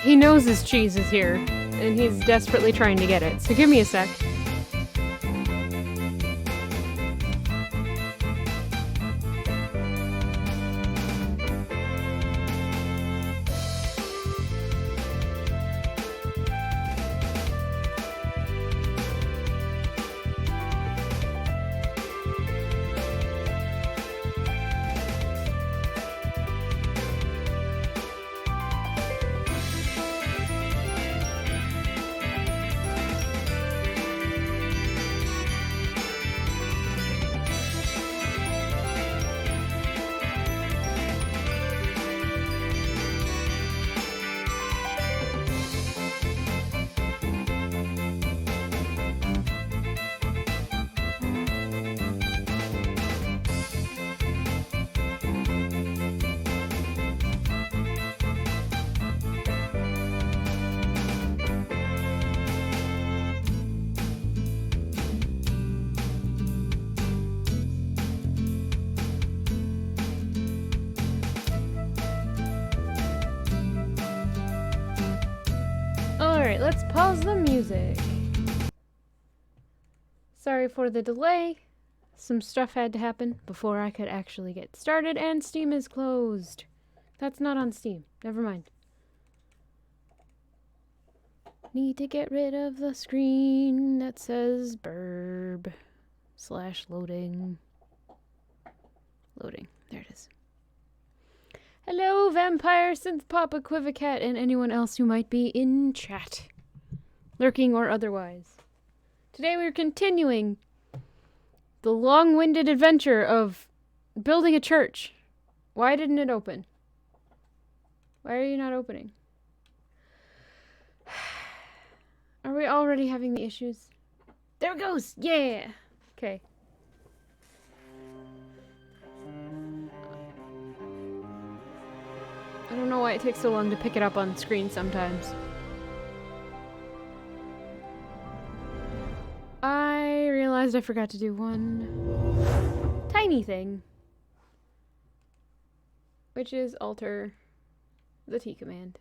He knows his cheese is here, and he's desperately trying to get it, so give me a sec. Alright, let's pause the music. Sorry for the delay. Some stuff had to happen before I could actually get started, and Steam is closed. That's not on Steam. Never mind. Need to get rid of the screen that says burb/loading. Loading. There it is. Hello, Vampire, Synth Papa, Quivicat, and anyone else who might be in chat. Lurking or otherwise. Today we're continuing the long-winded adventure of building a church. Why didn't it open? Why are you not opening? Are we already having the issues? There it goes! Yeah! Okay. I don't know why it takes so long to pick it up on screen sometimes. I realized I forgot to do one tiny thing, which is alter the T command.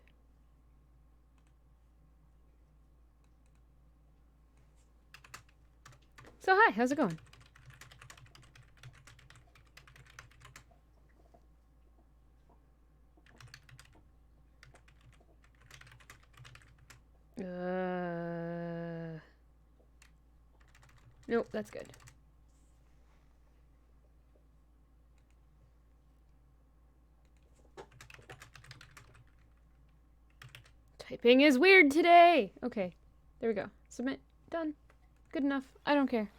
So hi, how's it going? Nope, that's good. Typing is weird today! Okay, there we go. Submit. Done. Good enough. I don't care.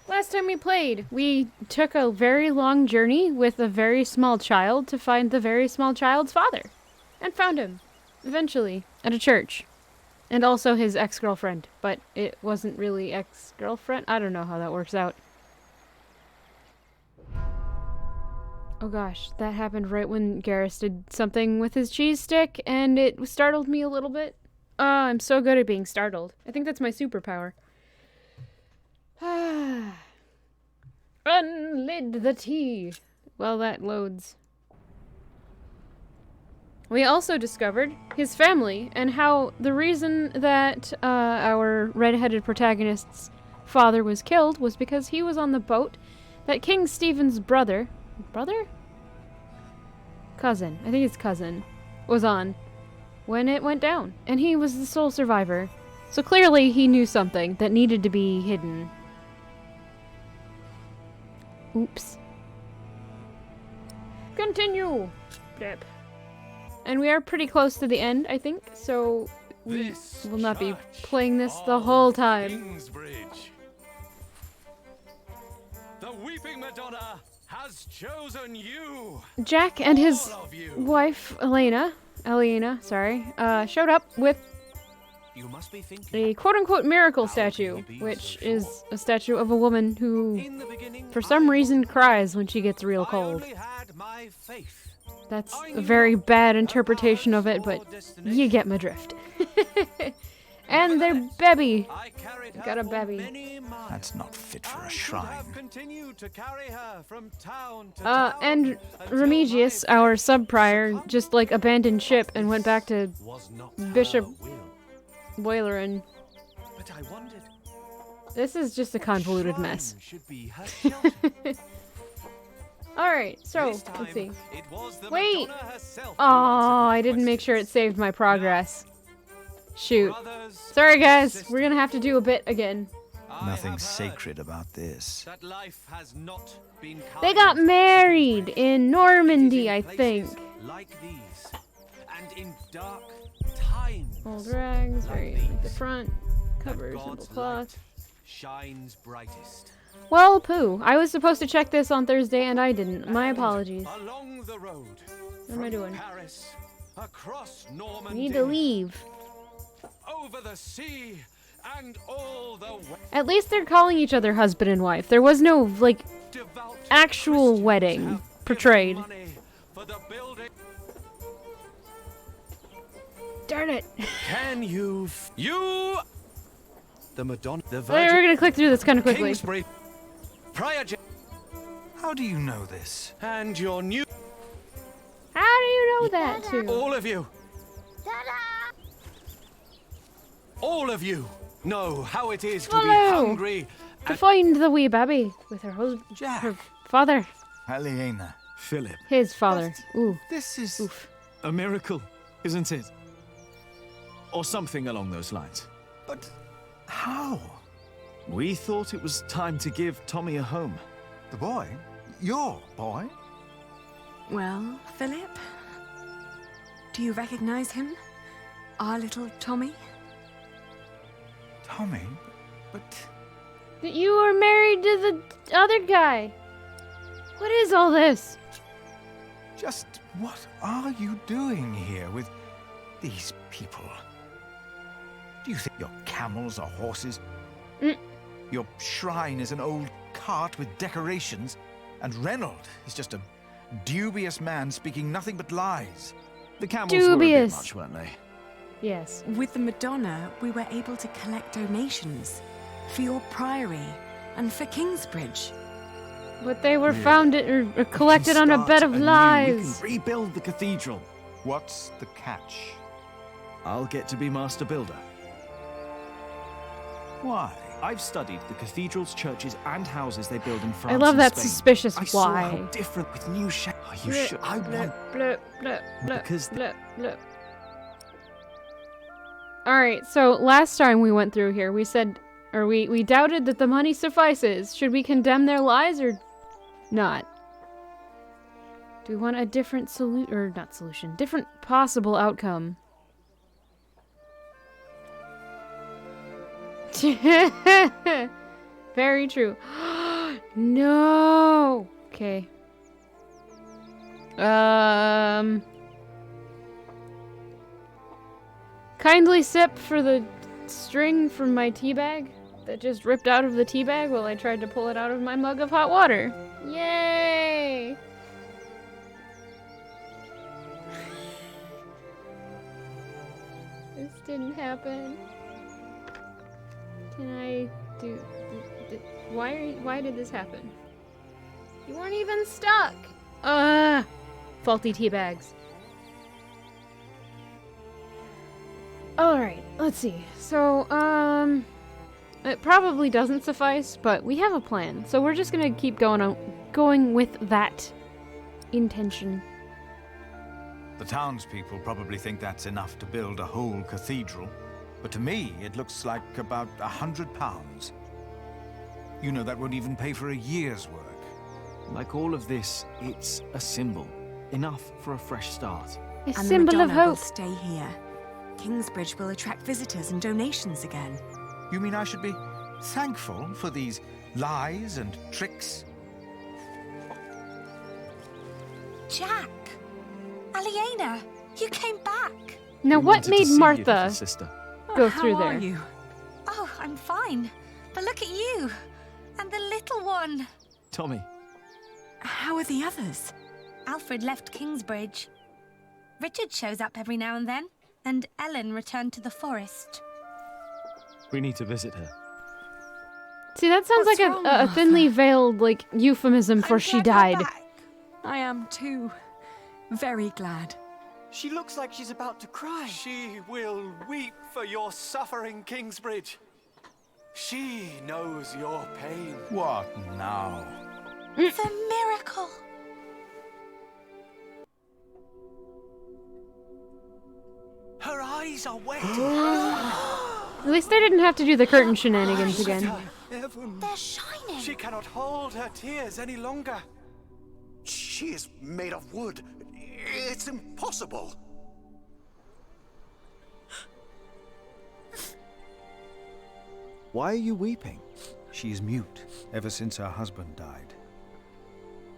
Last time we played, we took a very long journey with a very small child to find the very small child's father. And found him. Eventually. At a church. And also his ex-girlfriend. But it wasn't really ex-girlfriend. I don't know how that works out. Oh gosh, that happened right when Garrus did something with his cheese stick, and it startled me a little bit. Oh, I'm so good at being startled. I think that's my superpower. Unlid the tea. Well, that loads. We also discovered his family and how the reason that our red-headed protagonist's father was killed was because he was on the boat that King Stephen's brother? Cousin. I think it's cousin. Was on when it went down. And he was the sole survivor. So clearly he knew something that needed to be hidden. Oops. Continue! Blip. And we are pretty close to the end, I think, so we will not be playing this the whole time. Kingsbridge. The Weeping Madonna has chosen you. Jack and his wife, Aliena, showed up with You must be thinking. a quote-unquote miracle statue, which is a statue of a woman who, for some reason, cries when she gets real cold. That's a very bad interpretation of it, but you get my drift. And their baby. I carried her Got a for baby. many miles. That's not fit for a and shrine. could have continued to carry her from town to town And until Remigius, my our faith sub-prior, succumbed. just like abandoned ship and went back to Was not Bishop her will, Boilerin. but I wondered. This is just a convoluted shrine mess. Should be her shelter. Alright, so, This time, let's see. it was the Wait. Madonna herself Oh, who answered my I didn't make sure it questions. saved my progress. Shoot. Brothers, Sorry guys, sisters, we're gonna have to do a bit again. I Nothing have heard sacred about this. that life has not been They kind got to married Kingsbridge. in It is Normandy, in I places think. like these, and in dark times, Old rags, like very these, like the front, that cover, simple God's cloth. light shines brightest. Well, poo. I was supposed to check this on Thursday and I didn't. My apologies. Along the road, What am I from doing? Paris, across I Normandy, need to leave. over the sea, and all the At least they're calling each other husband and wife. There was no, like, devout actual Christians wedding have given portrayed. money for the building. Darn it. Can you, the Madonna, the We're Virgin, gonna click through this kind of quickly. Kingsbury, Prior J- How do you know this? and your new, How do you know that, too? all of you, all of you know how it is to be Follow. hungry. To find the wee baby with her husband, Jack. her father, Aliena. Philip, his father. Ooh, This is... oof. a miracle, isn't it? Or something along those lines. But how? We thought it was time to give Tommy a home. The boy? Your boy? Well, Philip? Do you recognize him? Our little Tommy? Tommy? But... That you were married to the other guy. What is all this? Just what are you doing here with these people? Do you think your camels are horses? Mm. Your shrine is an old cart with decorations, and Reynold is just a dubious man speaking nothing but lies. The camels were a bit Dubious. much, weren't they? Yes. With the Madonna, we were able to collect donations for your priory and for Kingsbridge. But they were Really? founded or collected on a Start bed of anew. We lies. can rebuild the cathedral. What's the catch? I'll get to be master builder. Why? I've studied the cathedrals, churches, and houses they build in France. I love and that Spain. suspicious I saw how why. different with new shape. Oh, you Blip, should. I blip, want. blip, blip, blip, Because- blip, blip. Alright, so last time we went through here, we said, or we doubted that the money suffices. Should we condemn their lies or not? Do we want a different different possible outcome? Very true. No! Okay. Kindly sip for the string from my tea bag that just ripped out of the tea bag while I tried to pull it out of my mug of hot water. Yay! This didn't happen. Can I do... Why did this happen? You weren't even stuck! Faulty tea bags. Alright, let's see. So, it probably doesn't suffice, but we have a plan. So we're just gonna keep going with that intention. The townspeople probably think that's enough to build a whole cathedral, but to me it looks like about £100. You know that won't even pay for a year's work. Like all of this, it's a symbol. Enough for a fresh start. A And the symbol of Madonna will hope. stay here. Kingsbridge will attract visitors and donations again. You mean I should be thankful for these lies and tricks? Jack! Aliena! You came back! Now We what wanted to made see you, Martha little sister. go How through are there? you? Oh, I'm fine. But look at you! And the little one! Tommy, How are the others? Alfred left Kingsbridge. Richard shows up every now and then. And Ellen returned to the forest. We need to visit her. See, that sounds What's like wrong, a thinly Martha? veiled, like, euphemism for I'm she glad you're died. back. I am too. Very glad. She looks like she's about to cry. She will weep for your suffering, Kingsbridge. She knows your pain. What now? The miracle. Her eyes are wet. At least they didn't have to do the curtain shenanigans again. Heaven. They're shining. She cannot hold her tears any longer. She is made of wood. It's impossible. Why are you weeping? She's mute ever since her husband died.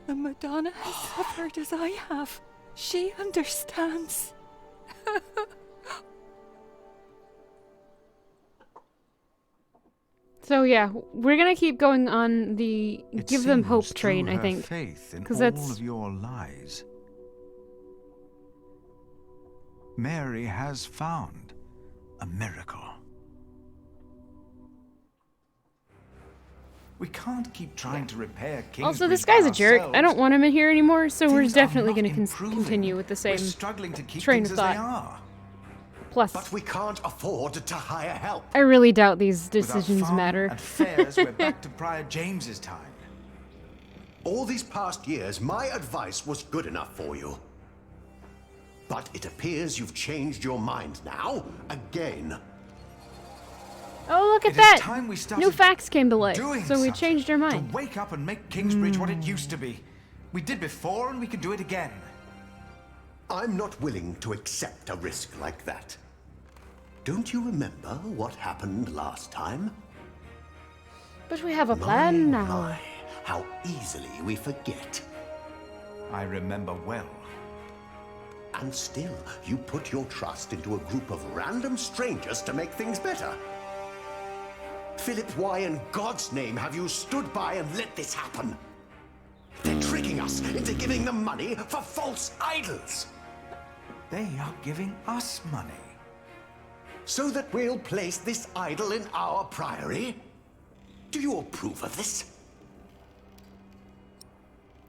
The Madonna has suffered as I have. She understands. So yeah, we're gonna keep going on the It give them hope seems train, through I her think. faith in 'Cause all that's- of your lies. Mary has found a miracle. We can't keep trying to repair Kingsbridge Also, this guy's a jerk. I ourselves. don't want him in here anymore, so we're Things are definitely not going to improving. continue with the We're same struggling to keep train things of as they thought. are. Plus. But we can't afford to hire help. I really doubt these With our decisions farm matter. and fairs, we're back to Prior James's time. All these past years, my advice was good enough for you. But it appears you've changed your mind now, again. Oh, look at It is that! time we started New facts came to light, doing so we something changed our mind. to wake up and make Kingsbridge what it used to be. We did before, and we can do it again. I'm not willing to accept a risk like that. Don't you remember what happened last time? But we have a plan now. My, how easily we forget. I remember well. And still, you put your trust into a group of random strangers to make things better. Philip, why in God's name have you stood by and let this happen? They're tricking us into giving them money for false idols. They are giving us money. So that we'll place this idol in our priory? Do you approve of this?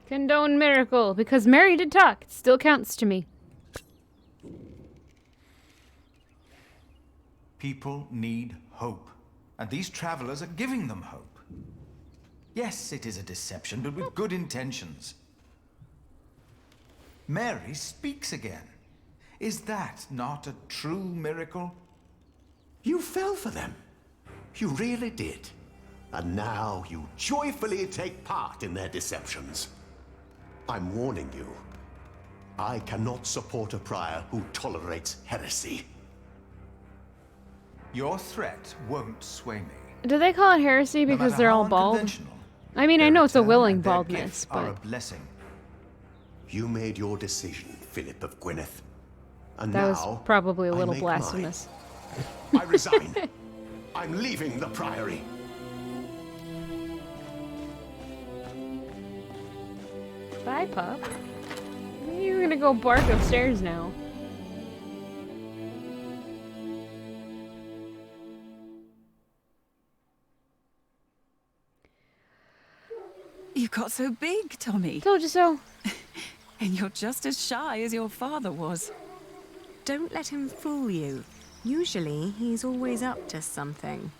Condone miracle, because Mary did talk. It still counts to me. People need hope, and these travelers are giving them hope. Yes, it is a deception, but with good intentions. Mary speaks again. Is that not a true miracle? You fell for them. You really did. And now you joyfully take part in their deceptions. I'm warning you. I cannot support a prior who tolerates heresy. Your threat won't sway me. Do they call it heresy No because matter they're how all bald? unconventional, I mean, I their know it's a return willing and their baldness, gifts are a but blessing. You made your decision, Philip of Gwynedd. And that now, was probably a I little make blasphemous. mine. I resign. I'm leaving the priory. Bye, pup. You're gonna go bark upstairs now. You got so big, Tommy. Told you so. And you're just as shy as your father was. Don't let him fool you. Usually, he's always up to something.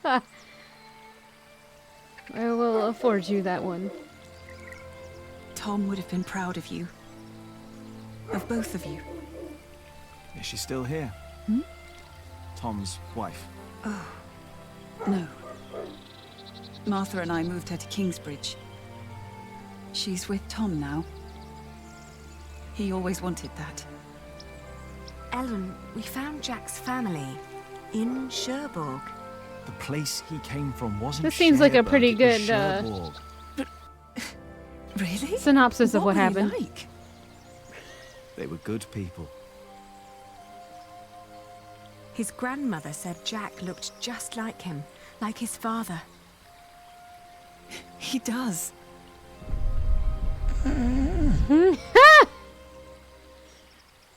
I will afford you that one. Tom would have been proud of you. Of both of you. Is she still here? Tom's wife. No. Martha and I moved her to Kingsbridge. She's with Tom now. He always wanted that. Ellen, we found Jack's family in Cherbourg. The place he came from wasn't This seems like a Cherbourg, pretty it was good, Cherbourg. Really? Synopsis of what were they happened. like? They were good people. His grandmother said Jack looked just like him, like his father. He does.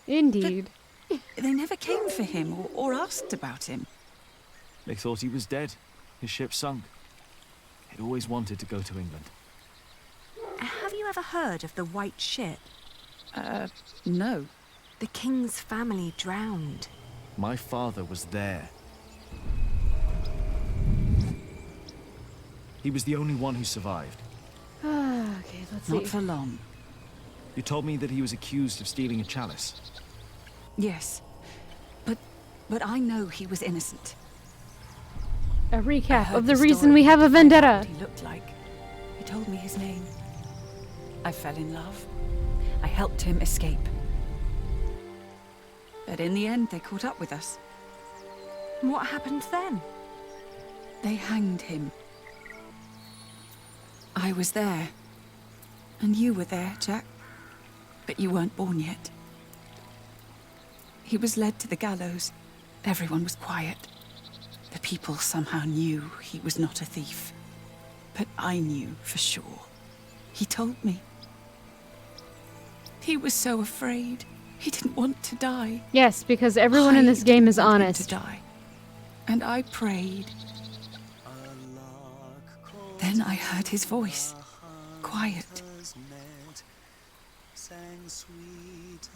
Indeed. They never came for him or asked about him. They thought he was dead. His ship sunk. He'd always wanted to go to England. Have you ever heard of the White Ship? No. The king's family drowned. My father was there. He was the only one who survived. Okay, let's see. Not for long. You told me that he was accused of stealing a chalice. Yes. But I know he was innocent. A I recap heard of the the reason story we have a and found out vendetta. what he looked like. He told me his name. I fell in love. I helped him escape. But in the end, they caught up with us. What happened then? They hanged him. I was there. And you were there, Jack. But you weren't born yet. He was led to the gallows. Everyone was quiet. The people somehow knew he was not a thief. But I knew for sure. He told me. He was so afraid. He didn't want to die. Yes, because everyone in this game is I didn't want him honest. to die. And I prayed. Then I heard his voice. Quiet. Sang sweeter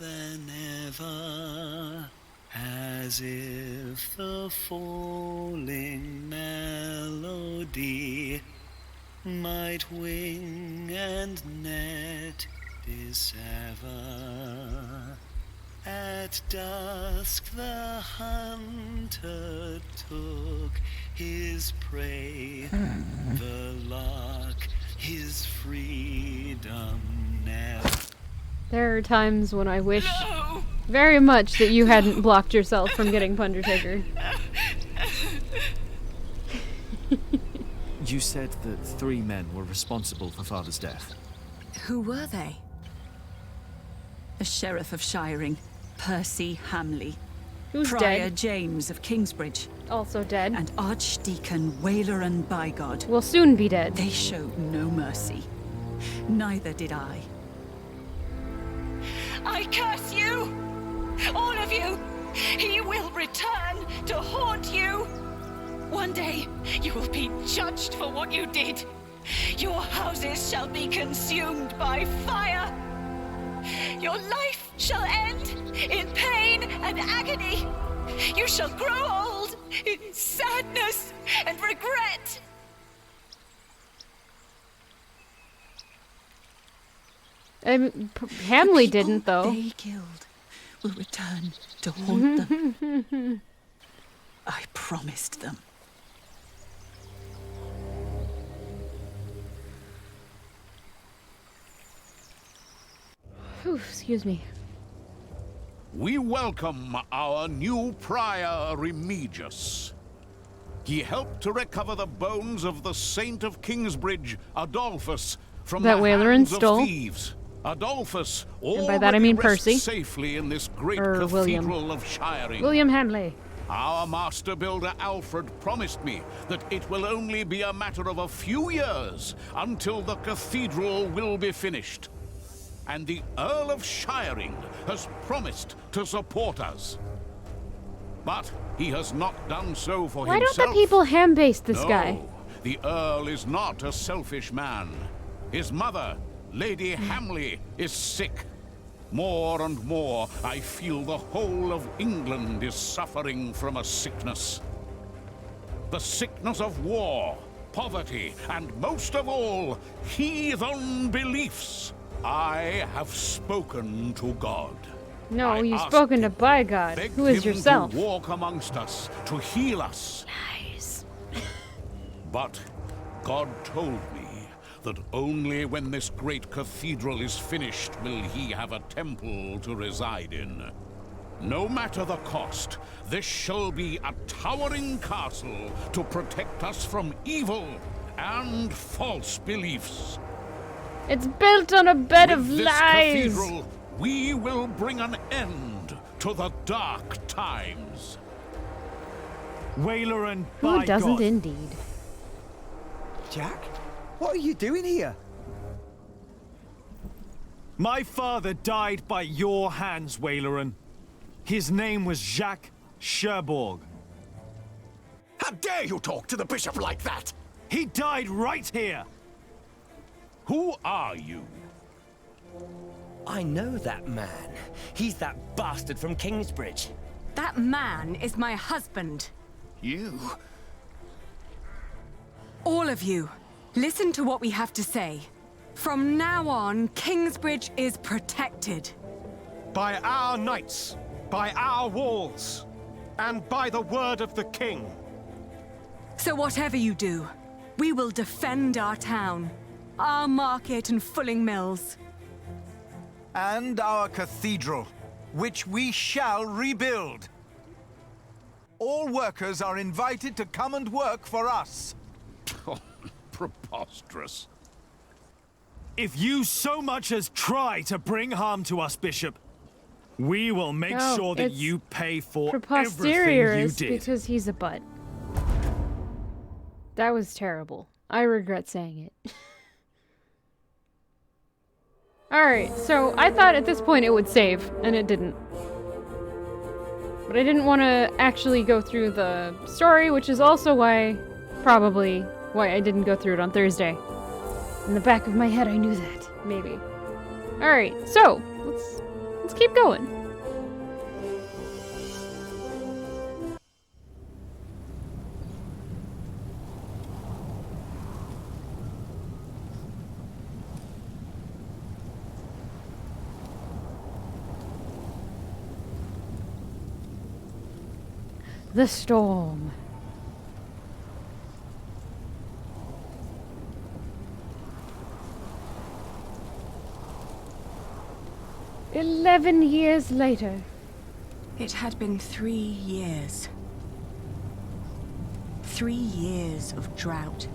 than ever, as if the falling melody might wing and net dissever. At dusk the hunter took his prey, the lark his freedom never. There are times when I wish very much that you hadn't blocked yourself from getting Pundertaker. You said that 3 men were responsible for Father's death. Who were they? The Sheriff of Shiring, Percy Hamley. Who's Prior dead? James of Kingsbridge. Also dead. And Archdeacon Waylaran Bygod. Will soon be dead. They showed no mercy. Neither did I. I curse you! All of you! He will return to haunt you! One day, you will be judged for what you did. Your houses shall be consumed by fire. Your life shall end in pain and agony. You shall grow old in sadness and regret. Hamley The people didn't, though. They killed will return to haunt them. I promised them. Whew, excuse me. We welcome our new prior, Remigius. He helped to recover the bones of the Saint of Kingsbridge, Adolphus, from That the Waylaran hands stole? of thieves. Adolphus, And by that I mean already rests Percy. safely in this great William. cathedral of Shiring. William Hamley. Our master builder Alfred promised me that it will only be a matter of a few years until the cathedral will be finished. And the Earl of Shiring has promised to support us. But he has not done so for Why himself. don't the people ham-base this No, guy? the Earl is not a selfish man. His mother, Lady Hamley, is sick. More and more, I feel the whole of England is suffering from a sickness. The sickness of war, poverty, and most of all, heathen beliefs. I have spoken to God. No, I you've asked spoken to him, by God, begged who is him yourself. to walk amongst us, to heal us. Lies. But God told me that only when this great cathedral is finished will he have a temple to reside in. No matter the cost, this shall be a towering castle to protect us from evil and false beliefs. It's built on a bed With of this lies. cathedral, we will bring an end to the dark times. Waylaran Who by doesn't God. indeed? Jack, what are you doing here? My father died by your hands, Waleran. His name was Jacques Cherbourg. How dare you talk to the bishop like that? He died right here! Who are you? I know that man. He's that bastard from Kingsbridge. That man is my husband. You? All of you, listen to what we have to say. From now on, Kingsbridge is protected. By our knights, by our walls, and by the word of the king. So whatever you do, we will defend our town, our market and Fulling Mills. And our cathedral, which we shall rebuild. All workers are invited to come and work for us. Preposterous. If you so much as try to bring harm to us, Bishop, we will make No, sure that it's you pay for everything you Preposterous did. because he's a butt. That was terrible. I regret saying it. Alright, so I thought at this point it would save, and it didn't. But I didn't want to actually go through the story, which is also probably why I didn't go through it on Thursday. In the back of my head I knew that, maybe. Alright, so, let's keep going. The storm. "11 years later." It had been 3 years. 3 years of drought.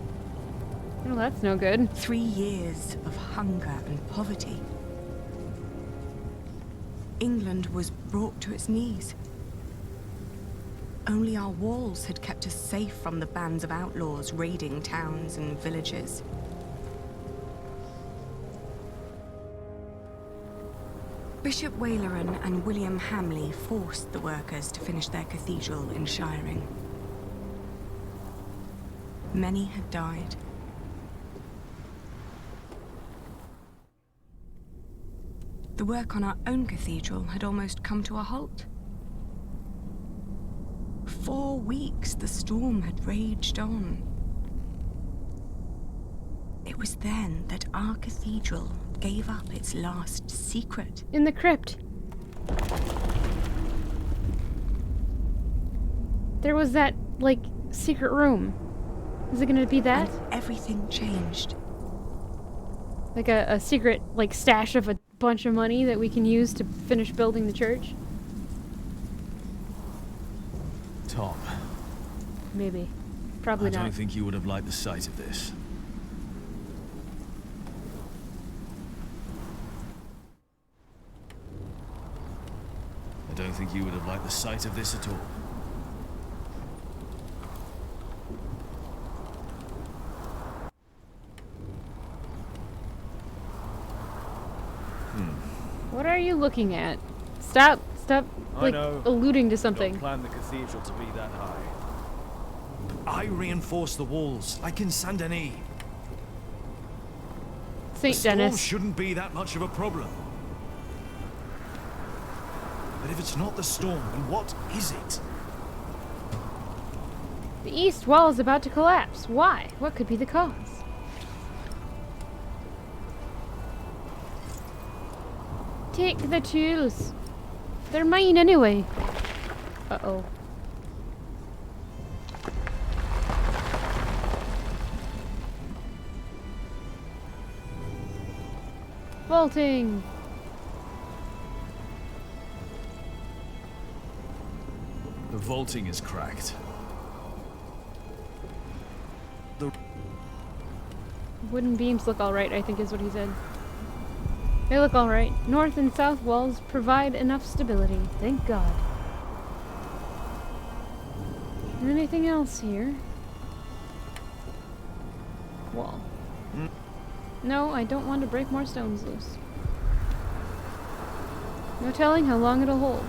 Well, that's no good. 3 years of hunger and poverty. England was brought to its knees. Only our walls had kept us safe from the bands of outlaws raiding towns and villages. Bishop Waleran and William Hamley forced the workers to finish their cathedral in Shiring. Many had died. The work on our own cathedral had almost come to a halt. 4 weeks the storm had raged on. It was then that our cathedral gave up its last secret. In the crypt. There was that, like, secret room. Is it gonna be that? And everything changed. Like a secret, like, stash of a bunch of money that we can use to finish building the church? Tom. Maybe. Probably I not. don't think you would have liked the sight of this. I don't think you would have liked the sight of this at all. What are you looking at? Stop, like, alluding to something. Don't plan the cathedral to be that high. I reinforced the walls, like in Saint Denis. St. The Denis. storm shouldn't be that much of a problem. But if it's not the storm, then what is it? The east wall is about to collapse. Why? What could be the cause? Take the tools. They're mine anyway. Uh-oh. Vaulting. The vaulting is cracked. The Wooden beams look alright, I think is what he said. They look alright. North and south walls provide enough stability. Thank God. Anything else here? Wall. No, I don't want to break more stones loose. No telling how long it'll hold.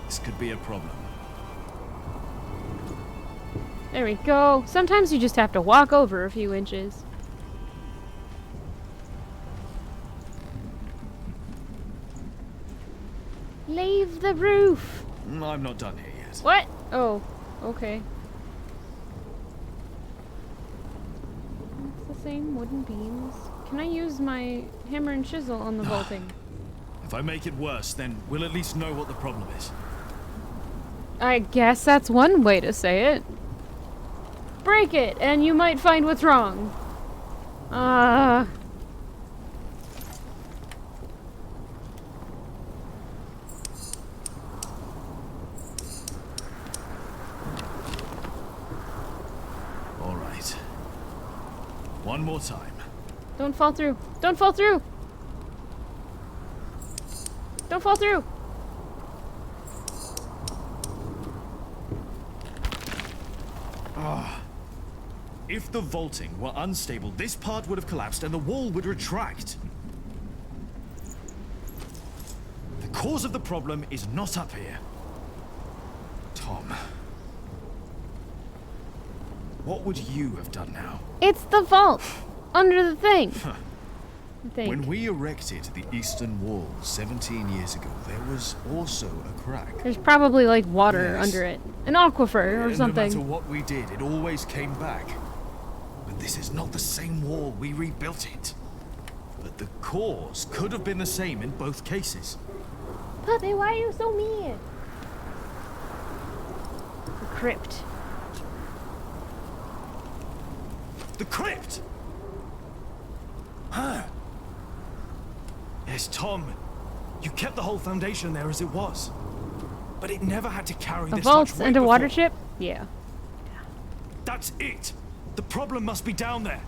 This could be a problem. There we go. Sometimes you just have to walk over a few inches. Leave the roof! I'm not done here yet. What? Oh, okay. It's the same wooden beams. Can I use my hammer and chisel on the vaulting? If I make it worse, then we'll at least know what the problem is. I guess that's one way to say it. Break it, and you might find what's wrong. All right. One more time. Don't fall through. Don't fall through! Don't fall through! If the vaulting were unstable, this part would have collapsed and the wall would retract. The cause of the problem is not up here. Tom. What would you have done now? It's the vault! Under the thing! When we erected the Eastern Wall 17 years ago, there was also a crack. There's probably like water under it. An aquifer or No something. matter what we did, it always came back. But this is not the same wall. We rebuilt it. But the cause could have been the same in both cases. Puppy, why are you so mean? The crypt. The crypt! Huh? Yes, Tom. You kept the whole foundation there as it was. But it never had to carry A this vault much weight and a water before. ship? Yeah. That's it! The problem must be down there.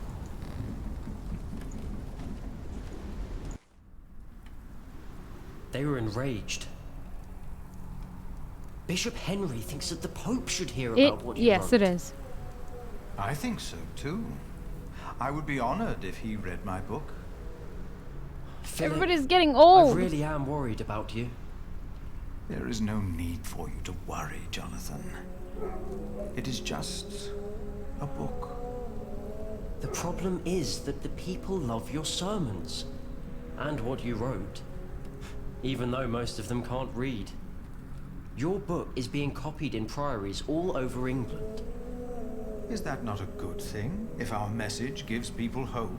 They were enraged. Bishop Henry thinks that the Pope should hear about what he Yes, wrote. it is. I think so, too. I would be honored if he read my book. Philip, Everybody's getting old. I really am worried about you. There is no need for you to worry, Jonathan. It is just a book. The problem is that the people love your sermons and what you wrote, even though most of them can't read. Your book is being copied in priories all over England. Is that not a good thing, if our message gives people hope?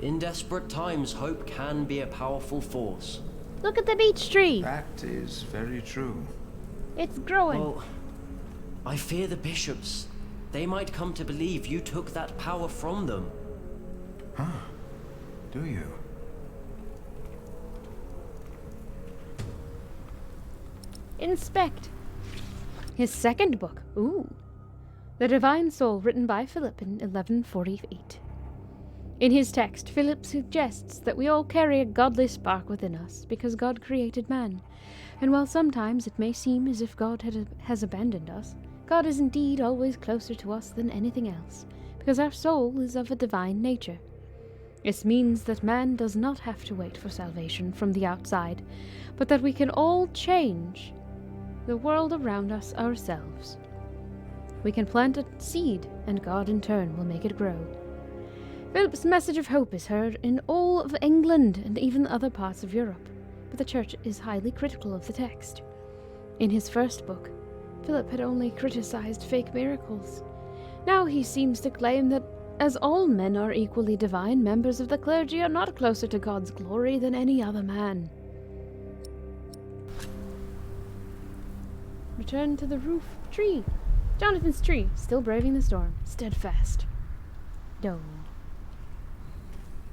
In desperate times, hope can be a powerful force. Look at the beech tree. That is very true. It's growing. Well, I fear the bishops. They might come to believe you took that power from them. Huh? Do you? Inspect. His second book. Ooh. The Divine Soul, written by Philip in 1148. In his text, Philip suggests that we all carry a godly spark within us because God created man. And while sometimes it may seem as if God has abandoned us, God is indeed always closer to us than anything else, because our soul is of a divine nature. This means that man does not have to wait for salvation from the outside, but that we can all change the world around us ourselves. We can plant a seed, and God in turn will make it grow. Philip's message of hope is heard in all of England and even other parts of Europe, but the Church is highly critical of the text. In his first book, Philip had only criticized fake miracles. Now he seems to claim that as all men are equally divine, members of the clergy are not closer to God's glory than any other man. Return to the roof tree. Jonathan's tree, still braving the storm, steadfast. Dome.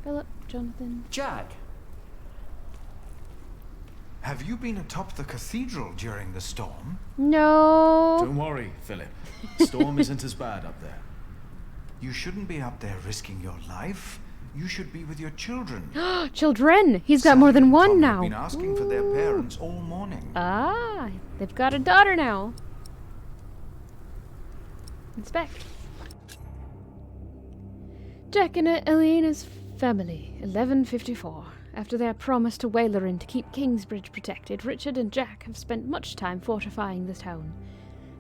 Philip, Jonathan. Jack! Have you been atop the cathedral during the storm? No. Don't worry, Philip. The storm isn't as bad up there. You shouldn't be up there risking your life. You should be with your children. Children! He's got more than one now. They've been asking for their parents all morning. Ah, they've got a daughter now. Inspect. Jack and Elena's family, 1154. After their promise to Wailerin to keep Kingsbridge protected, Richard and Jack have spent much time fortifying the town.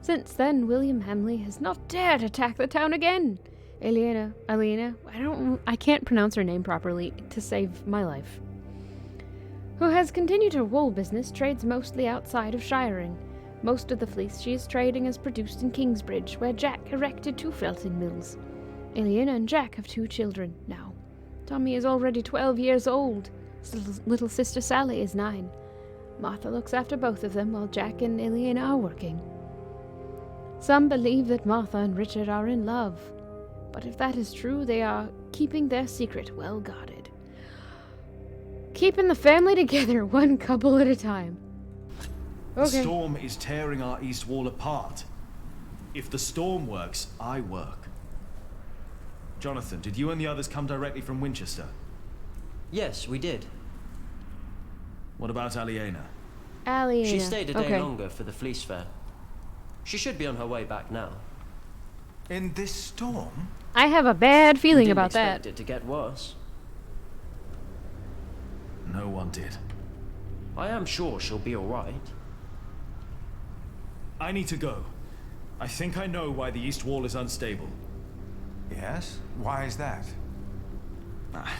Since then, William Hamley has not dared attack the town again. Elena, I can't pronounce her name properly to save my life, who has continued her wool business, trades mostly outside of Shiring. Most of the fleece she is trading is produced in Kingsbridge, where Jack erected 2 felting mills. Elena and Jack have 2 children now. Tommy is already 12 years old. His little sister Sally is 9. Martha looks after both of them while Jack and Elena are working. Some believe that Martha and Richard are in love, but if that is true, they are keeping their secret well guarded. Keeping the family together one couple at a time. The Okay. storm is tearing our east wall apart. If the storm works, I work. Jonathan, did you and the others come directly from Winchester? Yes, we did. What about Aliena? Aliena. She stayed a day Okay. longer for the fleece fair. She should be on her way back now. In this storm? I have a bad We feeling didn't about expect that. it to get worse. No one did. I am sure she'll be all right. I need to go. I think I know why the east wall is unstable. Yes? Why is that?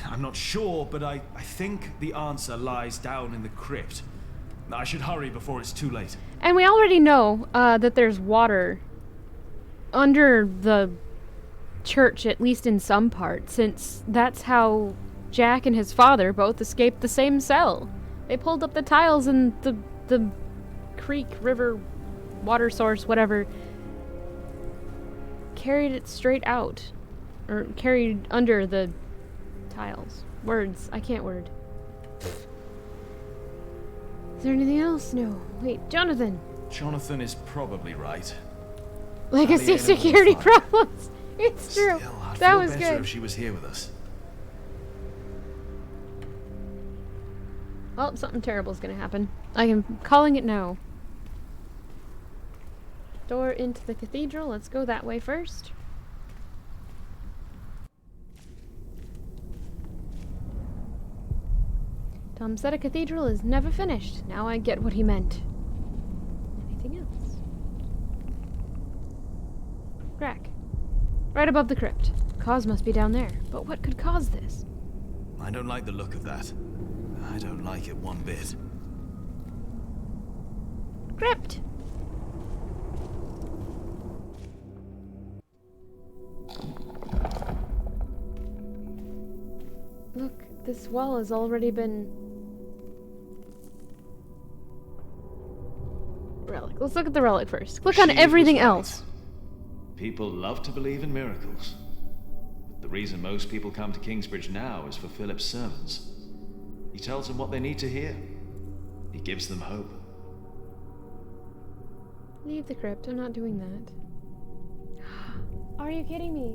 I'm not sure, but I think the answer lies down in the crypt. I should hurry before it's too late. And we already know that there's water under the church, at least in some part, since that's how Jack and his father both escaped the same cell. They pulled up the tiles and the creek, river, water source, whatever, carried it straight out. Or carried under the tiles. Words. I can't word. Is there anything else? No. Wait, Jonathan. Jonathan is probably right. Legacy Aliena will security find- problems. It's true. Still, I'd That feel was better good. if she was here with us. Well, something terrible is going to happen. I am calling it now. Door into the cathedral. Let's go that way first. Tom said a cathedral is never finished. Now I get what he meant. Anything else? Crack. Right above the crypt. Cause must be down there. But what could cause this? I don't like the look of that. I don't like it one bit. Crypt! Look, this wall has already been... Relic. Let's look at the relic first. Click on She everything was right. else. People love to believe in miracles. But the reason most people come to Kingsbridge now is for Philip's sermons. He tells them what they need to hear. He gives them hope. Leave the crypt. I'm not doing that. Are you kidding me?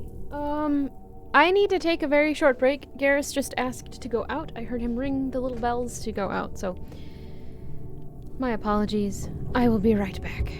I need to take a very short break. Garrus just asked to go out. I heard him ring the little bells to go out, so... My apologies. I will be right back.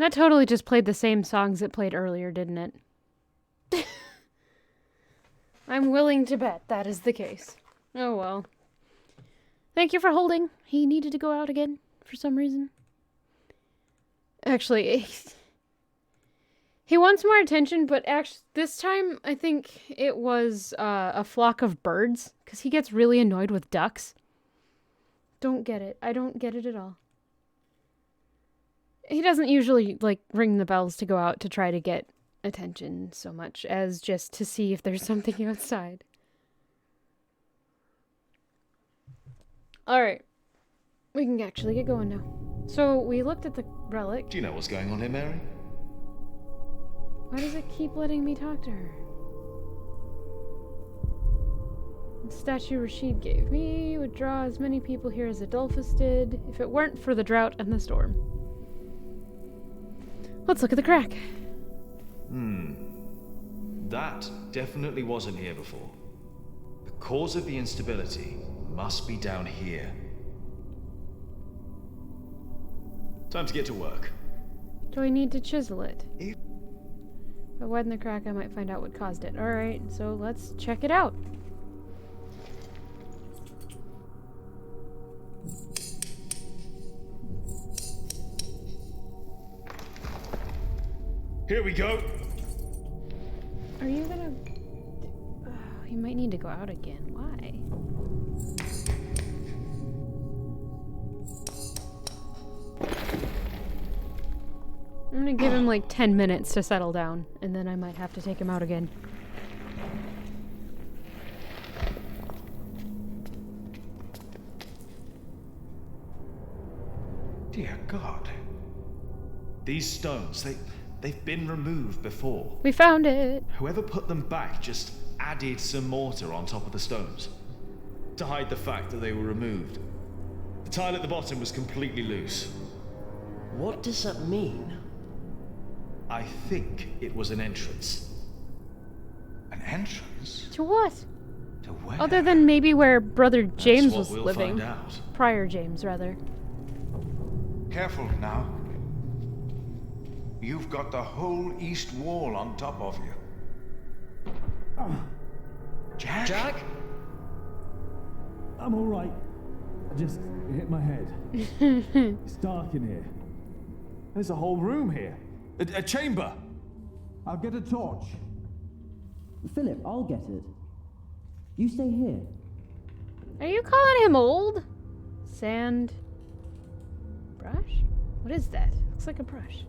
That totally just played the same songs it played earlier, didn't it? I'm willing to bet that is the case. Oh well. Thank you for holding. He needed to go out again for some reason. Actually, he wants more attention, but actually this time I think it was a flock of birds, because he gets really annoyed with ducks. Don't get it. I don't get it at all. He doesn't usually, like, ring the bells to go out to try to get attention so much as just to see if there's something outside. Alright. We can actually get going now. So, we looked at the relic. Do you know what's going on here, Mary? Why does it keep letting me talk to her? The statue Rashid gave me would draw as many people here as Adolphus did if it weren't for the drought and the storm. Let's look at the crack. That definitely wasn't here before. The cause of the instability must be down here. Time to get to work. Do I need to chisel it? If I widen the crack, I might find out what caused it. Alright, so let's check it out. Here we go. Are you gonna... Oh, you might need to go out again. Why? I'm gonna give him like 10 minutes to settle down, and then I might have to take him out again. Dear God. These stones, they've been removed before. We found it. Whoever put them back just added some mortar on top of the stones to hide the fact that they were removed. The tile at the bottom was completely loose. What does that mean? I think it was an entrance. An entrance? To what? To where? Other than maybe where Brother James what was we'll living. find out. Prior James, rather. Careful now. You've got the whole east wall on top of you. Jack? Jack? I'm all right. I just hit my head. It's dark in here. There's a whole room here. A chamber. I'll get a torch. Philip, I'll get it. You stay here. Are you calling him old? Sand... brush? What is that? Looks like a brush.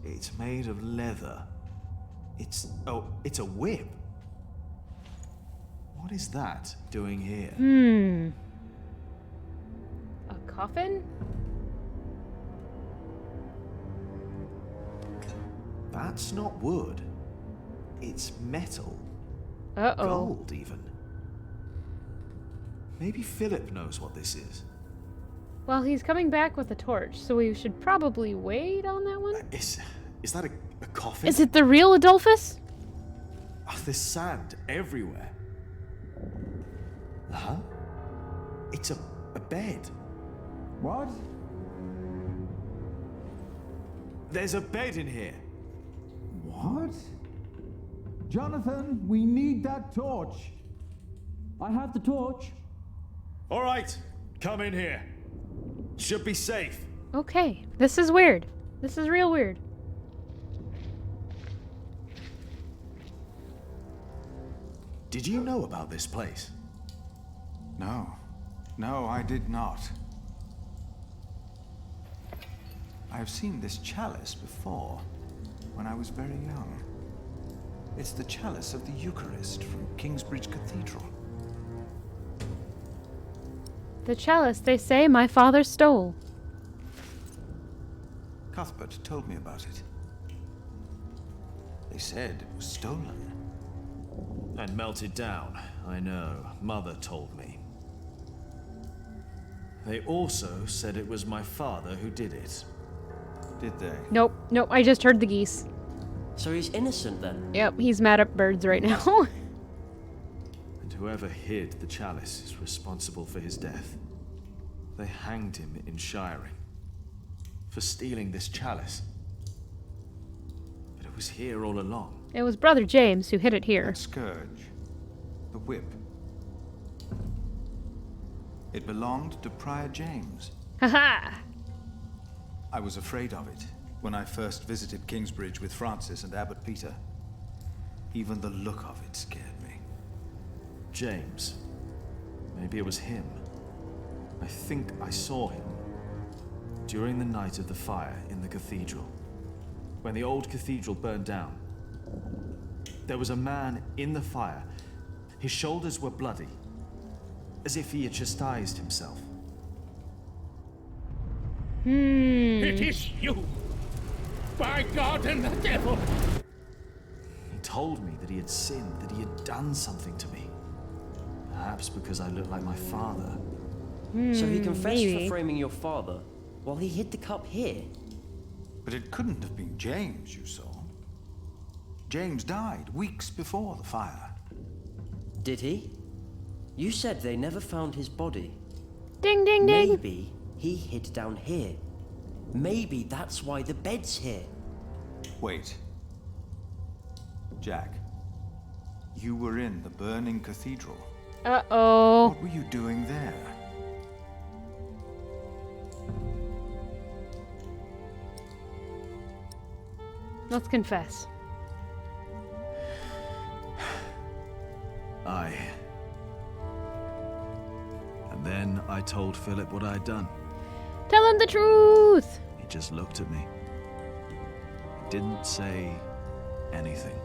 It's made of leather. It's a whip. What is that doing here? A coffin? That's not wood. It's metal. Uh-oh. Gold, even. Maybe Philip knows what this is. Well, he's coming back with a torch, so we should probably wait on that one. Is that a coffin? Is it the real Adolphus? Oh, there's sand everywhere. Huh? It's a bed. What? There's a bed in here. What? Jonathan, we need that torch. I have the torch. All right, come in here. Should be safe. Okay, this is weird. This is real weird. Did you know about this place? No. No, I did not. I have seen this chalice before, when I was very young. It's the chalice of the Eucharist from Kingsbridge Cathedral. The chalice, they say, my father stole. Cuthbert told me about it. They said it was stolen. And melted down, I know. Mother told me. They also said it was my father who did it. Did they? Nope, nope, I just heard the geese. So he's innocent then? Yep, he's mad at birds right now. And whoever hid the chalice is responsible for his death. They hanged him in Shiring for stealing this chalice. But it was here all along. It was Brother James who hid it here. That scourge. The whip. It belonged to Prior James. Haha! I was afraid of it when I first visited Kingsbridge with Francis and Abbot Peter. Even the look of it scared me. James. Maybe it was him. I think I saw him during the night of the fire in the cathedral. When the old cathedral burned down, there was a man in the fire. His shoulders were bloody, as if he had chastised himself. It is you! By God and the devil! He told me that he had sinned, that he had done something to me. Perhaps because I looked like my father. So he confessed maybe. for framing your father while he hid the cup here. But it couldn't have been James you saw. James died weeks before the fire. Did he? You said they never found his body. Ding, ding, ding. Maybe he hid down here. Maybe that's why the bed's here. Wait. Jack, you were in the burning cathedral. Uh-oh. What were you doing there? Let's confess. And then I told Philip what I'd done. Tell him the truth! He just looked at me. He didn't say anything.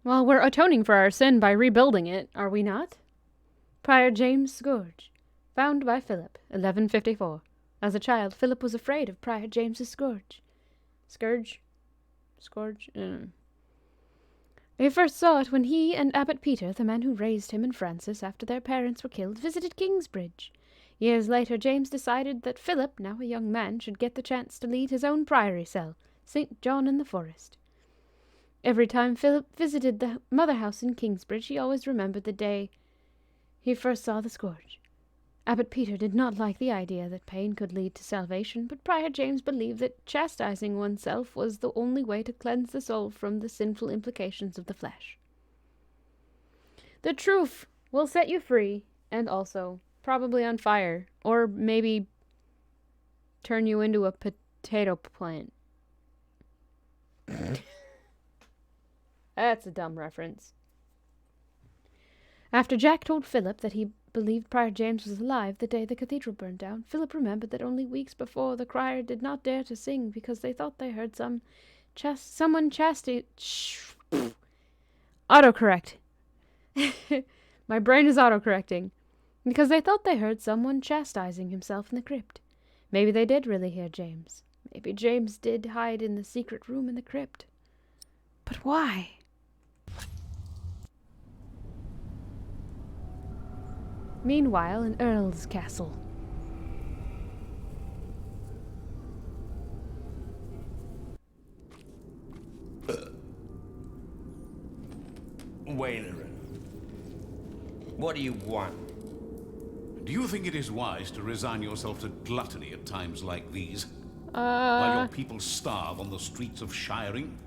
Well, we're atoning for our sin by rebuilding it, are we not? Prior James Scourge, found by Philip, 1154. As a child, Philip was afraid of Prior James's scourge. Scourge? Scourge? He first saw it when he and Abbot Peter, the man who raised him and Francis after their parents were killed, visited Kingsbridge. Years later, James decided that Philip, now a young man, should get the chance to lead his own priory cell, St. John in the Forest. Every time Philip visited the mother house in Kingsbridge, he always remembered the day he first saw the scourge. Abbot Peter did not like the idea that pain could lead to salvation, but Prior James believed that chastising oneself was the only way to cleanse the soul from the sinful implications of the flesh. The truth will set you free, and also probably on fire, or maybe turn you into a potato plant. That's a dumb reference. After Jack told Philip that he believed Prior James was alive the day the cathedral burned down, Philip remembered that only weeks before the choir did not dare to sing because they thought they heard someone autocorrect. My brain is autocorrecting. Because they thought they heard someone chastising himself in the crypt. Maybe they did really hear James. Maybe James did hide in the secret room in the crypt. But why? Meanwhile, in Earl's castle. Waylerin, what do you want? Do you think it is wise to resign yourself to gluttony at times like these? While your people starve on the streets of Shiring?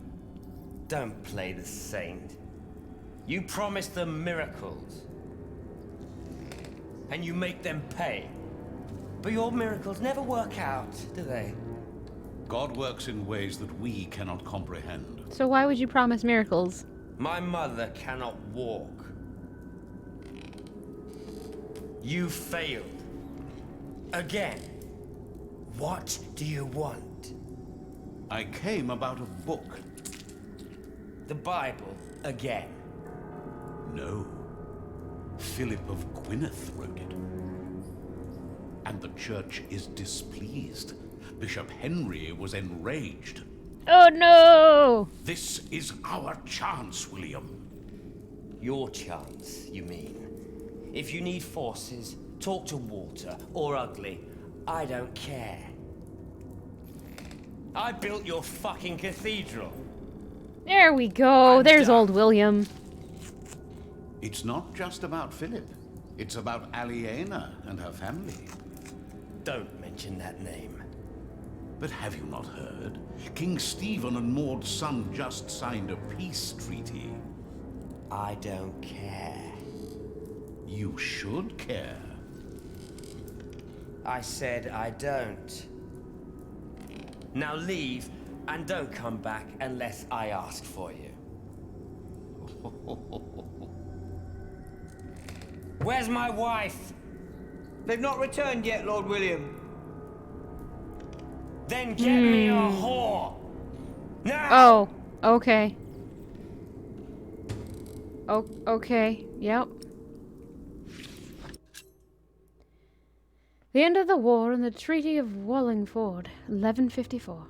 Don't play the saint. You promise them miracles. And you make them pay. But your miracles never work out, do they? God works in ways that we cannot comprehend. So why would you promise miracles? My mother cannot walk. You failed. Again. What do you want? I came about a book. The Bible again? No. Philip of Gwynedd wrote it. And the church is displeased. Bishop Henry was enraged. Oh no! This is our chance, William. Your chance, you mean? If you need forces, talk to Walter or Ugly. I don't care. I built your fucking cathedral. There we go. There's old William. It's not just about Philip. It's about Aliena and her family. Don't mention that name. But have you not heard? King Stephen and Maud's son just signed a peace treaty. I don't care. You should care. I said I don't. Now leave, and don't come back unless I ask for you. Where's my wife? They've not returned yet, Lord William. Then get me a whore. Now! Oh, okay. Oh, okay. Yep. The end of the war and the Treaty of Wallingford, 1154.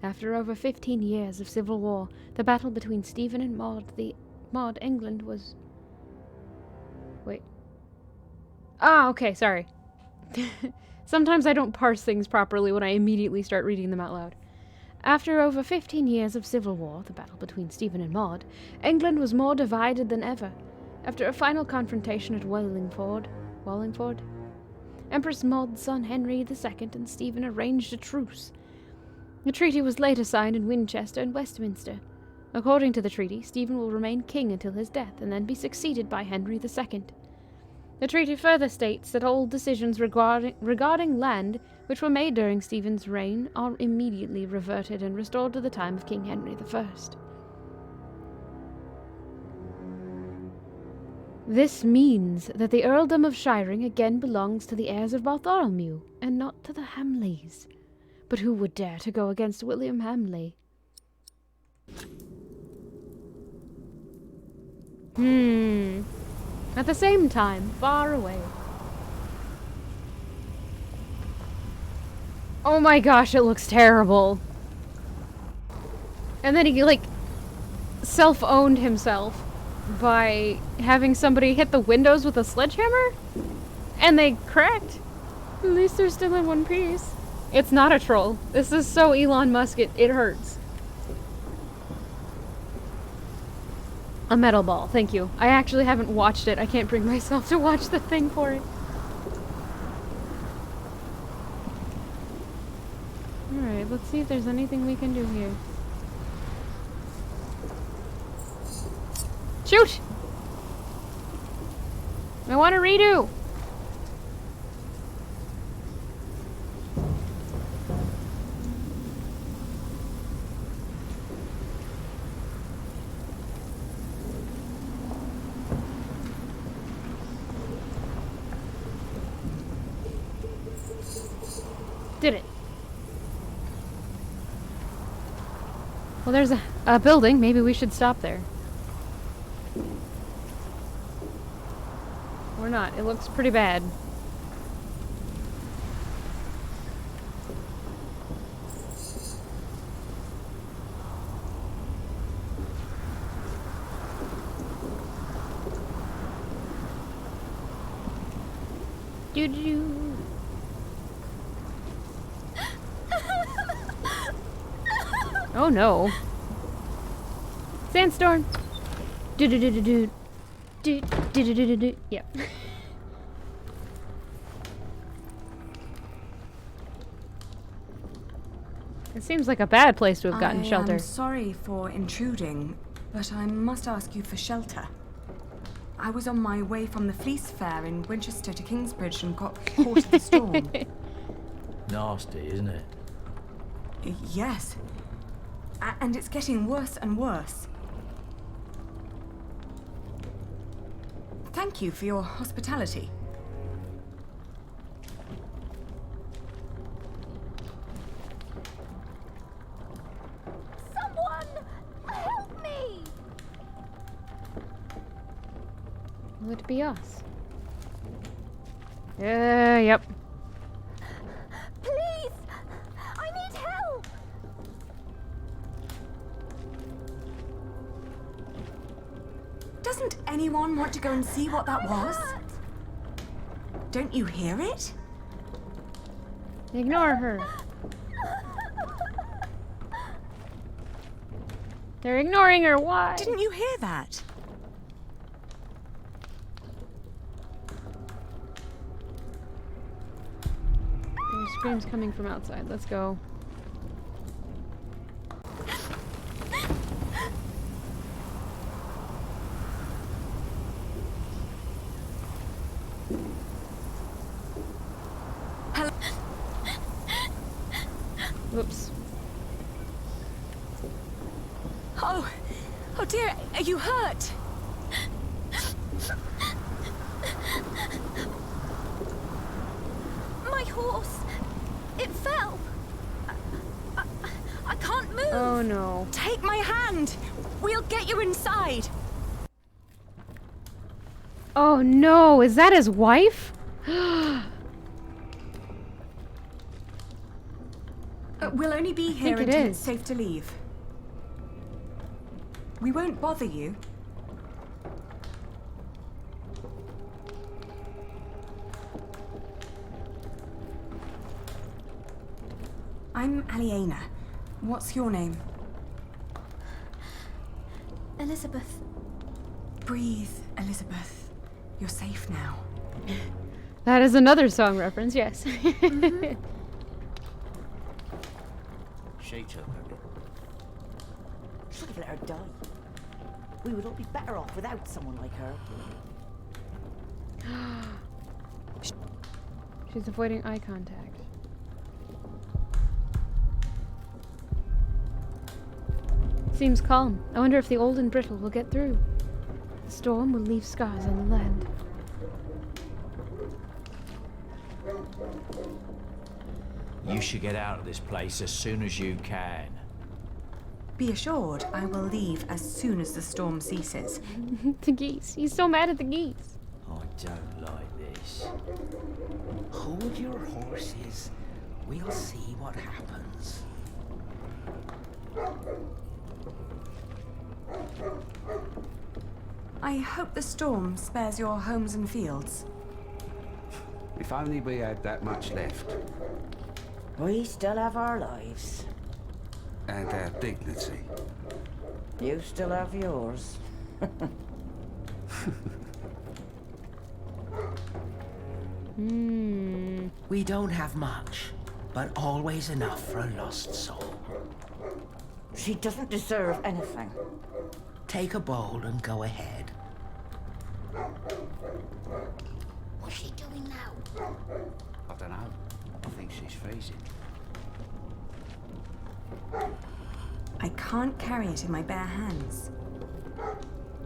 After over 15 years of civil war, the battle between Stephen and Maud England was... Wait. Ah, okay, sorry. Sometimes I don't parse things properly when I immediately start reading them out loud. After over 15 years of civil war, the battle between Stephen and Maud, England was more divided than ever. After a final confrontation at Wallingford, Empress Maud's son Henry II and Stephen arranged a truce. The treaty was later signed in Winchester and Westminster. According to the treaty, Stephen will remain king until his death and then be succeeded by Henry II. The treaty further states that all decisions regarding land which were made during Stephen's reign are immediately reverted and restored to the time of King Henry I. This means that the earldom of Shiring again belongs to the heirs of Bartholomew, and not to the Hamleys. But who would dare to go against William Hamley? At the same time, far away. Oh my gosh, it looks terrible. And then he, like, self-owned himself by having somebody hit the windows with a sledgehammer? And they cracked. At least they're still in one piece. It's not a troll. This is so Elon Musk, it hurts. A metal ball, thank you. I actually haven't watched it. I can't bring myself to watch the thing for it. Alright, let's see if there's anything we can do here. Shoot! I want to redo! Did it. Well, there's a building. Maybe we should stop there. Or not. It looks pretty bad. Doo-doo. Oh no. Sandstorm. Do do do do do. Do do do do do. Yep. It seems like a bad place to have gotten shelter. I'm sorry for intruding, but I must ask you for shelter. I was on my way from the Fleece Fair in Winchester to Kingsbridge and got caught in the storm. Nasty, isn't it? Yes. And it's getting worse and worse. Thank you for your hospitality. Someone help me! Will it be us? Yep. Please! I need help! Doesn't anyone want to go and see what that was? Don't you hear it? Ignore her. They're ignoring her. Why? Didn't you hear that? There's screams coming from outside. Let's go. Whoops. Oh dear, are you hurt? My horse. It fell. I can't move. Oh no. Take my hand. We'll get you inside. Oh no, is that his wife? We'll only be here think it until is. it's safe to leave. We won't bother you. I'm Aliena. What's your name? Elizabeth. Breathe, Elizabeth. You're safe now. That is another song reference, yes. She took her. Should have let her die. We would all be better off without someone like her. She's avoiding eye contact. Seems calm. I wonder if the old and brittle will get through. The storm will leave scars on the land. You should get out of this place as soon as you can. Be assured, I will leave as soon as the storm ceases. The geese. He's so mad at the geese. I don't like this. Hold your horses. We'll see what happens. I hope the storm spares your homes and fields. If only we had that much left. We still have our lives. And our dignity. You still have yours. We don't have much, but always enough for a lost soul. She doesn't deserve anything. Take a bowl and go ahead. What's she doing now? I don't know. I think she's freezing. I can't carry it in my bare hands.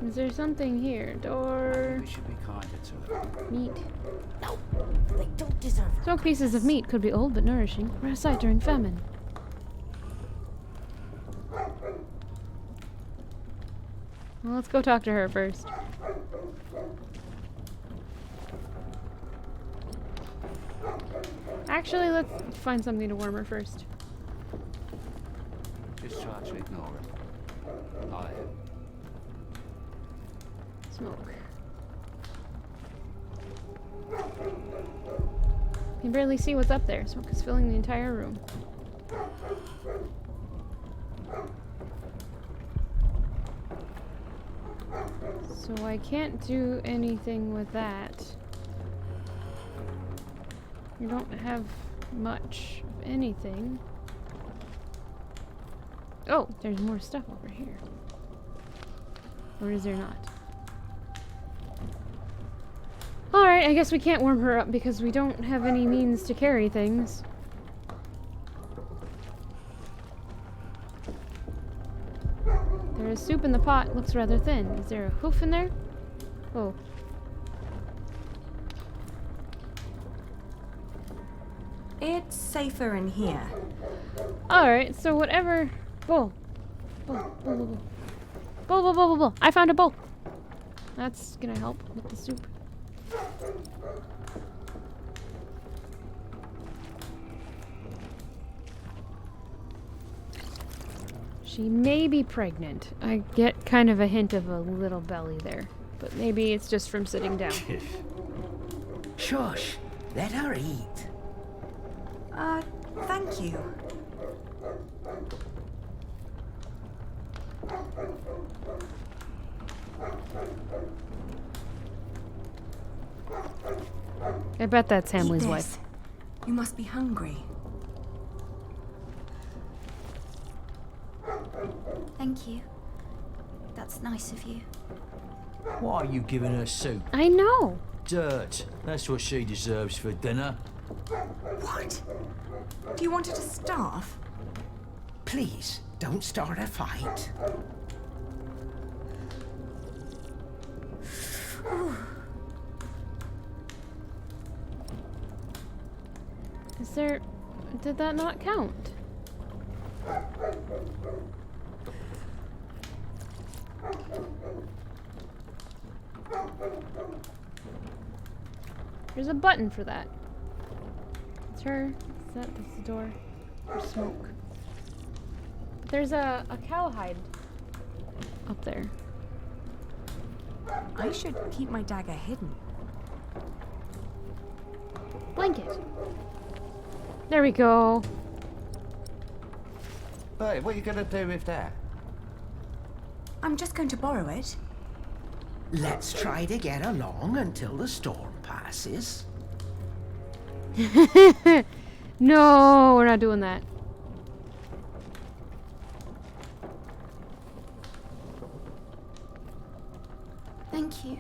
Is there something here? Door. We should be kinder to her. Meat. No, they don't deserve her. Smoked pieces of meat could be old but nourishing. Rare sight during famine. Well, let's go talk to her first. Actually, let's find something to warm her first. Just try to ignore it. I am. Smoke. You can barely see what's up there. Smoke is filling the entire room. So I can't do anything with that. You don't have much of anything. Oh, there's more stuff over here. Or is there not? Alright, I guess we can't warm her up because we don't have any means to carry things. There is soup in the pot. Looks rather thin. Is there a hoof in there? Oh. It's safer in here. Alright, so whatever. Bowl. Bowl, bowl, bowl, bowl. Bowl, bowl, bowl, bowl, bowl. I found a bowl. That's gonna help with the soup. She may be pregnant. I get kind of a hint of a little belly there. But maybe it's just from sitting down. Shush! Let her eat. Thank you. I bet that's Eat Hamley's this. wife. You must be hungry. Thank you. That's nice of you. Why are you giving her soup? I know. Dirt. That's what she deserves for dinner. What? Do you want her to starve? Please, don't start a fight. Is there... Did that not count? There's a button for that. It's her. Is that the door? Or smoke? But there's a cowhide up there. I should keep my dagger hidden. Blanket. There we go. Hey, what are you going to do with that? I'm just going to borrow it. Let's try to get along until the storm passes. No, we're not doing that. Thank you.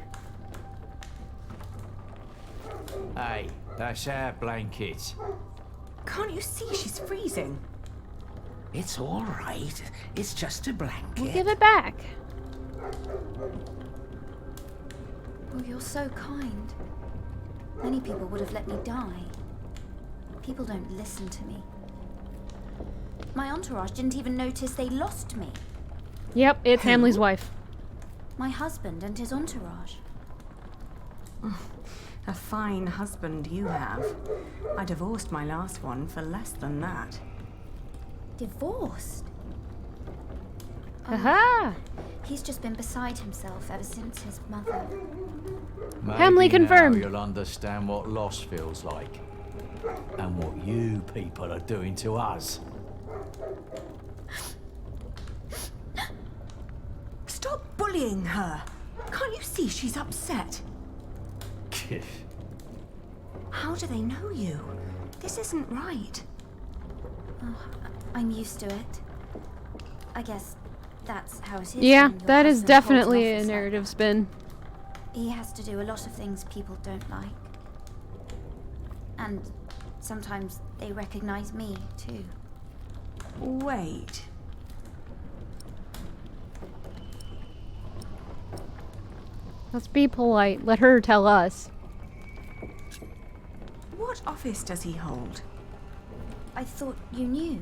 Hey, that's our blanket. Can't you see she's freezing? It's all right. It's just a blanket. We'll give it back. Oh, you're so kind. Many people would have let me die. People don't listen to me. My entourage didn't even notice they lost me. Yep, it's Who? Hamley's wife. My husband and his entourage. A fine husband you have. I divorced my last one for less than that. Divorced? Aha! He's just been beside himself ever since his mother. Maybe Hamley confirmed. Now you'll understand what loss feels like. And what you people are doing to us. Stop bullying her. Can't you see she's upset? How do they know you? This isn't right. Oh, I'm used to it. I guess that's how it is. Yeah, when your that is husband holds definitely an a office like narrative that. spin. He has to do a lot of things people don't like. And sometimes they recognize me, too. Wait. Let's be polite. Let her tell us. What office does he hold? I thought you knew.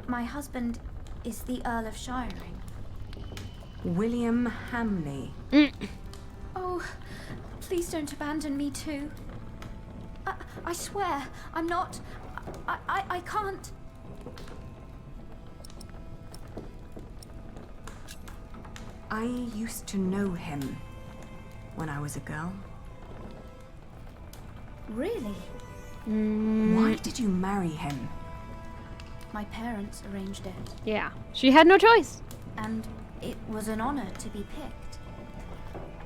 My husband is the Earl of Shiring. William Hamley. Oh, please don't abandon me too. I swear, I'm not... I can't... I used to know him when I was a girl. Really? Why did you marry him? My parents arranged it. Yeah, she had no choice. And it was an honor to be picked.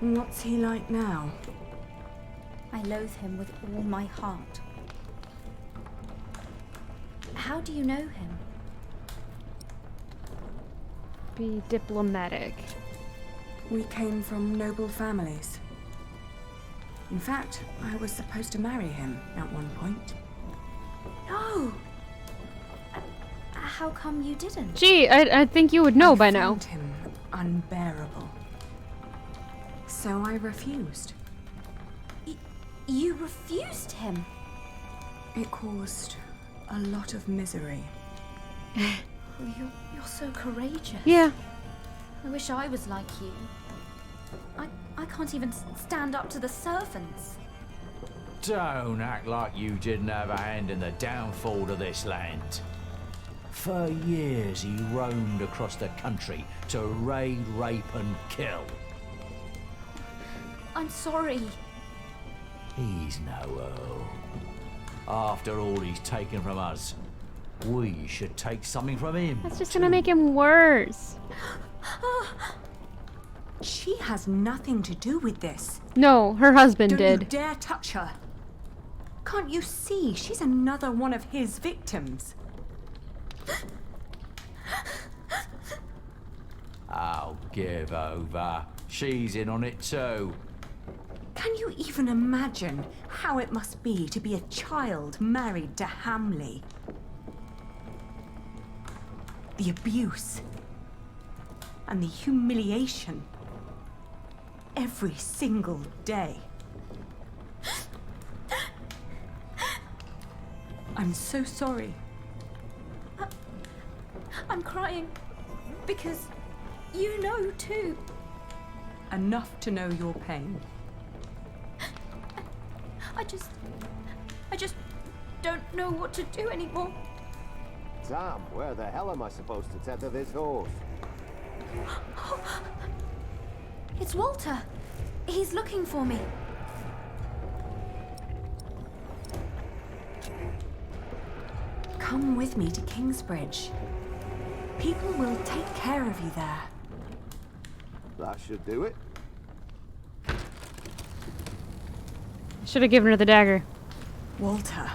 What's he like now? I loathe him with all my heart. How do you know him? Be diplomatic. We came from noble families. In fact, I was supposed to marry him at one point. No! How come you didn't? Gee, I think you would know by now. I found him unbearable. So I refused. You refused him? It caused a lot of misery. You're so courageous. Yeah. I wish I was like you. I can't even stand up to the servants. Don't act like you didn't have a hand in the downfall of this land. For years he roamed across the country to raid, rape and kill. I'm sorry. He's no earl. After all he's taken from us, we should take something from him. That's just gonna make him worse. She has nothing to do with this. No, her husband Don't did. you dare touch her. Can't you see she's another one of his victims? Oh, give over. She's in on it too. Can you even imagine how it must be to be a child married to Hamley? The abuse and the humiliation every single day. I'm so sorry. I'm crying because you know too. Enough to know your pain. I just don't know what to do anymore. Sam, where the hell am I supposed to tether this horse? It's Walter. He's looking for me. Come with me to Kingsbridge. People will take care of you there. That should do it. Should have given her the dagger. Walter.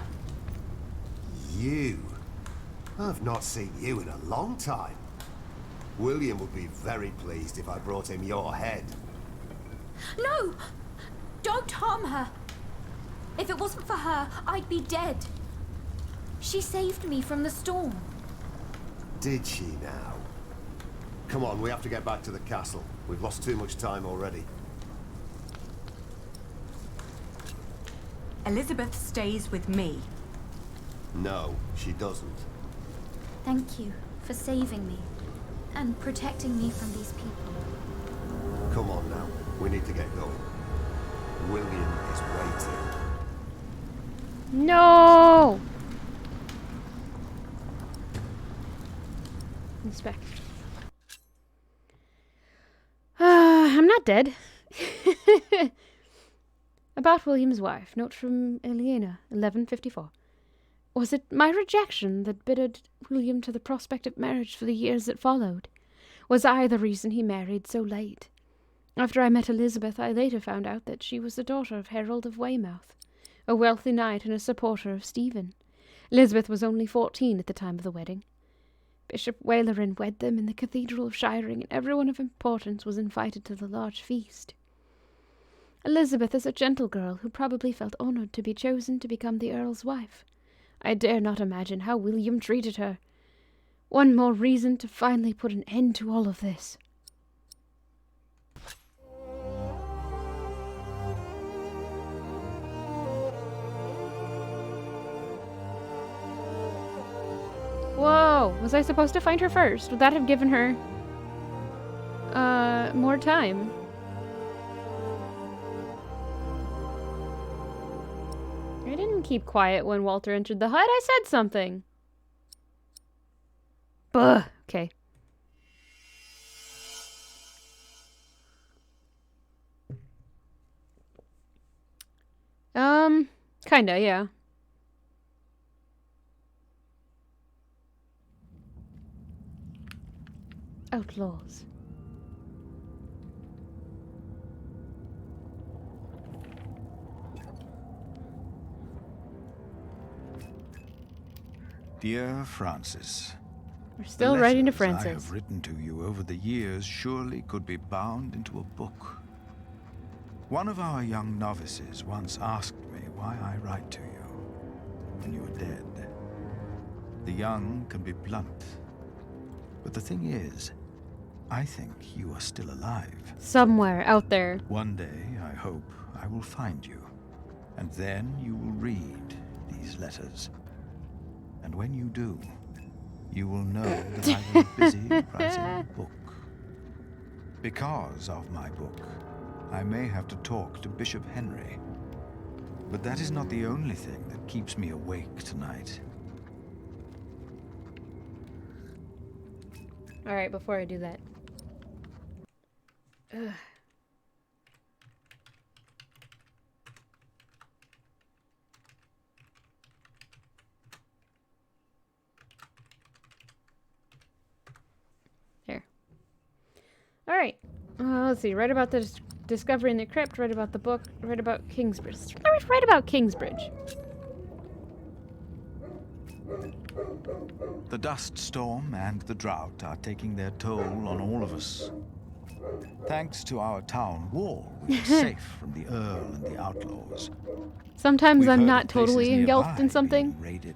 You? I've not seen you in a long time. William would be very pleased if I brought him your head. No! Don't harm her. If it wasn't for her, I'd be dead. She saved me from the storm. Did she now? Come on, we have to get back to the castle. We've lost too much time already. Elizabeth stays with me. No, she doesn't. Thank you for saving me and protecting me from these people. Come on now, we need to get going. William is waiting. No! Inspect. I'm not dead. About William's wife. Note from Eliana, 1154. Was it my rejection that bittered William to the prospect of marriage for the years that followed? Was I the reason he married so late? After I met Elizabeth, I later found out that she was the daughter of Harold of Weymouth, a wealthy knight and a supporter of Stephen. Elizabeth was only 14 at the time of the wedding. Bishop Waleran wed them in the Cathedral of Shiring, and everyone of importance was invited to the large feast. Elizabeth is a gentle girl who probably felt honoured to be chosen to become the Earl's wife. I dare not imagine how William treated her. One more reason to finally put an end to all of this. Whoa, was I supposed to find her first? Would that have given her more time? I didn't keep quiet when Walter entered the hut. I said something. Buh. Okay. Kinda, yeah. Outlaws. Dear Francis, We're still the writing to letters Francis. I have written to you over the years surely could be bound into a book. One of our young novices once asked me why I write to you when you are dead. The young can be blunt, but the thing is, I think you are still alive. Somewhere out there. One day, I hope, I will find you, and then you will read these letters. And when you do, you will know that I was busy writing a book. Because of my book, I may have to talk to Bishop Henry. But that is not the only thing that keeps me awake tonight. Alright, before I do that. Ugh. There. Alright. let's see. Write about the discovery in the crypt. Write about the book. Write about Kingsbridge. Write about Kingsbridge. The dust storm and the drought are taking their toll on all of us. Thanks to our town wall, we are safe from the Earl and the outlaws. Sometimes We've I'm heard not of places totally engulfed nearby in something. being raided.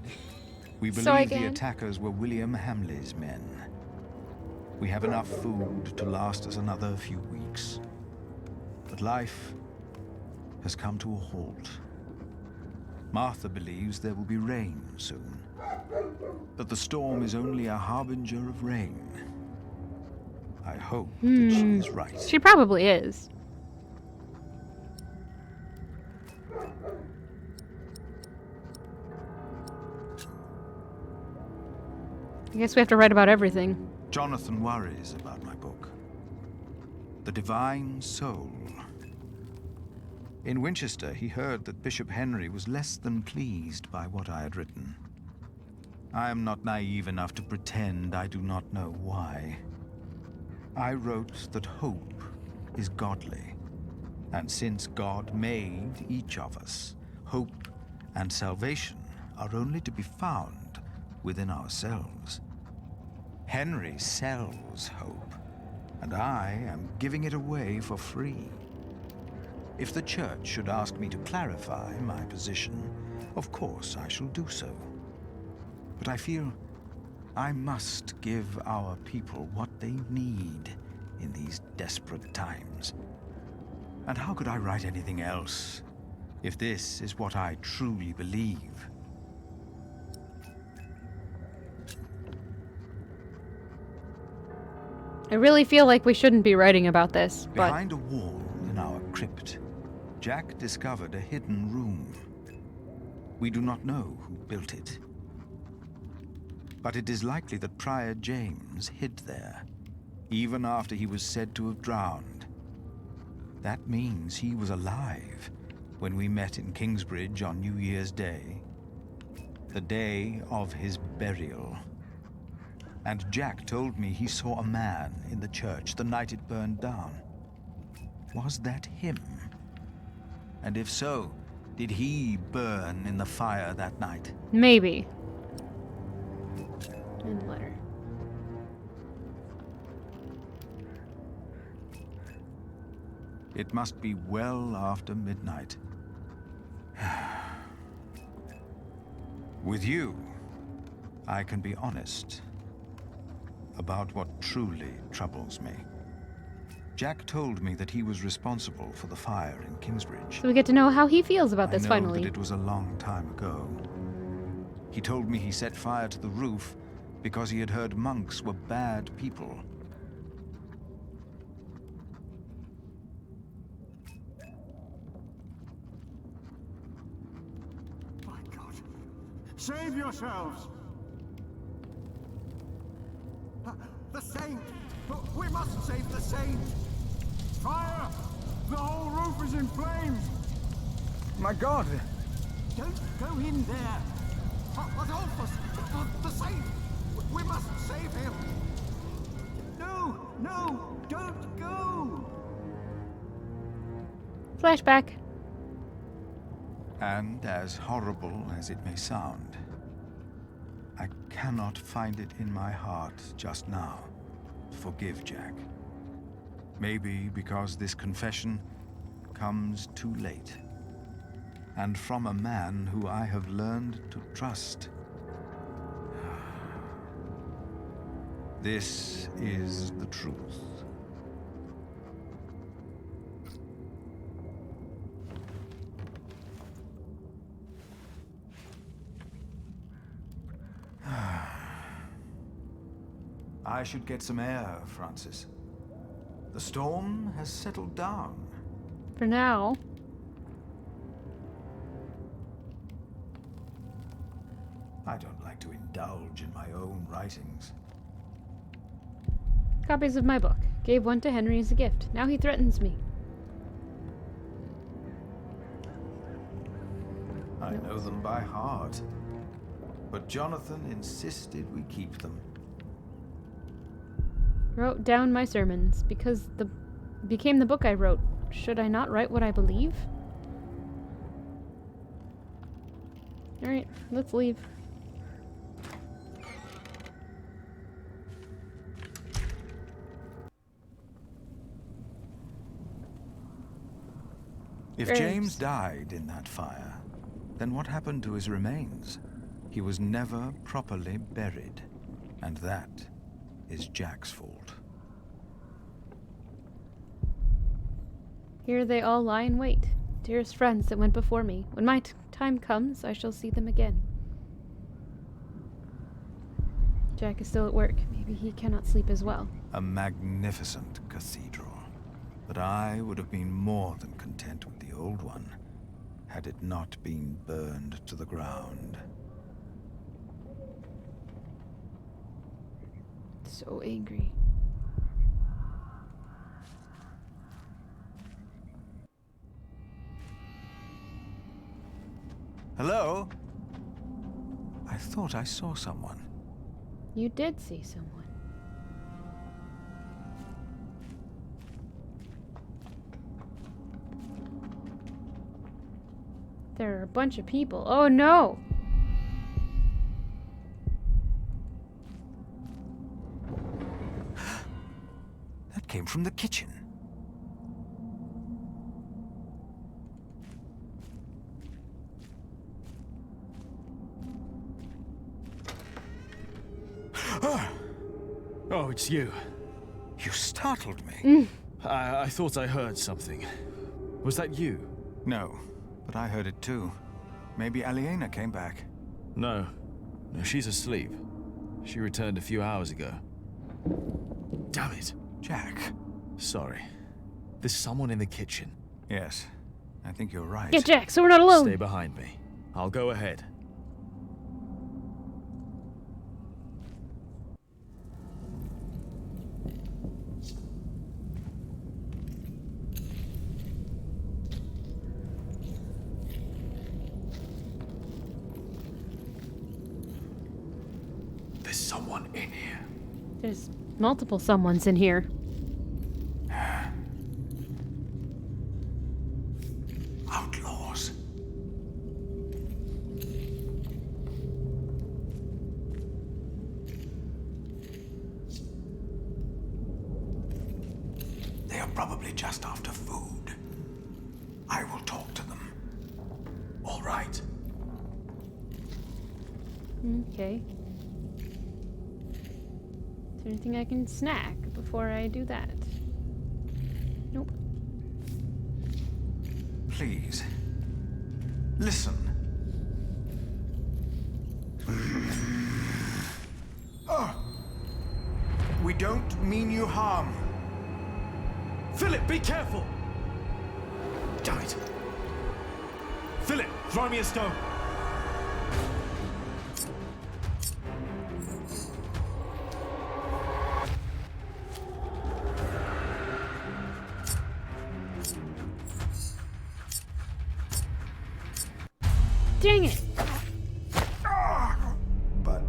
We So I believe the can. attackers were William Hamley's men. We have enough food to last us another few weeks. But life has come to a halt. Martha believes there will be rain soon. But the storm is only a harbinger of rain. I hope that she is right. She probably is. I guess we have to write about everything. Jonathan worries about my book. The Divine Soul. In Winchester, he heard that Bishop Henry was less than pleased by what I had written. I am not naive enough to pretend I do not know why. I wrote that hope is godly, and since God made each of us, hope and salvation are only to be found within ourselves. Henry sells hope, and I am giving it away for free. If the church should ask me to clarify my position, of course I shall do so. But I feel I must give our people what they need in these desperate times. And how could I write anything else if this is what I truly believe? I really feel like we shouldn't be writing about this, but Behind a wall in our crypt, Jack discovered a hidden room. We do not know who built it. But it is likely that Prior James hid there, even after he was said to have drowned. That means he was alive when we met in Kingsbridge on New Year's Day, the day of his burial. And Jack told me he saw a man in the church the night it burned down. Was that him? And if so, did he burn in the fire that night? maybe. And letter. It must be well after midnight. With you, I can be honest about what truly troubles me. Jack told me that he was responsible for the fire in Kingsbridge. So we get to know how he feels about this I know finally. that it was a long time ago. He told me he set fire to the roof because he had heard monks were bad people. My God. Save yourselves! The Saint! We must save the Saint! Fire! The whole roof is in flames! My God! Don't go in there! Adolphus! The Saint! We must save him! No! No! Don't go! Flashback. And as horrible as it may sound, I cannot find it in my heart just now to forgive Jack. Maybe because this confession comes too late, and from a man who I have learned to trust. This is the truth. I should get some air, Francis. The storm has settled down. For now. I don't like to indulge in my own writings. Copies of my book. Gave one to Henry as a gift. Now he threatens me. I know them by heart. But Jonathan insisted we keep them. Wrote down my sermons because the It became the book I wrote. Should I not write what I believe? Alright, let's leave. If James died in that fire, then what happened to his remains? He was never properly buried. And that is Jack's fault. Here they all lie in wait, dearest friends that went before me. When my time comes, I shall see them again. Jack is still at work. Maybe he cannot sleep as well. A magnificent cathedral. But I would have been more than content with the old one, had it not been burned to the ground. So angry. Hello? I thought I saw someone. You did see someone. There are a bunch of people. Oh no! That came from the kitchen. Oh, it's you. You startled me. I thought I heard something. Was that you? No, but I heard it too. Maybe Aliena came back. No. No, she's asleep. She returned a few hours ago. Damn it. Jack. Sorry. There's someone in the kitchen. Yes, I think you're right. Get Jack, so we're not alone. Stay behind me. I'll go ahead. There's someone in here. There's multiple someones in here. Outlaws. They are probably just after food. I will talk to them. All right. Okay. Is there anything I can snack before I do that? Nope. Please. Listen. We don't mean you harm. Philip, be careful! Damn it. Philip, throw me a stone. Dang it! But...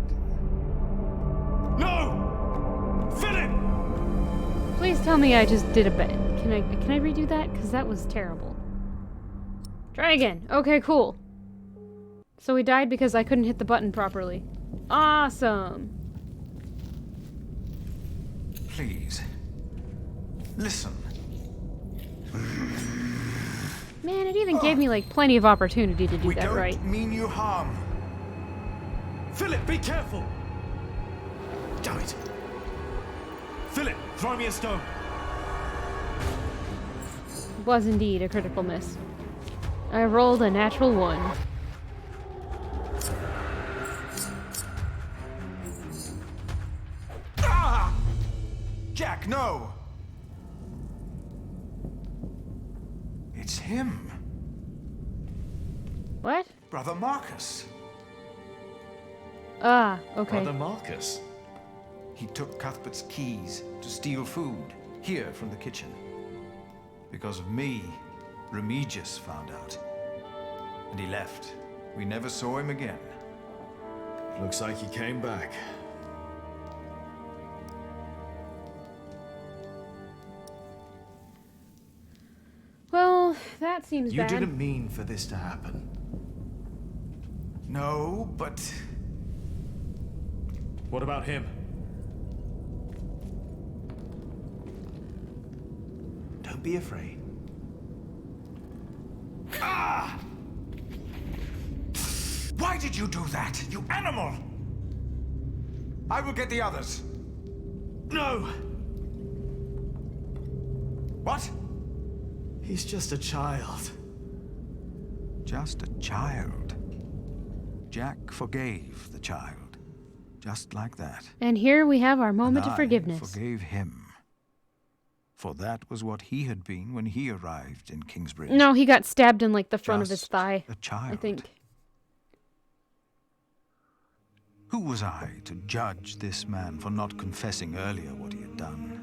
No! Philip! Please tell me I just did a bit. Can I redo that? Because that was terrible. Try again. Okay, cool. So we died because I couldn't hit the button properly. Awesome! Please. Listen. Man, it even gave me like plenty of opportunity to do that right. We don't mean you harm. Philip, be careful! Damn it. Philip, throw me a stone. It was indeed a critical miss. I rolled a natural 1. Ah! Jack, no! It's him. What? Brother Marcus. Ah, okay. Brother Marcus? He took Cuthbert's keys to steal food here from the kitchen. Because of me, Remigius found out. And he left. We never saw him again. Looks like he came back. that seems You bad. didn't mean for this to happen. No, but... What about him? Don't be afraid. Ah! Why did you do that, you animal? I will get the others. No! What? He's just a child. Just a child. Jack forgave the child. Just like that. And here we have our moment And of forgiveness. I forgave him. For that was what he had been when he arrived in Kingsbridge. No, he got stabbed in like the front of his Just thigh. a child. I think. Who was I to judge this man for not confessing earlier what he had done?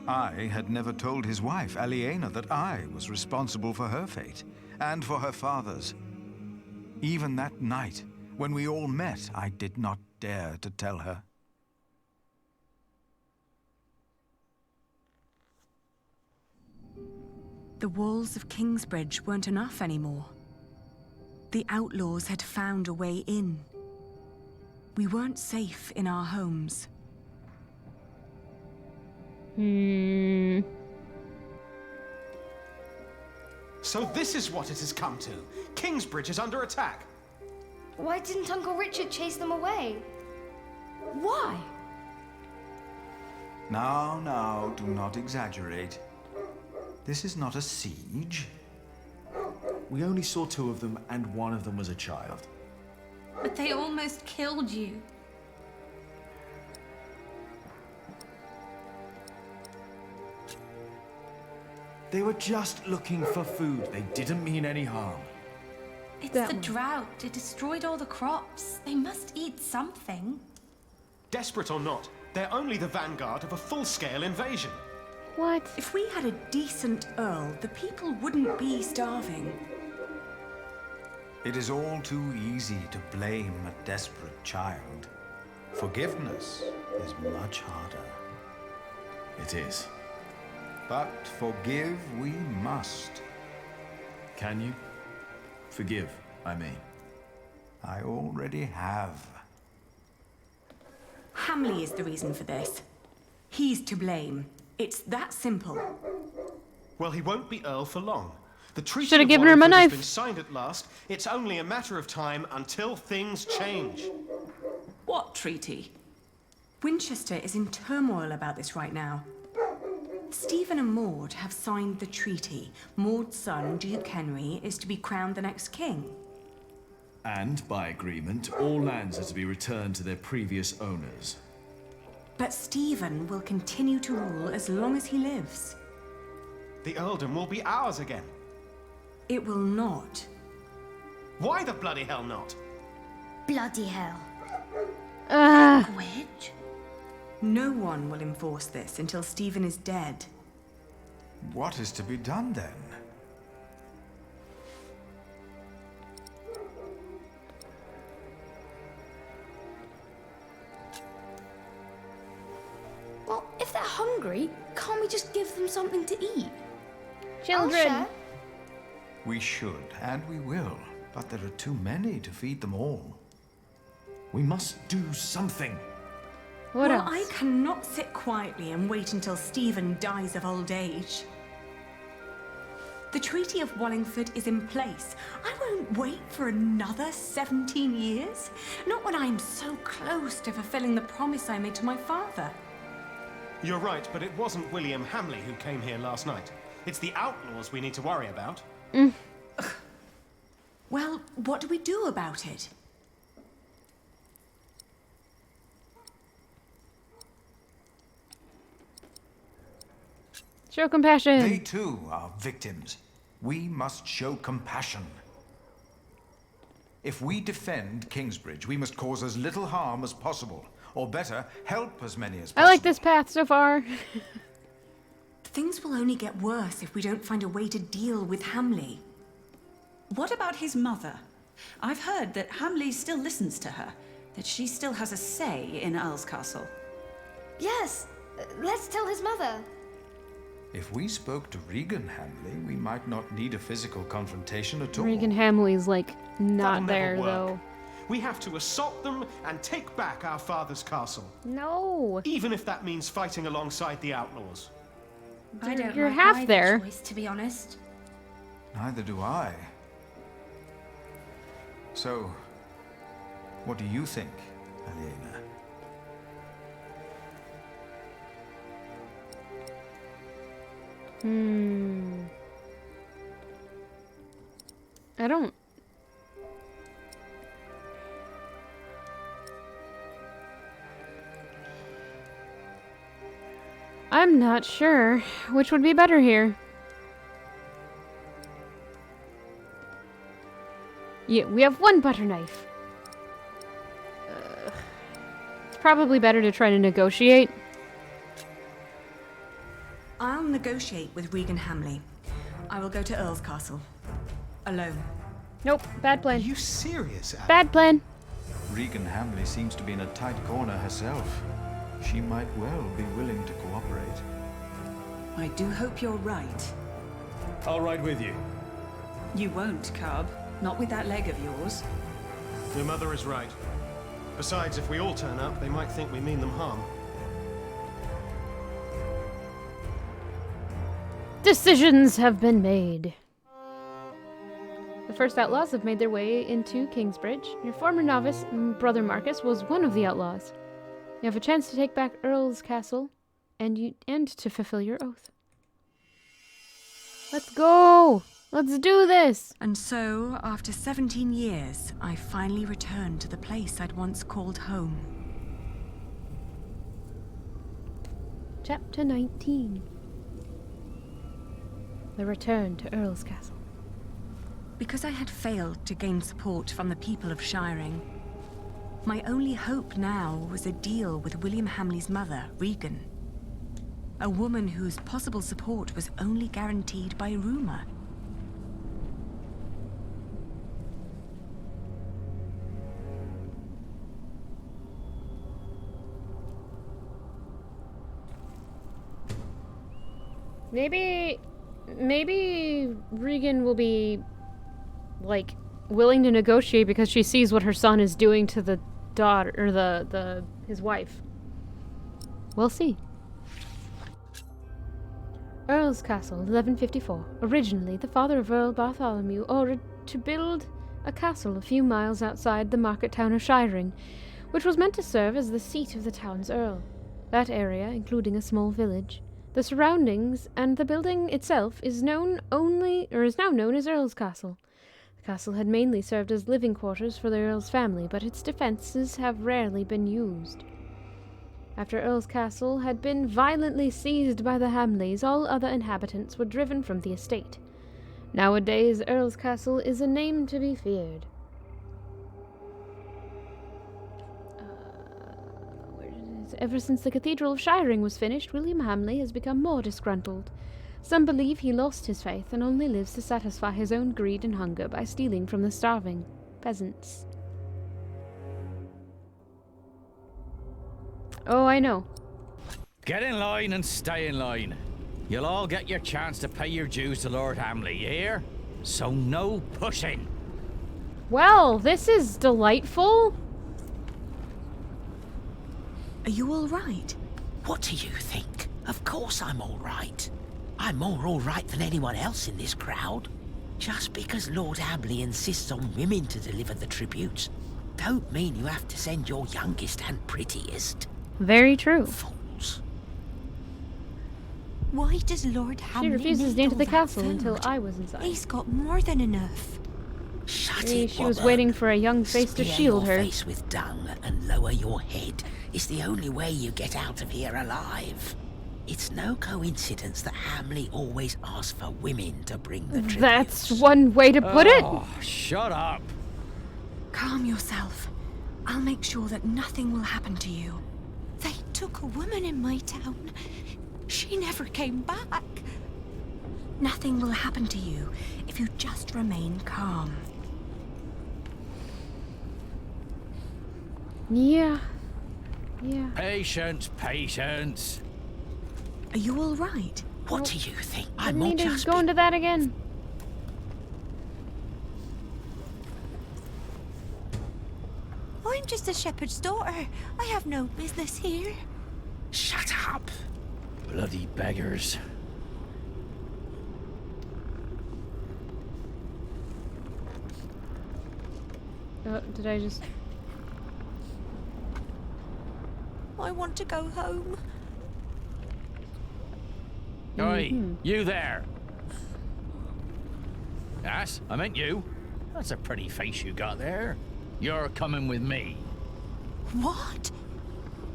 I had never told his wife, Aliena, that I was responsible for her fate, and for her father's. Even that night, when we all met, I did not dare to tell her. The walls of Kingsbridge weren't enough anymore. The outlaws had found a way in. We weren't safe in our homes. So this is what it has come to. Kingsbridge is under attack. Why didn't Uncle Richard chase them away? Why? Now, do not exaggerate. This is not a siege. We only saw 2 of them, and one of them was a child. But they almost killed you. They were just looking for food. They didn't mean any harm. It's the drought. It destroyed all the crops. They must eat something. Desperate or not, they're only the vanguard of a full-scale invasion. What? If we had a decent Earl, the people wouldn't be starving. It is all too easy to blame a desperate child. Forgiveness is much harder. It is. But forgive we must. Can you? Forgive, I mean. I already have. Hamley is the reason for this. He's to blame. It's that simple. Well, he won't be Earl for long. The treaty Should have of given him a Wallingford has knife. been signed at last. It's only a matter of time until things change. What treaty? Winchester is in turmoil about this right now. Stephen and Maud have signed the treaty. Maud's son, Duke Henry, is to be crowned the next king. And, by agreement, all lands are to be returned to their previous owners. But Stephen will continue to rule as long as he lives. The earldom will be ours again. It will not. Why the bloody hell not? Bloody hell. Language? No one will enforce this until Stephen is dead. What is to be done then? Well, if they're hungry, can't we just give them something to eat? Children. We should, and we will. But there are too many to feed them all. We must do something. What well, else? I cannot sit quietly and wait until Stephen dies of old age. The Treaty of Wallingford is in place. I won't wait for another 17 years. Not when I'm so close to fulfilling the promise I made to my father. You're right, but it wasn't William Hamley who came here last night. It's the outlaws we need to worry about. Well, what do we do about it? Show compassion. They too are victims. We must show compassion. If we defend Kingsbridge, we must cause as little harm as possible. Or better, help as many as possible. I like this path so far. Things will only get worse if we don't find a way to deal with Hamley. What about his mother? I've heard that Hamley still listens to her, that she still has a say in Earl's Castle. Yes, let's tell his mother. If we spoke to Regan Hamley, we might not need a physical confrontation at all. Regan Hamley's like not That'll there never work. though. We have to assault them and take back our father's castle. No. Even if that means fighting alongside the outlaws. I don't You're like half either there. choice, to be honest. Neither do I. So, what do you think, Aliena? I don't. I'm not sure which would be better here. Yeah, we have one butter knife. It's probably better to try to negotiate. I'll negotiate with Regan Hamley. I will go to Earl's Castle. Alone. Nope, bad plan. Are you serious, Abby? Bad plan. Regan Hamley seems to be in a tight corner herself. She might well be willing to cooperate. I do hope you're right. I'll ride with you. You won't, Cub. Not with that leg of yours. Your mother is right. Besides, if we all turn up, they might think we mean them harm. Decisions have been made. The first outlaws have made their way into Kingsbridge. Your former novice, Brother Marcus, was one of the outlaws. You have a chance to take back Earl's Castle, and to fulfill your oath. Let's go! Let's do this! And so, after 17 years, I finally returned to the place I'd once called home. Chapter 19. The return to Earl's Castle. Because I had failed to gain support from the people of Shiring, my only hope now was a deal with William Hamley's mother, Regan. A woman whose possible support was only guaranteed by rumor. Maybe Regan will be, like, willing to negotiate because she sees what her son is doing to the daughter, or his wife. We'll see. Earl's Castle, 1154. Originally, the father of Earl Bartholomew ordered to build a castle a few miles outside the market town of Shiring, which was meant to serve as the seat of the town's earl. That area, including a small village, the surroundings, and the building itself is now known as Earl's Castle. The castle had mainly served as living quarters for the Earl's family, but its defenses have rarely been used. After Earl's Castle had been violently seized by the Hamleys, all other inhabitants were driven from the estate. Nowadays, Earl's Castle is a name to be feared. Ever since the Cathedral of Shiring was finished, William Hamley has become more disgruntled. Some believe he lost his faith and only lives to satisfy his own greed and hunger by stealing from the starving peasants. Oh, I know. Get in line and stay in line. You'll all get your chance to pay your dues to Lord Hamley, you hear? So no pushing. Well, this is delightful. Are you all right? What do you think? Of course I'm all right. I'm more all right than anyone else in this crowd. Just because Lord Hamley insists on women to deliver the tributes, don't mean you have to send your youngest and prettiest. Very true. Fools. Why does Lord Hamley She refuses to need enter all the that castle food? until I was inside. He's got more than enough. Shut Maybe it, she was woman. waiting for a young face to Smear shield your her. face with dung and lower your head. It's the only way you get out of here alive. It's no coincidence that Hamley always asks for women to bring the tributes. That's one way to put it. Shut up. Calm yourself. I'll make sure that nothing will happen to you. They took a woman in my town. She never came back. Nothing will happen to you if you just remain calm. Yeah. Yeah. Patience, patience. Are you all right? What do you think? I I'm more need to just go into that again. I'm just a shepherd's daughter. I have no business here. Shut up! Bloody beggars. Oh, did I just... I want to go home. Oi, you there. Yes, I meant you. That's a pretty face you got there. You're coming with me. What?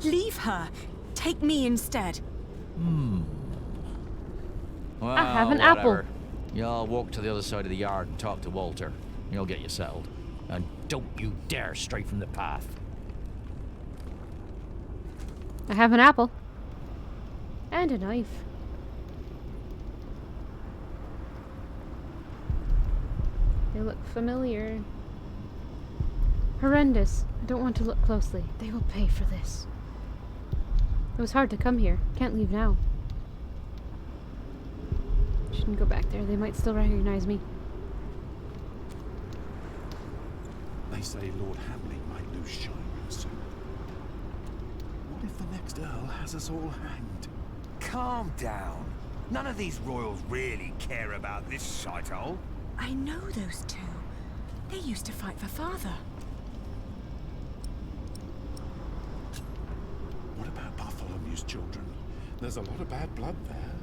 Leave her. Take me instead. Well, I have an whatever. apple. You'll walk to the other side of the yard and talk to Walter. You'll get you settled. And don't you dare stray from the path. I have an apple. And a knife. They look familiar. Horrendous. I don't want to look closely. They will pay for this. It was hard to come here. Can't leave now. Shouldn't go back there. They might still recognize me. They say Lord Hamley might lose shine real soon. What if the next Earl has us all hanged? Calm down. None of these royals really care about this shithole. I know those two. They used to fight for father. What about Bartholomew's children? There's a lot of bad blood there.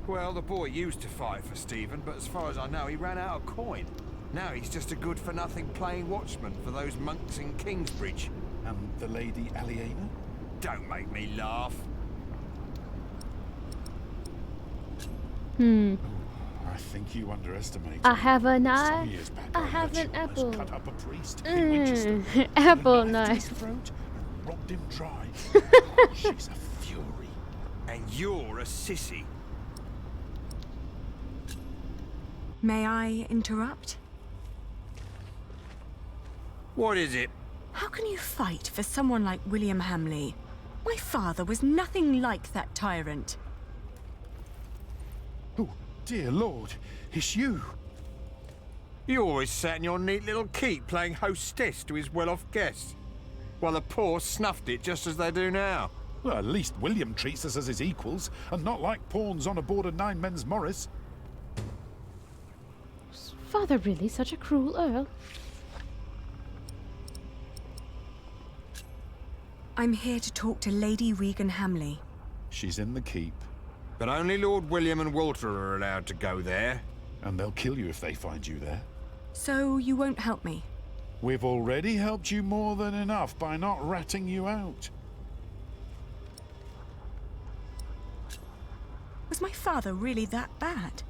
Well, the boy used to fight for Stephen, but as far as I know, he ran out of coin. Now he's just a good-for-nothing plain watchman for those monks in Kingsbridge. And the Lady Aliena? Don't make me laugh. I think you underestimate. I have a knife. Some years back, I have heard an she almost apple. cut up a priest in Winchester. Apple Knifed knife. his throat and robbed him dry. Oh, she's a fury. And you're a sissy. May I interrupt? What is it? How can you fight for someone like William Hamley? My father was nothing like that tyrant. Oh, dear Lord, it's you. You always sat in your neat little keep playing hostess to his well-off guests, while the poor snuffed it just as they do now. Well, at least William treats us as his equals, and not like pawns on aboard a nine-men's Morris. Is father really such a cruel earl? I'm here to talk to Lady Regan Hamley. She's in the keep. But only Lord William and Walter are allowed to go there. And they'll kill you if they find you there. So you won't help me? We've already helped you more than enough by not ratting you out. Was my father really that bad?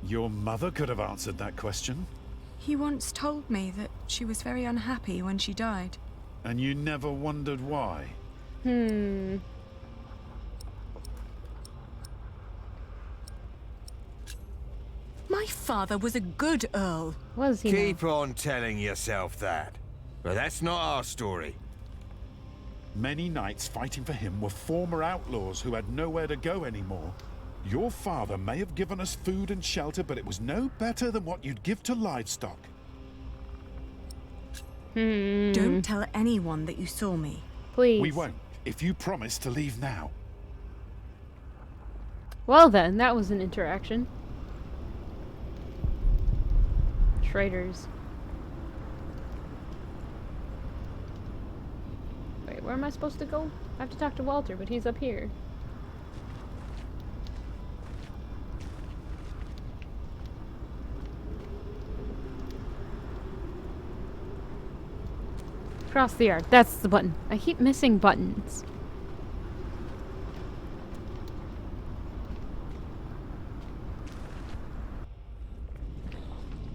Your mother could have answered that question. He once told me that she was very unhappy when she died. And you never wondered why? My father was a good earl. Was he? Keep on telling yourself that. But that's not our story. Many knights fighting for him were former outlaws who had nowhere to go anymore. Your father may have given us food and shelter, but it was no better than what you'd give to livestock. Don't tell anyone that you saw me. Please. We won't, if you promise to leave now. Well then, that was an interaction. Traitors. Wait, where am I supposed to go? I have to talk to Walter, but he's up here. Cross the yard. That's the button. I keep missing buttons.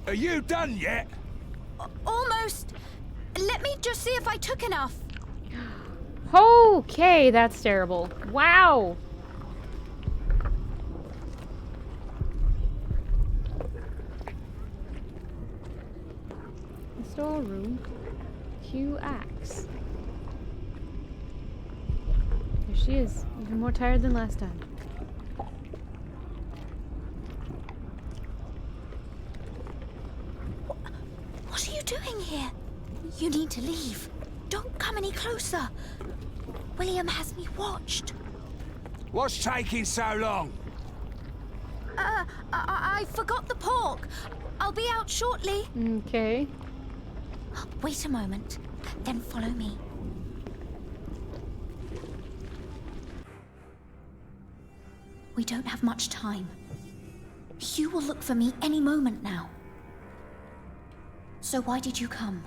Are you done yet? Almost. Let me just see if I took enough. Okay, that's terrible. Wow. Storeroom. Q axe. There she is, even more tired than last time. doing here? You need to leave. Don't come any closer. William has me watched. What's taking so long? I forgot the pork. I'll be out shortly. Okay. Wait a moment, then follow me. We don't have much time. Hugh will look for me any moment now. So why did you come?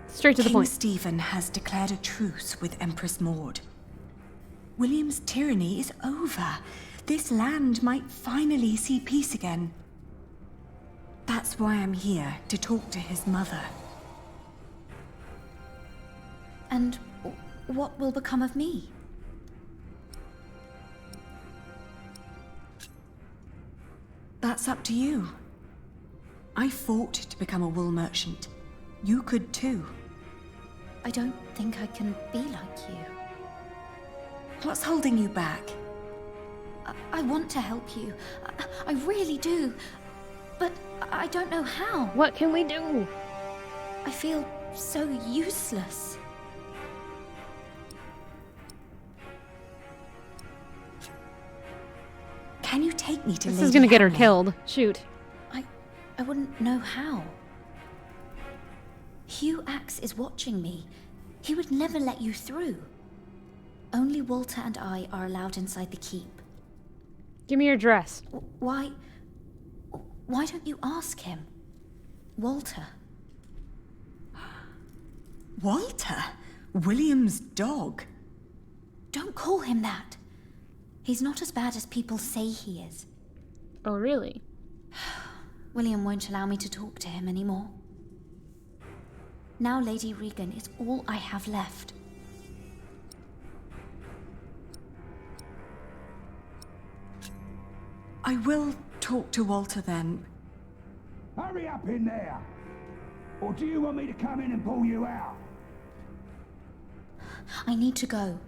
Straight to the point. King Stephen has declared a truce with Empress Maud. William's tyranny is over. This land might finally see peace again. That's why I'm here, to talk to his mother. And what will become of me? That's up to you. I fought to become a wool merchant. You could too. I don't think I can be like you. What's holding you back? I want to help you. I really do. But I don't know how. What can we do? I feel so useless. Can you take me to This Lady is gonna get her Hamley? killed. Shoot. I wouldn't know how. Hugh Axe is watching me. He would never let you through. Only Walter and I are allowed inside the keep. Give me your dress. Why don't you ask him? Walter. Walter? William's dog? Don't call him that. He's not as bad as people say he is. Oh, really? William won't allow me to talk to him anymore. Now Lady Regan is all I have left. I will talk to Walter then. Hurry up in there! Or do you want me to come in and pull you out? I need to go.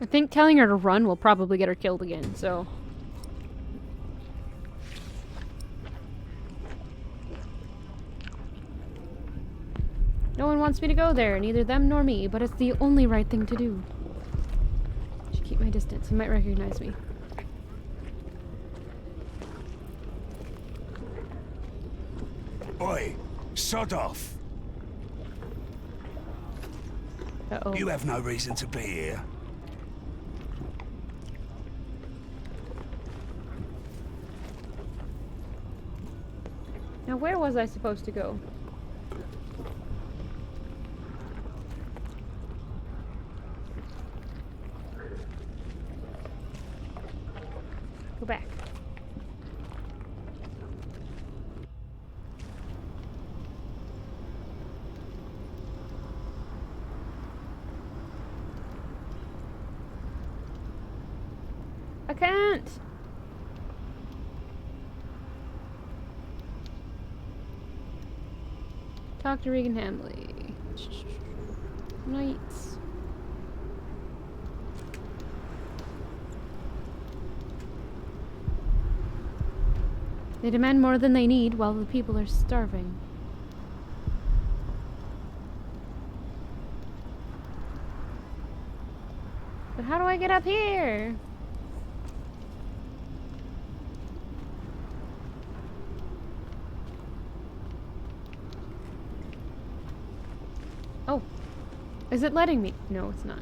I think telling her to run will probably get her killed again, so... No one wants me to go there, neither them nor me, but it's the only right thing to do. I should keep my distance. He might recognize me. Oi, sod off. Uh-oh. You have no reason to be here. Now where was I supposed to go? Go back. I can't. Talk to Regan Hamley. Knights. They demand more than they need while the people are starving. But how do I get up here? Oh. Is it letting me? No, it's not.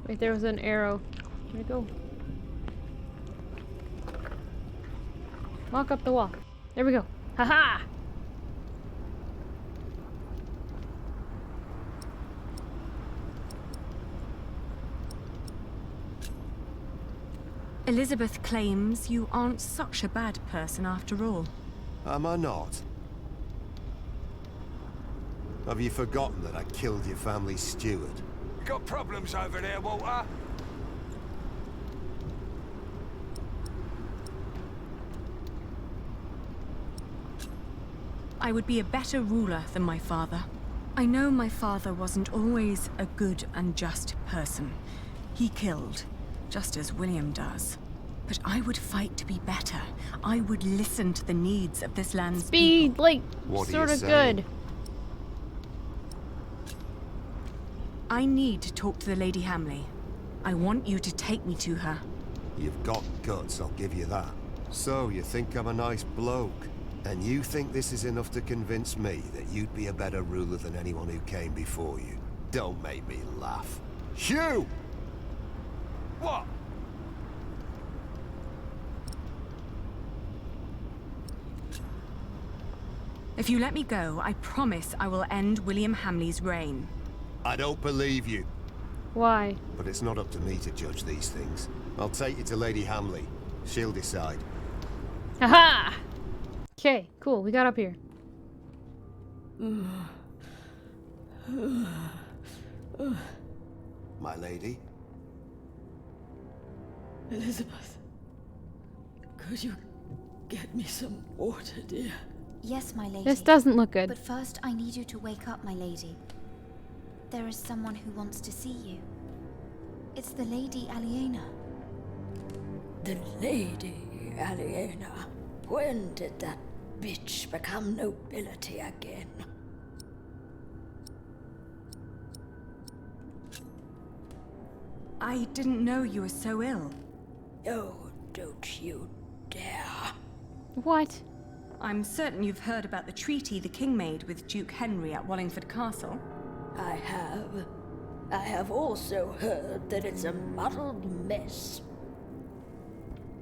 Wait, there was an arrow. Where'd it go? Walk up the wall. There we go. Haha! Elizabeth claims you aren't such a bad person after all. Am I not? Have you forgotten that I killed your family's steward? Got problems over there, Walter? I would be a better ruler than my father. I know my father wasn't always a good and just person. He killed, just as William does. But I would fight to be better. I would listen to the needs of this land's people. Like, sort of good. I need to talk to the Lady Hamley. I want you to take me to her. You've got guts, I'll give you that. So, you think I'm a nice bloke? And you think this is enough to convince me that you'd be a better ruler than anyone who came before you? Don't make me laugh. Hugh! What? If you let me go, I promise I will end William Hamley's reign. I don't believe you. Why? But it's not up to me to judge these things. I'll take you to Lady Hamley. She'll decide. Aha! Okay, cool. We got up here. My lady? Elizabeth, could you get me some water, dear? Yes, my lady. This doesn't look good. But first, I need you to wake up, my lady. There is someone who wants to see you. It's the Lady Aliena. The Lady Aliena? When did that bitch become nobility again? I didn't know you were so ill. Oh, don't you dare. What? I'm certain you've heard about the treaty the king made with Duke Henry at Wallingford Castle. I have. I have also heard that it's a muddled mess.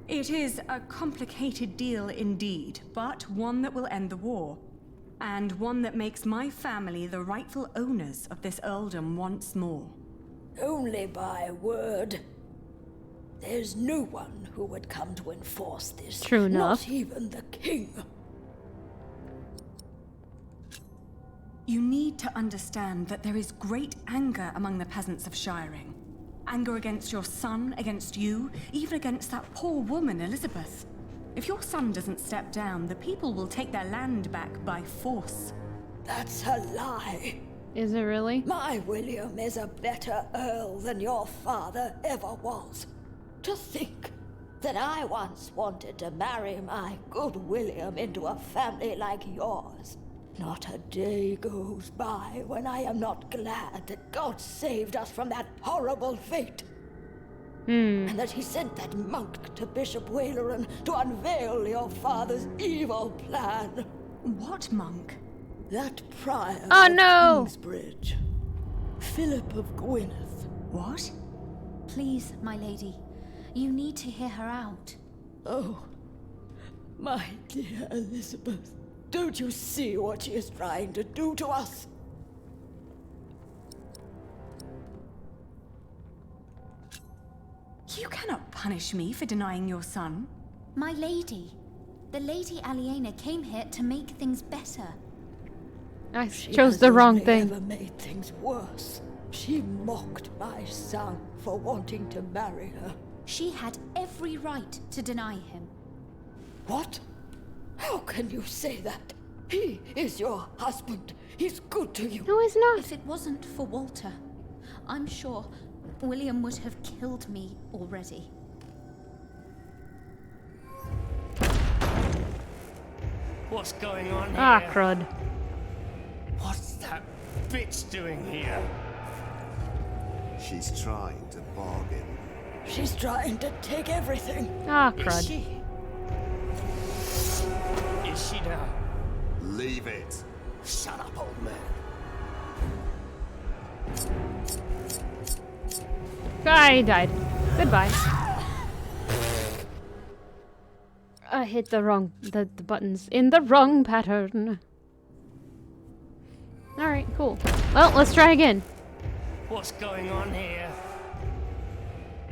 It is a complicated deal indeed, but one that will end the war. And one that makes my family the rightful owners of this earldom once more. Only by word. There's no one who would come to enforce this. True enough. Not even the king. You need to understand that there is great anger among the peasants of Shiring. Anger against your son, against you, even against that poor woman, Elizabeth. If your son doesn't step down, the people will take their land back by force. That's a lie. Is it really? My William is a better earl than your father ever was. To think that I once wanted to marry my good William into a family like yours. Not a day goes by when I am not glad that God saved us from that horrible fate. And that he sent that monk to Bishop Waleran to unveil your father's evil plan. What monk? That prior Oh, of no! Kingsbridge. Philip of Gwynedd. What? Please, my lady. You need to hear her out. Oh, my dear Elizabeth. Don't you see what she is trying to do to us? You cannot punish me for denying your son. My lady. The Lady Aliena came here to make things better. I She chose has the wrong only thing. ever made things worse. She mocked my son for wanting to marry her. She had every right to deny him. What? How can you say that? He is your husband. He's good to you. No, he's not. If it wasn't for Walter, I'm sure William would have killed me already. What's going on here? Ah, crud. What's that bitch doing here? She's trying to bargain. She's trying to take everything. Ah, Is crud. she? Is she now? Leave it. Shut up, old man. I died. Goodbye. I hit the wrong the buttons in the wrong pattern. Alright, cool. Well, let's try again. What's going on here?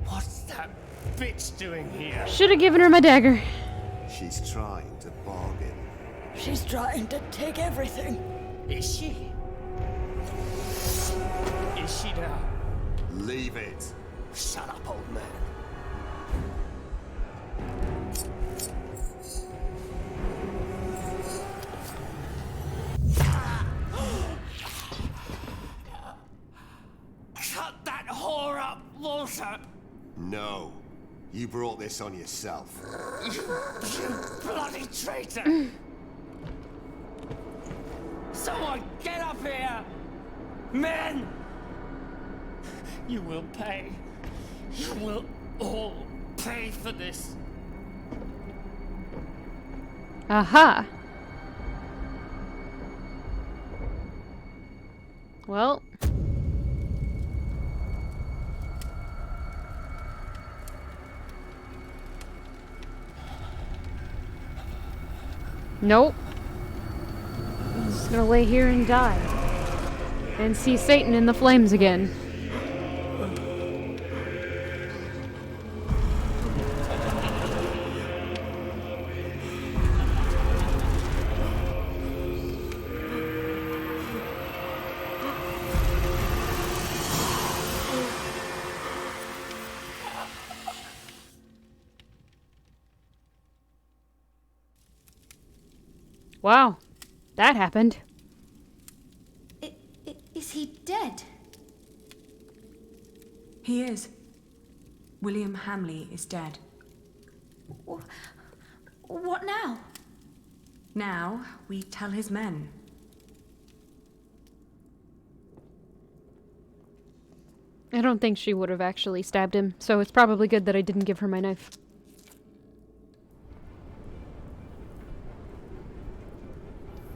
What's that bitch doing here? Should have given her my dagger. She's trying to bargain. She's trying to take everything. Is she? Is she now? Leave it. Shut up, old man. Cut that whore up, Walter! No. You brought this on yourself. You bloody traitor! Someone get up here! Men! You will pay. You will all pay for this. Aha. Well. Nope. I'm just gonna lay here and die. And see Satan in the flames again. Wow, that happened. Is he dead? He is. William Hamley is dead. What now? Now we tell his men. I don't think she would have actually stabbed him, so it's probably good that I didn't give her my knife.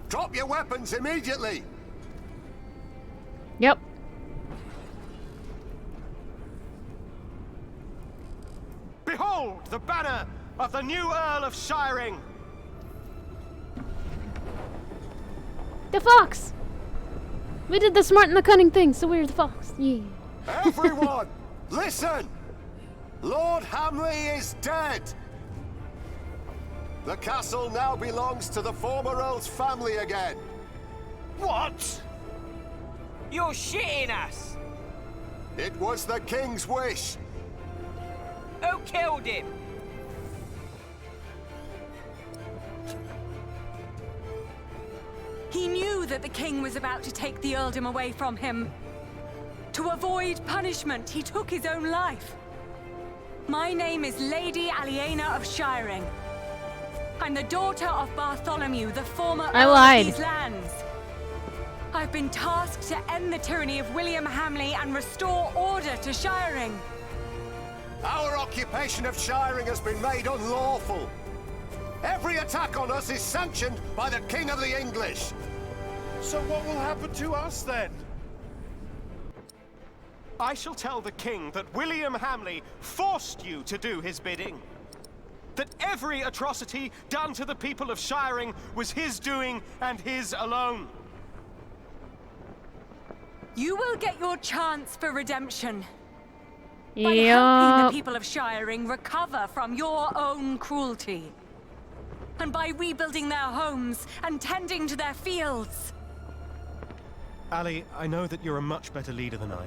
Drop your weapons immediately! Yep. Behold the banner of the new Earl of Shiring! The fox! We did the smart and the cunning thing, so we're the fox. Yeah. Everyone, listen! Lord Hamley is dead! The castle now belongs to the former Earl's family again. What? You're shitting us! It was the King's wish. Who killed him? He knew that the king was about to take the earldom away from him. To avoid punishment, he took his own life. My name is Lady Aliena of Shiring. I'm the daughter of Bartholomew, the former Earl of these lands. I've been tasked to end the tyranny of William Hamley and restore order to Shiring. Our occupation of Shiring has been made unlawful. Every attack on us is sanctioned by the King of the English. So what will happen to us then? I shall tell the king that William Hamley forced you to do his bidding. That every atrocity done to the people of Shiring was his doing and his alone. You will get your chance for redemption. By helping the people of Shiring recover from your own cruelty. And by rebuilding their homes and tending to their fields. Ali, I know that you're a much better leader than I.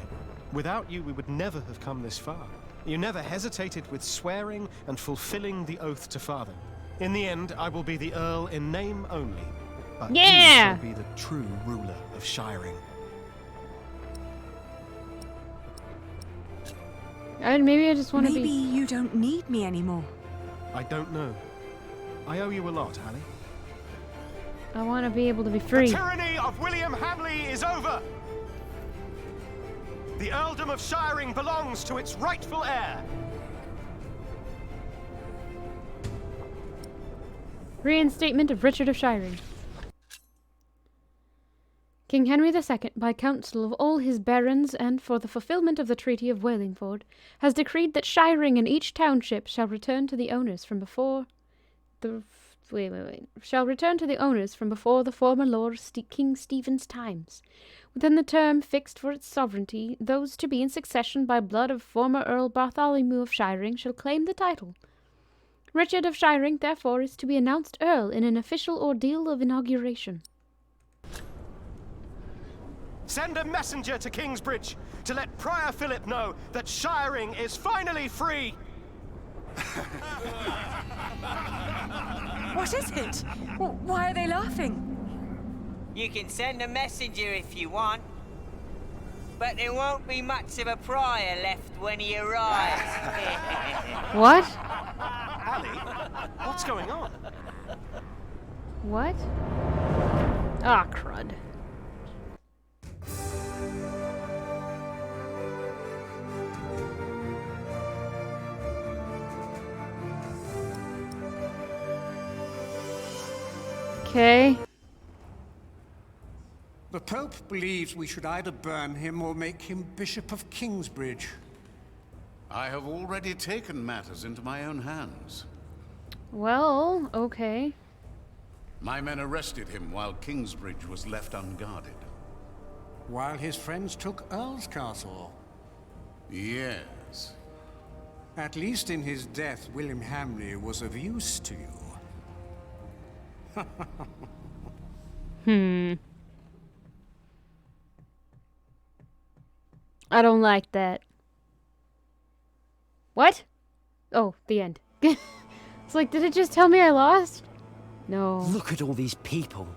Without you, we would never have come this far. You never hesitated with swearing and fulfilling the oath to father. In the end, I will be the Earl in name only. But you shall be the true ruler of Shiring. Maybe I just want to be... Maybe you don't need me anymore. I don't know. I owe you a lot, Ali. I want to be able to be free. The tyranny of William Hamley is over! The Earldom of Shiring belongs to its rightful heir. Reinstatement of Richard of Shiring. King Henry II, by counsel of all his barons and for the fulfillment of the Treaty of Wallingford, has decreed that Shiring and each township shall return to the owners from before the former Lord King Stephen's times, within the term fixed for its sovereignty. Those to be in succession by blood of former Earl Bartholomew of Shiring shall claim the title. Richard of Shiring, therefore, is to be announced Earl in an official ordeal of inauguration. Send a messenger to Kingsbridge to let Prior Philip know that Shiring is finally free! What is it? Why are they laughing? You can send a messenger if you want. But there won't be much of a prior left when he arrives. What? Ali, what's going on? What? Ah, crud. Okay. The Pope believes we should either burn him or make him Bishop of Kingsbridge. I have already taken matters into my own hands. Well, okay. My men arrested him while Kingsbridge was left unguarded. While his friends took Earl's Castle. Yes. At least in his death, William Hamley was of use to you. I don't like that. What? Oh, the end. It's like, did it just tell me I lost? No. Look at all these people.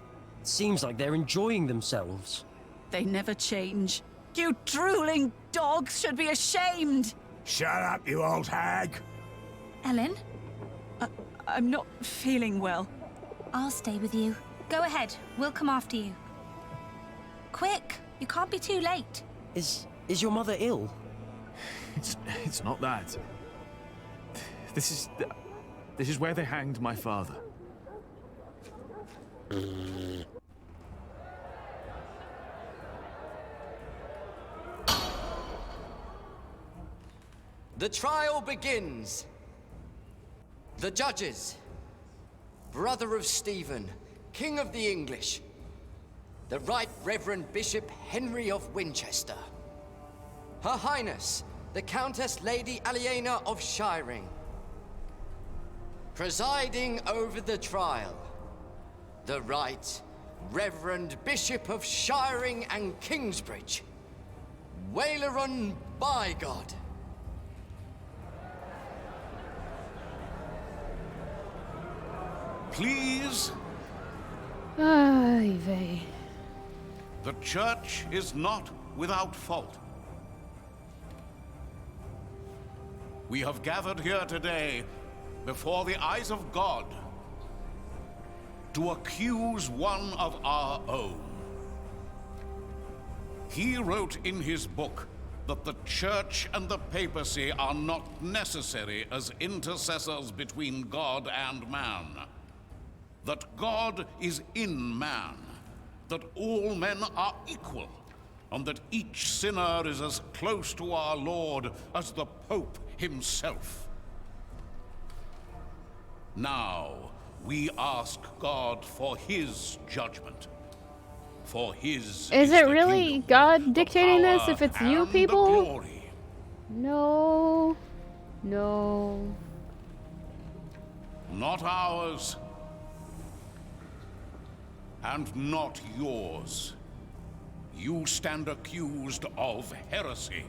Seems like they're enjoying themselves. They never change. You drooling dogs should be ashamed! Shut up, you old hag! Ellen? I'm not feeling well. I'll stay with you. Go ahead. We'll come after you. Quick! You can't be too late. Is your mother ill? It's not that. This is where they hanged my father. The trial begins. The judges. Brother of Stephen, King of the English. The Right Reverend Bishop Henry of Winchester. Her Highness, the Countess Lady Aliena of Shiring. Presiding over the trial, the Right Reverend Bishop of Shiring and Kingsbridge, Waileron Bygod. Please? Ay vey. The church is not without fault. We have gathered here today before the eyes of God to accuse one of our own. He wrote in his book that the church and the papacy are not necessary as intercessors between God and man. That God is in man, that all men are equal, and that each sinner is as close to our Lord as the Pope himself. Now, we ask God for his judgment. For his Is it really God dictating this if it's you people? No. No. Not ours. And not yours. You stand accused of heresy.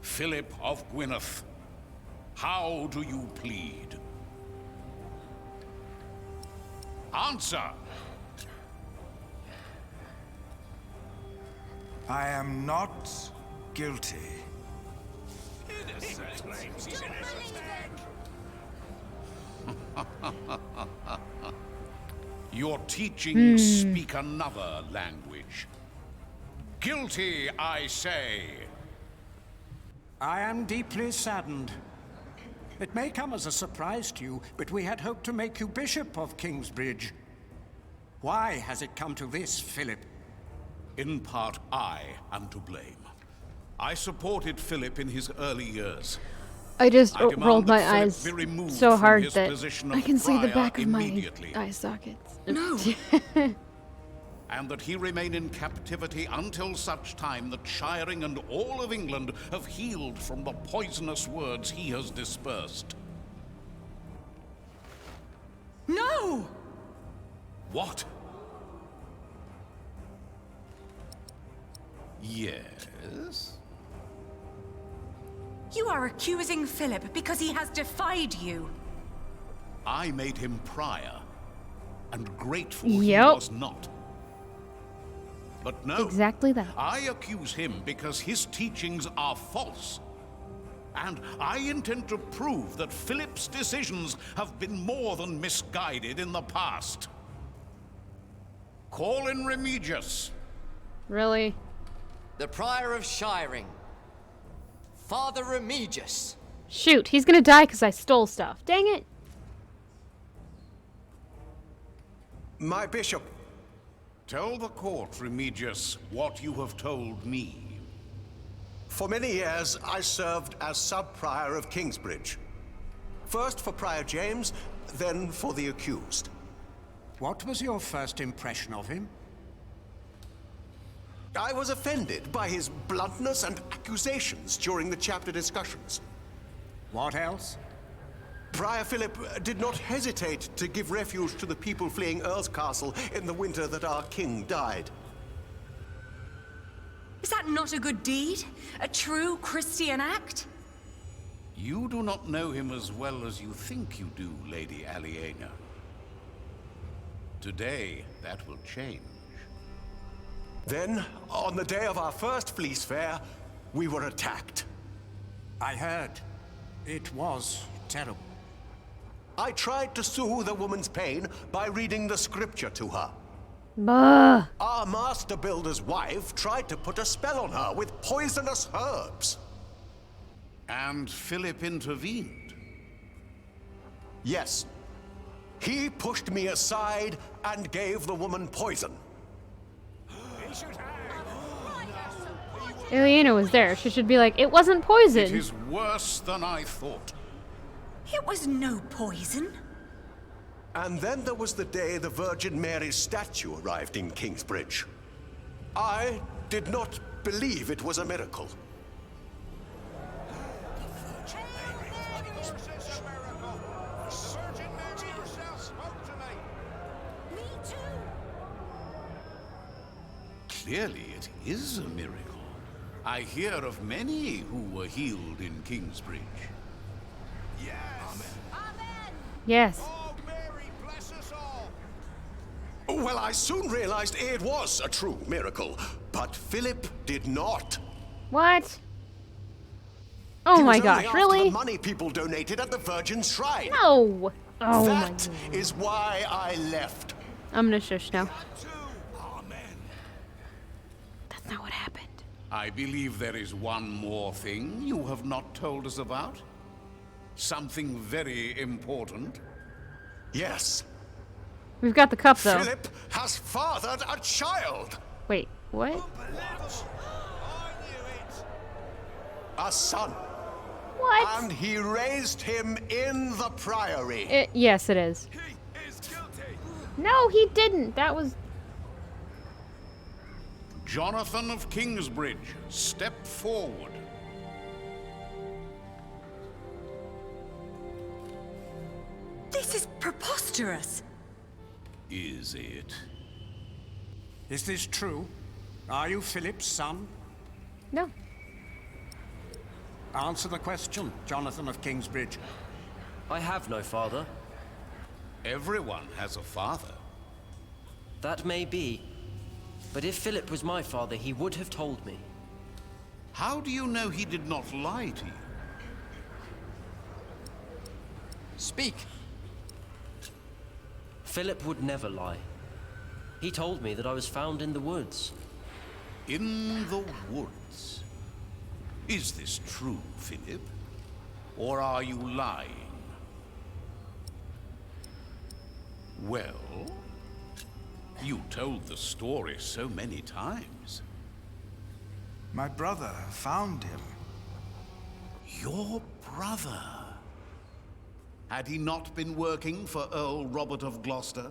Philip of Gwynedd, how do you plead? Answer! I am not guilty. Your teachings speak another language. Guilty, I say. I am deeply saddened. It may come as a surprise to you, but we had hoped to make you Bishop of Kingsbridge. Why has it come to this, Philip? In part, I am to blame. I supported Philip in his early years. I just I demand rolled my that Philip eyes be removed so from hard his that position I of can see the prior back of my immediately. eye sockets. No. And that he remain in captivity until such time that Shiring and all of England have healed from the poisonous words he has dispersed. No! What? Yes? You are accusing Philip because he has defied you. I made him prior, and grateful he Yep. was not. But no. Exactly that. I accuse him because his teachings are false. And I intend to prove that Philip's decisions have been more than misguided in the past. Call in Remigius. Really? The Prior of Shiring. Father Remigius. Shoot, he's gonna die because I stole stuff. Dang it. My bishop. Tell the court, Remigius, what you have told me. For many years, I served as sub-prior of Kingsbridge. First for Prior James, then for the accused. What was your first impression of him? I was offended by his bluntness and accusations during the chapter discussions. What else? Prior Philip did not hesitate to give refuge to the people fleeing Earl's Castle in the winter that our king died. Is that not a good deed? A true Christian act? You do not know him as well as you think you do, Lady Aliena. Today, that will change. Then, on the day of our first Fleece Fair, we were attacked. I heard. It was terrible. I tried to soothe the woman's pain by reading the scripture to her. Bah. Our master builder's wife tried to put a spell on her with poisonous herbs. And Philip intervened. Yes. He pushed me aside and gave the woman poison. Aliena was there. She should be like, it wasn't poison. It is worse than I thought. It was no poison. And then there was the day the Virgin Mary's statue arrived in Kingsbridge. I did not believe it was a miracle. Clearly, it is a miracle. I hear of many who were healed in Kingsbridge. Yes. Well, I soon realized it was a true miracle, but Philip did not. What? Oh my He was only gosh, after really? the money people donated at the Virgin's Shrine. No! Oh my That is why I left. I'm gonna shush now. That's not what happened. I believe there is one more thing you have not told us about. Something very important. Yes. We've got the cup though. Philip has fathered a child. Wait, what? A son. What? And he raised him in the priory. Yes, it is. No, he didn't. That was... Jonathan of Kingsbridge, step forward. This is preposterous. Is it? Is this true? Are you Philip's son? No. Answer the question, Jonathan of Kingsbridge. I have no father. Everyone has a father. That may be. But if Philip was my father, he would have told me. How do you know he did not lie to you? Speak. Philip would never lie. He told me that I was found in the woods. In the woods? Is this true, Philip? Or are you lying? Well, you told the story so many times. My brother found him. Your brother? Had he not been working for Earl Robert of Gloucester?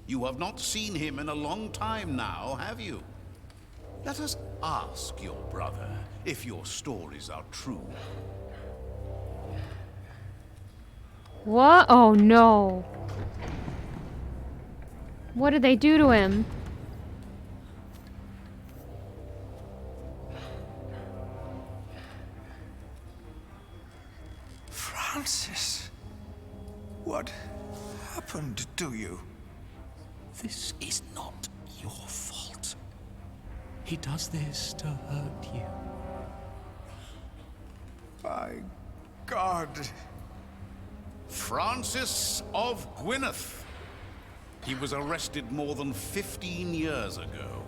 You have not seen him in a long time now, have you? Let us ask your brother if your stories are true. What? Oh no. What did they do to him? Francis, what happened to you? This is not your fault. He does this to hurt you. By God. Francis of Gwyneth. He was arrested more than 15 years ago.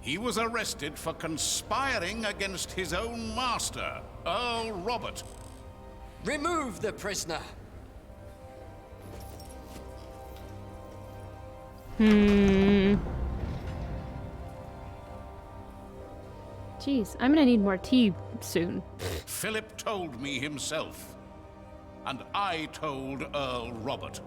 He was arrested for conspiring against his own master, Earl Robert. Remove the prisoner. Jeez, I'm gonna need more tea soon. Philip told me himself, and I told Earl Robert.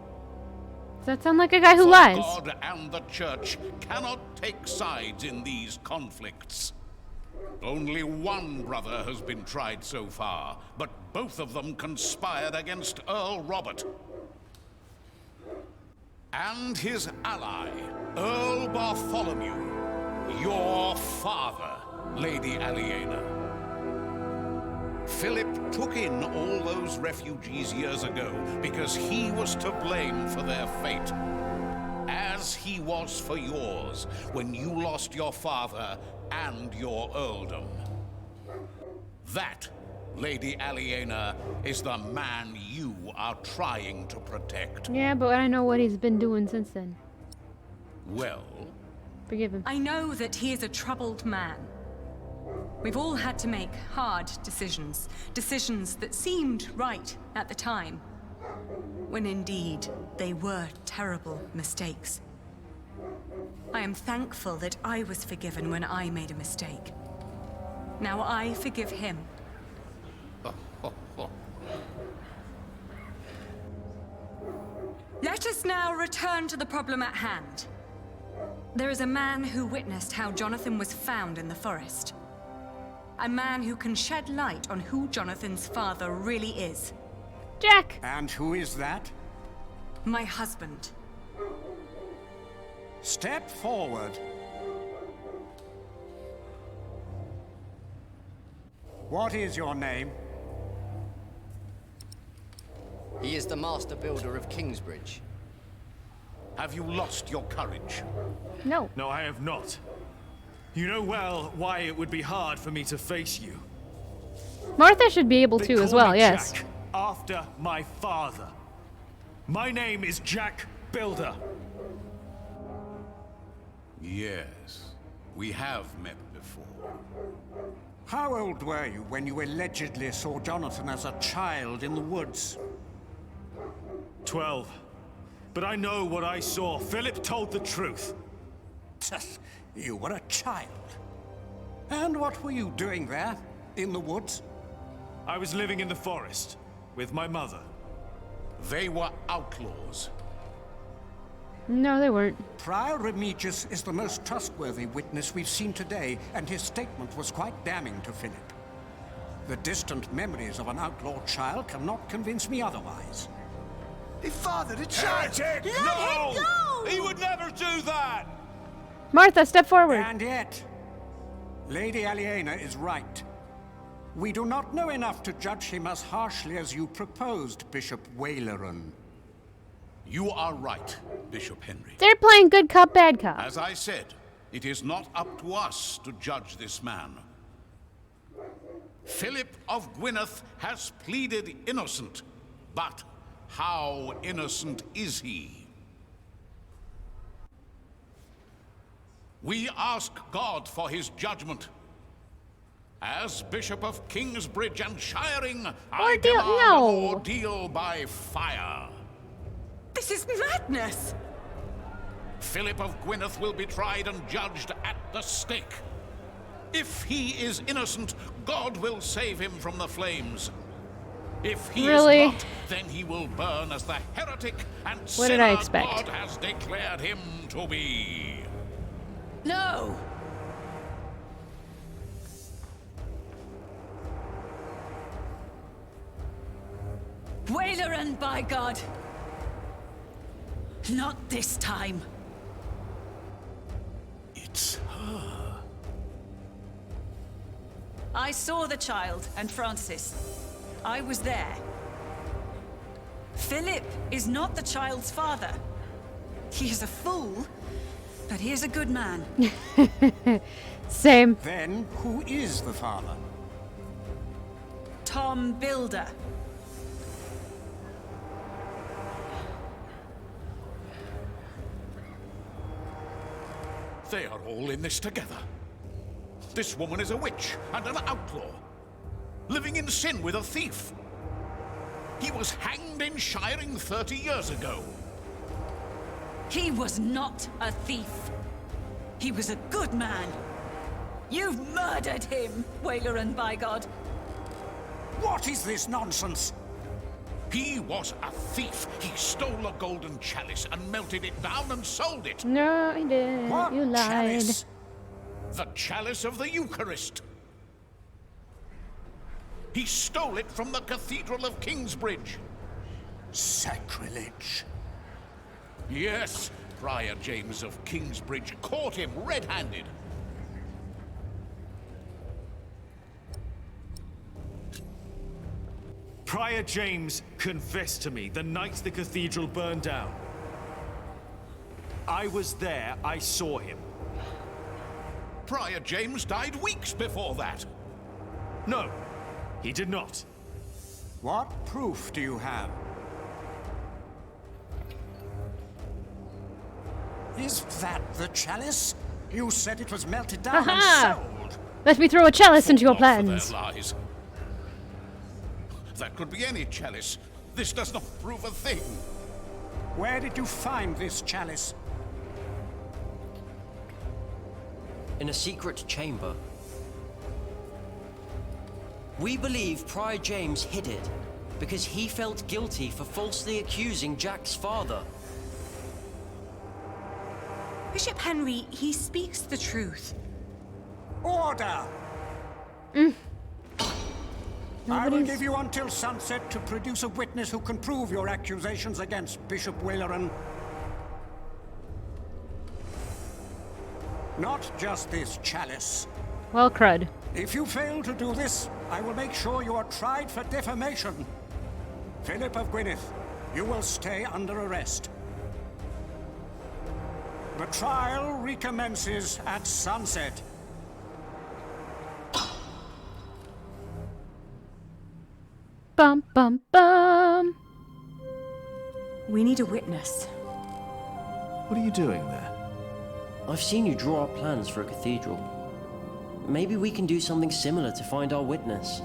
Does that sound like a guy who For lies? God and the Church cannot take sides in these conflicts. Only one brother has been tried so far, but both of them conspired against Earl Robert. And his ally, Earl Bartholomew, your father, Lady Aliena. Philip took in all those refugees years ago because he was to blame for their fate, as he was for yours when you lost your father and your earldom. That, Lady Aliena, is the man you are trying to protect. Yeah, but I know what he's been doing since then. Well, forgive him. I know that he is a troubled man. We've all had to make hard decisions. Decisions that seemed right at the time, when indeed they were terrible mistakes. I am thankful that I was forgiven when I made a mistake. Now I forgive him. Let us now return to the problem at hand. There is a man who witnessed how Jonathan was found in the forest. A man who can shed light on who Jonathan's father really is. Jack! And who is that? My husband. Step forward. What is your name? He is the master builder of Kingsbridge. have you lost your courage? No. No, I have not. You know well why it would be hard for me to face you. Martha should be able They to as call well, me yes. Jack, after my father. My name is Jack Builder. Yes, we have met before. How old were you when you allegedly saw Jonathan as a child in the woods? 12. But I know what I saw. Philip told the truth. You were a child. And what were you doing there, in the woods? I was living in the forest, with my mother. They were outlaws. No, they weren't. Prior Remigius is the most trustworthy witness we've seen today, and his statement was quite damning to Philip. The distant memories of an outlawed child cannot convince me otherwise. He fathered a child! Heretic! Let No! him go! He would never do that! Martha, step forward. And yet, Lady Aliena is right. We do not know enough to judge him as harshly as you proposed, Bishop Waleran. You are right, Bishop Henry. They're playing good cop, bad cop. As I said, it is not up to us to judge this man. Philip of Gwyneth has pleaded innocent, but how innocent is he? We ask God for his judgment. As Bishop of Kingsbridge and Shiring, I Ordeal? demand No. an ordeal by fire. This is madness! Philip of Gwyneth will be tried and judged at the stake. If he is innocent, God will save him from the flames. If he Really? is not, then he will burn as the heretic and What sinner did I expect? God has declared him to be. No! Waleran, by God! Not this time. It's her. I saw the child and Francis. I was there. Philip is not the child's father. He is a fool, but he is a good man. Same. Then, who is the father? Tom Builder. They are all in this together. This woman is a witch and an outlaw, living in sin with a thief. He was hanged in Shiring 30 years ago. He was not a thief. He was a good man. You've murdered him, Waileran, by God. What is this nonsense? He was a thief. He stole a golden chalice and melted it down and sold it. No, he didn't. What You lied. chalice? The chalice of the Eucharist. He stole it from the Cathedral of Kingsbridge. Sacrilege. Yes, Prior James of Kingsbridge caught him red-handed. Prior James confessed to me the night the cathedral burned down. I was there, I saw him. Prior James died weeks before that. No, he did not. What proof do you have? Is that the chalice? You said it was melted down and Haha! sold. Let me throw a chalice into your Fall off for plans. their lies. That could be any chalice. This does not prove a thing. Where did you find this chalice? In a secret chamber. We believe Prior James hid it because he felt guilty for falsely accusing Jack's father. Bishop Henry, he speaks the truth. Order! I will give you until sunset to produce a witness who can prove your accusations against Bishop Waileran. Not just this chalice. Well, crud. If you fail to do this, I will make sure you are tried for defamation. Philip of Gwynedd, you will stay under arrest. The trial recommences at sunset. Bum, bum, bum. We need a witness. What are you doing there? I've seen you draw up plans for a cathedral. Maybe we can do something similar to find our witness.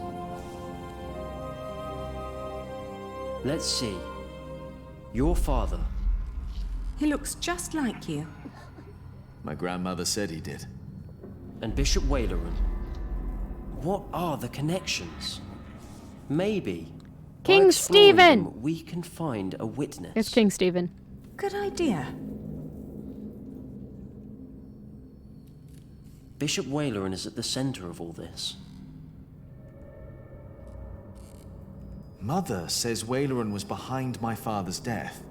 Let's see. Your father. He looks just like you. My grandmother said he did. And Bishop Waileran. What are the connections? Maybe. King by exploring Stephen! them, we can find a witness. It's King Stephen. Good idea. Bishop Waileran is at the center of all this. Mother says Waileran was behind my father's death.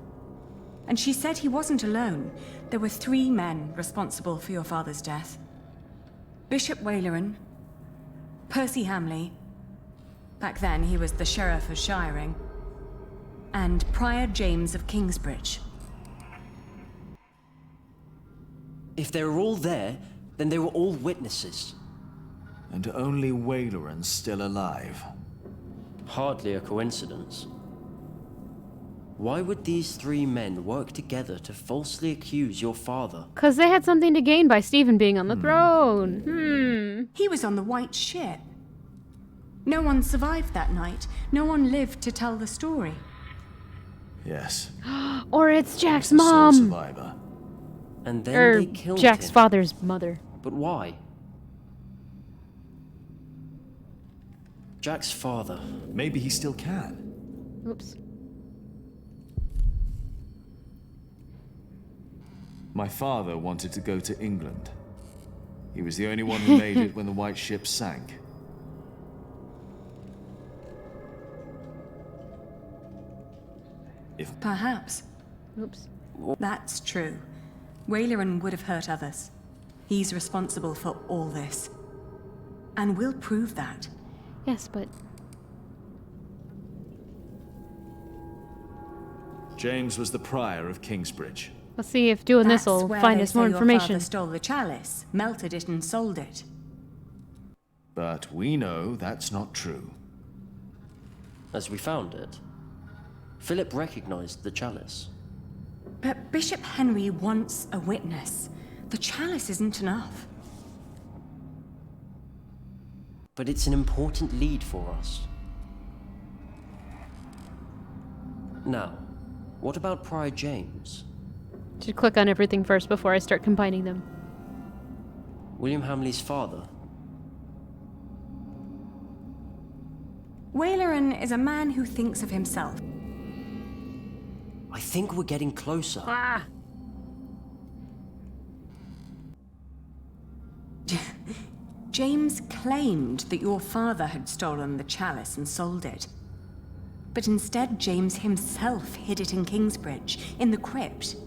And she said he wasn't alone. There were 3 men responsible for your father's death. Bishop Waileran, Percy Hamley, back then he was the Sheriff of Shiring, and Prior James of Kingsbridge. If they were all there, then they were all witnesses. And only Waileran's still alive. Hardly a coincidence. Why would these 3 men work together to falsely accuse your father? Because they had something to gain by Stephen being on the throne. He was on the White Ship. No one survived that night. No one lived to tell the story. Yes. Or it's Jack's The sole mom. survivor. And then Or they killed Jack's him. father's mother. But why? Jack's father. Maybe he still can. Oops. My father wanted to go to England. He was the only one who made it when the White Ship sank. Perhaps. Oops. That's true. Waileran would have hurt others. He's responsible for all this. And we'll prove that. Yes, but... James was the prior of Kingsbridge. Let's see if doing this will find us more Your information. father stole the chalice, melted it, and sold it. But we know that's not true. As we found it, Philip recognized the chalice. But Bishop Henry wants a witness. The chalice isn't enough. But it's an important lead for us. Now, what about Prior James? Should click on everything first before I start combining them. William Hamley's father. Waleran is a man who thinks of himself. I think we're getting closer. Ah! James claimed that your father had stolen the chalice and sold it. But instead, James himself hid it in Kingsbridge, in the crypt.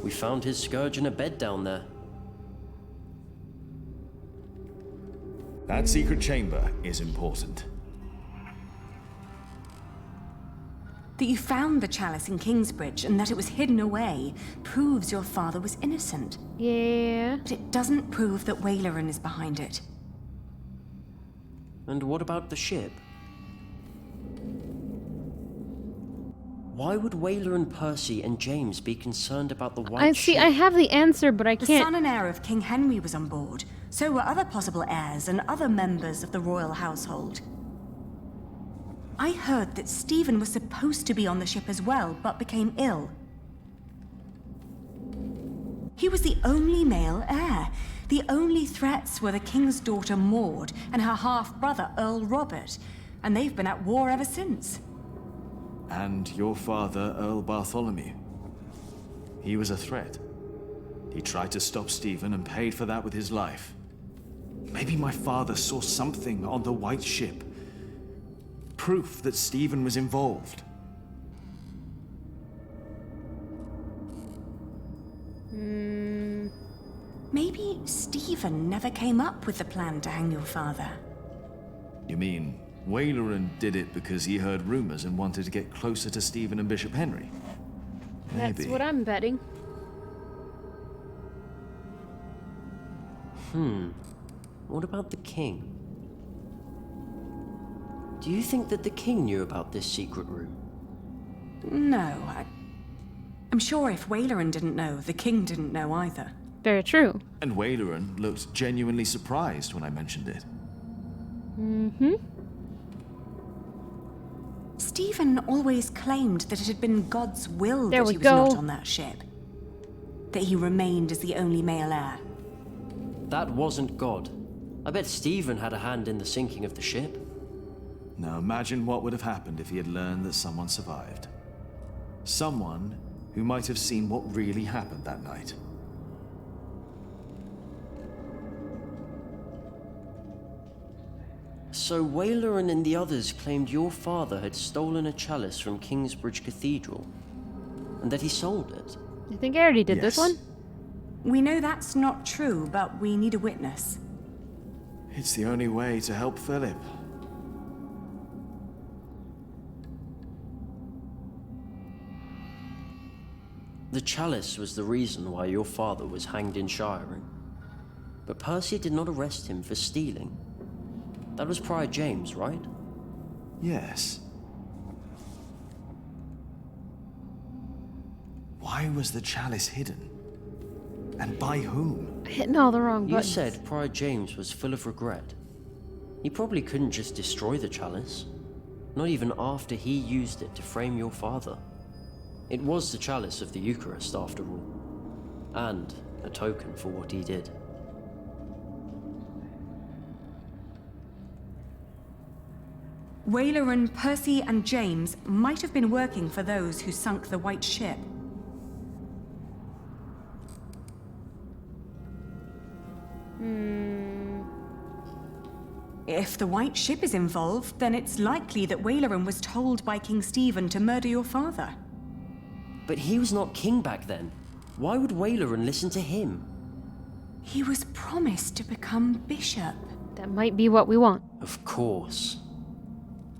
We found his scourge in a bed down there. That secret chamber is important. That you found the chalice in Kingsbridge and that it was hidden away proves your father was innocent. Yeah. But it doesn't prove that Waleran is behind it. And what about the ship? Why would Waleran, Percy, and James be concerned about the white ship? I have the answer, but I The can't... son and heir of King Henry was on board. So were other possible heirs and other members of the royal household. I heard that Stephen was supposed to be on the ship as well, but became ill. He was the only male heir. The only threats were the king's daughter Maud and her half-brother Earl Robert, and they've been at war ever since. And your father, Earl Bartholomew. He was a threat. He tried to stop Stephen and paid for that with his life. Maybe my father saw something on the white ship. Proof that Stephen was involved. Maybe Stephen never came up with the plan to hang your father. You mean Waleran did it because he heard rumors and wanted to get closer to Stephen and Bishop Henry? Maybe. That's what I'm betting. What about the king? Do you think that the king knew about this secret room? No, I'm sure if Waleran didn't know, the king didn't know either. Very true. And Waleran looked genuinely surprised when I mentioned it. Stephen always claimed that it had been God's will There that we he was go. not on that ship. That he remained as the only male heir. That wasn't God. I bet Stephen had a hand in the sinking of the ship. Now imagine what would have happened if he had learned that someone survived. Someone who might have seen what really happened that night. So Waleran and the others claimed your father had stolen a chalice from Kingsbridge Cathedral, and that he sold it. I think I already did this one. We know that's not true, but we need a witness. It's the only way to help Philip. The chalice was the reason why your father was hanged in Shiring. But Percy did not arrest him for stealing. That was Prior James, right? Yes. Why was the chalice hidden? And by whom? Hitting all the wrong You buttons. said Prior James was full of regret. He probably couldn't just destroy the chalice. Not even after he used it to frame your father. It was the chalice of the Eucharist, after all. And a token for what he did. Waleran, Percy, and James might have been working for those who sunk the White Ship. If the White Ship is involved, then it's likely that Waleran was told by King Stephen to murder your father. But he was not king back then. Why would Waleran listen to him? He was promised to become bishop. That might be what we want. Of course.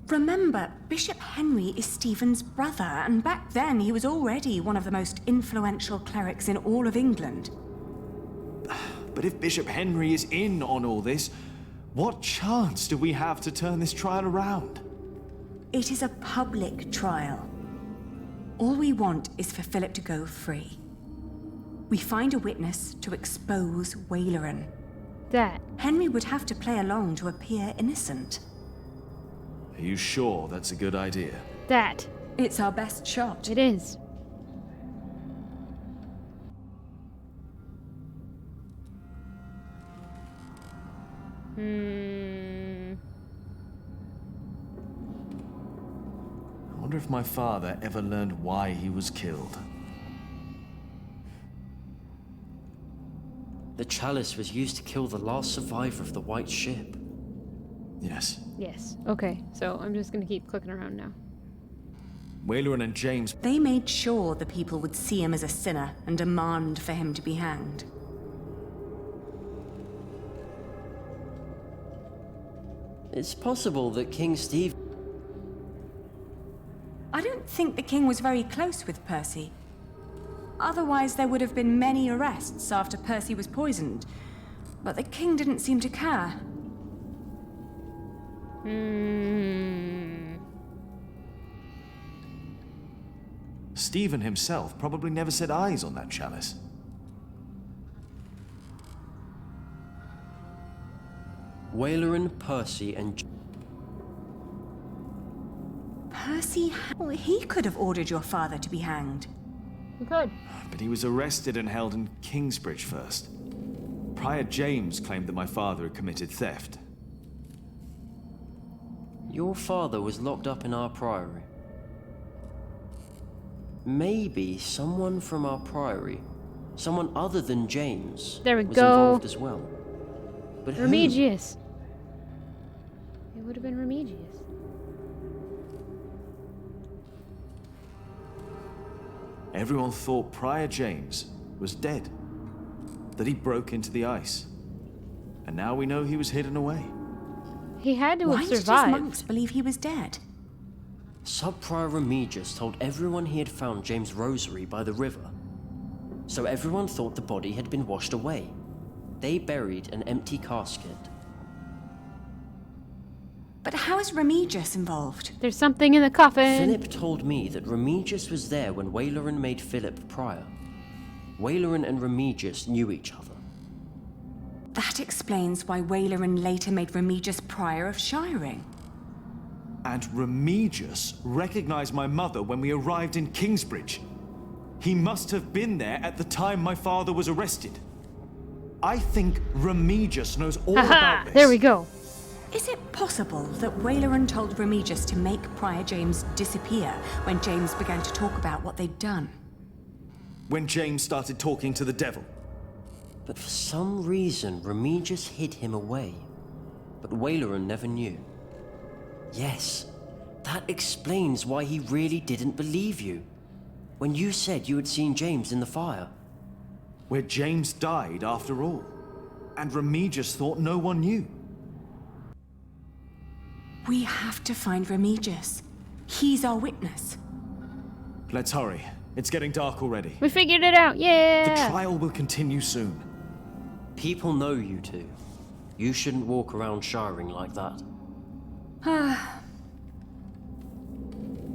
Remember, Bishop Henry is Stephen's brother, and back then he was already one of the most influential clerics in all of England. But if Bishop Henry is in on all this, what chance do we have to turn this trial around? It is a public trial. All we want is for Philip to go free. We find a witness to expose Waleran. That. Henry would have to play along to appear innocent. Are you sure that's a good idea? That. It's our best shot. It is. I wonder if my father ever learned why he was killed. The chalice was used to kill the last survivor of the White Ship. Yes. Yes. Okay, so I'm just gonna keep clicking around now. Waleran and James... They made sure the people would see him as a sinner and demand for him to be hanged. It's possible that King Steve... I don't think the king was very close with Percy. Otherwise, there would have been many arrests after Percy was poisoned. But the king didn't seem to care. Stephen himself probably never set eyes on that chalice. Waleran, Percy, and... Percy? Well, he could have ordered your father to be hanged. He could. But he was arrested and held in Kingsbridge first. Prior James claimed that my father had committed theft. Your father was locked up in our priory. Maybe someone from our priory, someone other than James, there we was go. Involved as well. But who? Remigius. It would have been Remigius. Everyone thought Prior James was dead, that he broke into the ice. And now we know he was hidden away. He had to Why have did his survived. monks believe he was dead? Sub-Prior Remigius told everyone he had found James' rosary by the river. So everyone thought the body had been washed away. They buried an empty casket. But how is Remigius involved? There's something in the coffin. Philip told me that Remigius was there when Waleran made Philip prior. Waleran and Remigius knew each other. That explains why Waleran later made Remigius prior of Shiring. And Remigius recognized my mother when we arrived in Kingsbridge. He must have been there at the time my father was arrested. I think Remigius knows all about this. There we go. Is it possible that Waleran told Remigius to make Prior James disappear when James began to talk about what they'd done? When James started talking to the devil. But for some reason, Remigius hid him away. But Waleran never knew. Yes, that explains why he really didn't believe you. When you said you had seen James in the fire. Where James died after all. And Remigius thought no one knew. We have to find Remigius. He's our witness. Let's hurry. It's getting dark already. We figured it out, yeah! The trial will continue soon. People know you two. You shouldn't walk around shiring like that.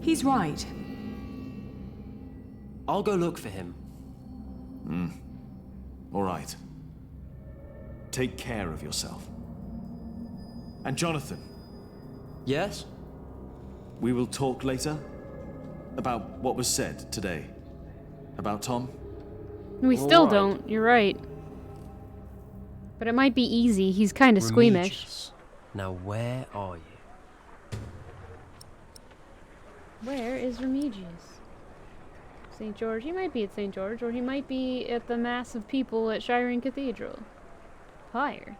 He's right. I'll go look for him. All right. Take care of yourself. And Jonathan. Yes? We will talk later about what was said today. About Tom. We still don't, you're right. But it might be easy, he's kind of squeamish. Now where are you? Where is Remigius? St. George? He might be at St. George, or he might be at the mass of people at Shiring Cathedral. Pyre.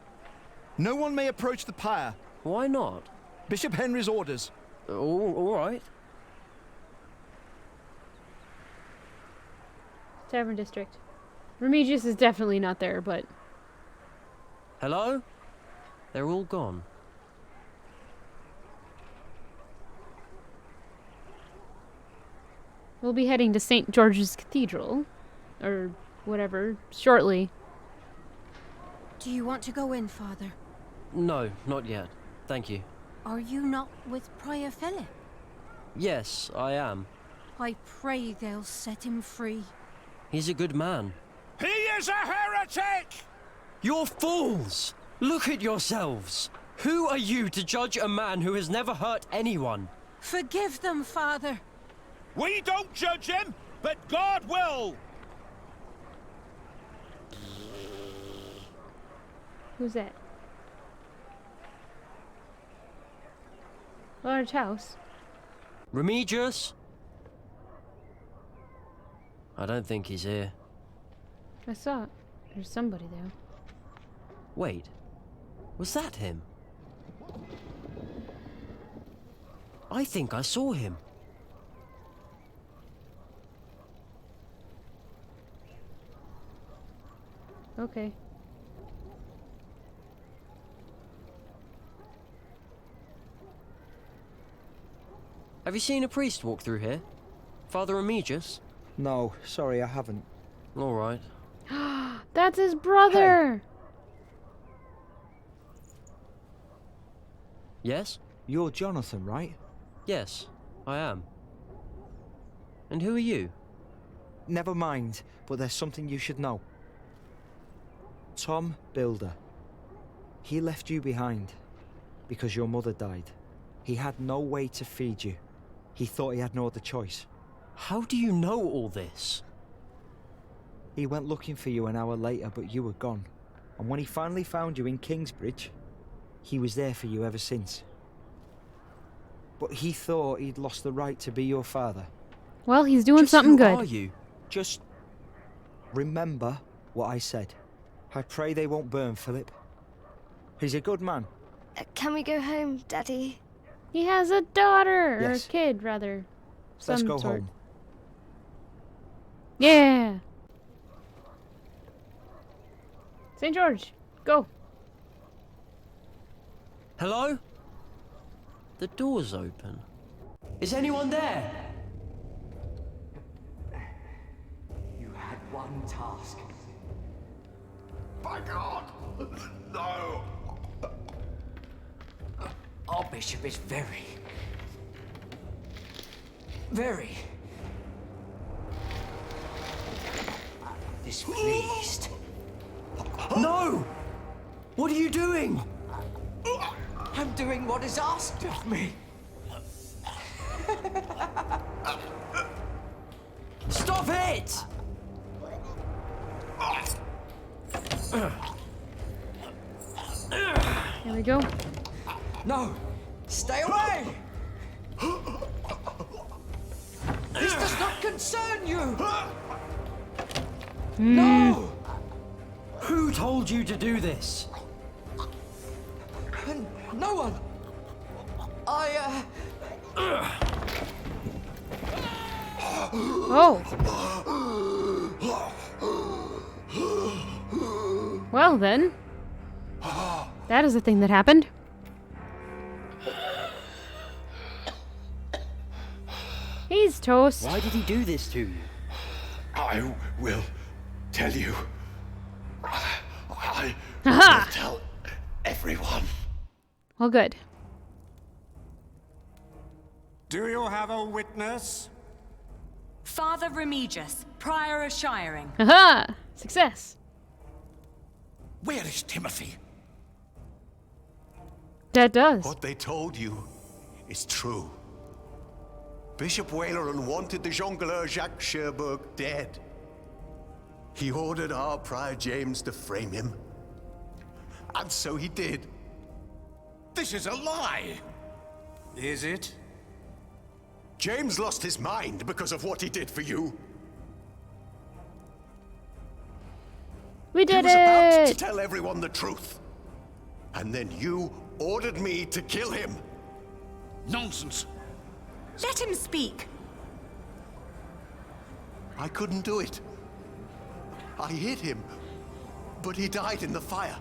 No one may approach the pyre. Why not? Bishop Henry's orders. All right. Tavern District. Remigius is definitely not there, but... Hello? They're all gone. We'll be heading to St. George's Cathedral, or whatever, shortly. Do you want to go in, Father? No, not yet. Thank you. Are you not with Prior Philip? Yes, I am. I pray they'll set him free. He's a good man. He is a heretic! You're fools! Look at yourselves! Who are you to judge a man who has never hurt anyone? Forgive them, Father. We don't judge him, but God will! Who's that? Large house. Remigius? I don't think he's here. I saw it. There's somebody there. Wait. Was that him? I think I saw him. Okay. Have you seen a priest walk through here? Father Remigius? No, sorry, I haven't. All right. That's his brother! Yes? You're Jonathan, right? Yes, I am. And who are you? Never mind, but there's something you should know. Tom Builder. He left you behind because your mother died. He had no way to feed you. He thought he had no other choice. How do you know all this? He went looking for you an hour later, but you were gone. And when he finally found you in Kingsbridge, he was there for you ever since. But he thought he'd lost the right to be your father. Well, he's doing something good. Who are you? Just remember what I said. I pray they won't burn Philip. He's a good man. Can we go home, Daddy? He has a daughter, Yes. or a kid, rather. Let's Some go sort. home. Yeah. St. George, go. Hello? The door's open. Is anyone there? You had one task. By God! No! Our bishop is very displeased. No! What are you doing? I'm doing what is asked of me. Stop it! There we go. No! Stay away! This does not concern you! No! Who told you to do this? No one! Oh. Well then. That is a thing that happened. He's toast. Why did he do this to you? I will tell you. I Aha! will tell everyone. Well, good. Do you have a witness? Father Remigius, Prior of Shiring. Aha! Success. Where is Timothy? That does. What they told you is true. Bishop Waleran wanted the jongleur Jacques Cherbourg dead. He ordered our Prior James to frame him. And so he did. This is a lie! Is it? James lost his mind because of what he did for you. We did He was about to it! tell everyone the truth. And then you ordered me to kill him. Nonsense. Let him speak. I couldn't do it. I hit him, but he died in the fire.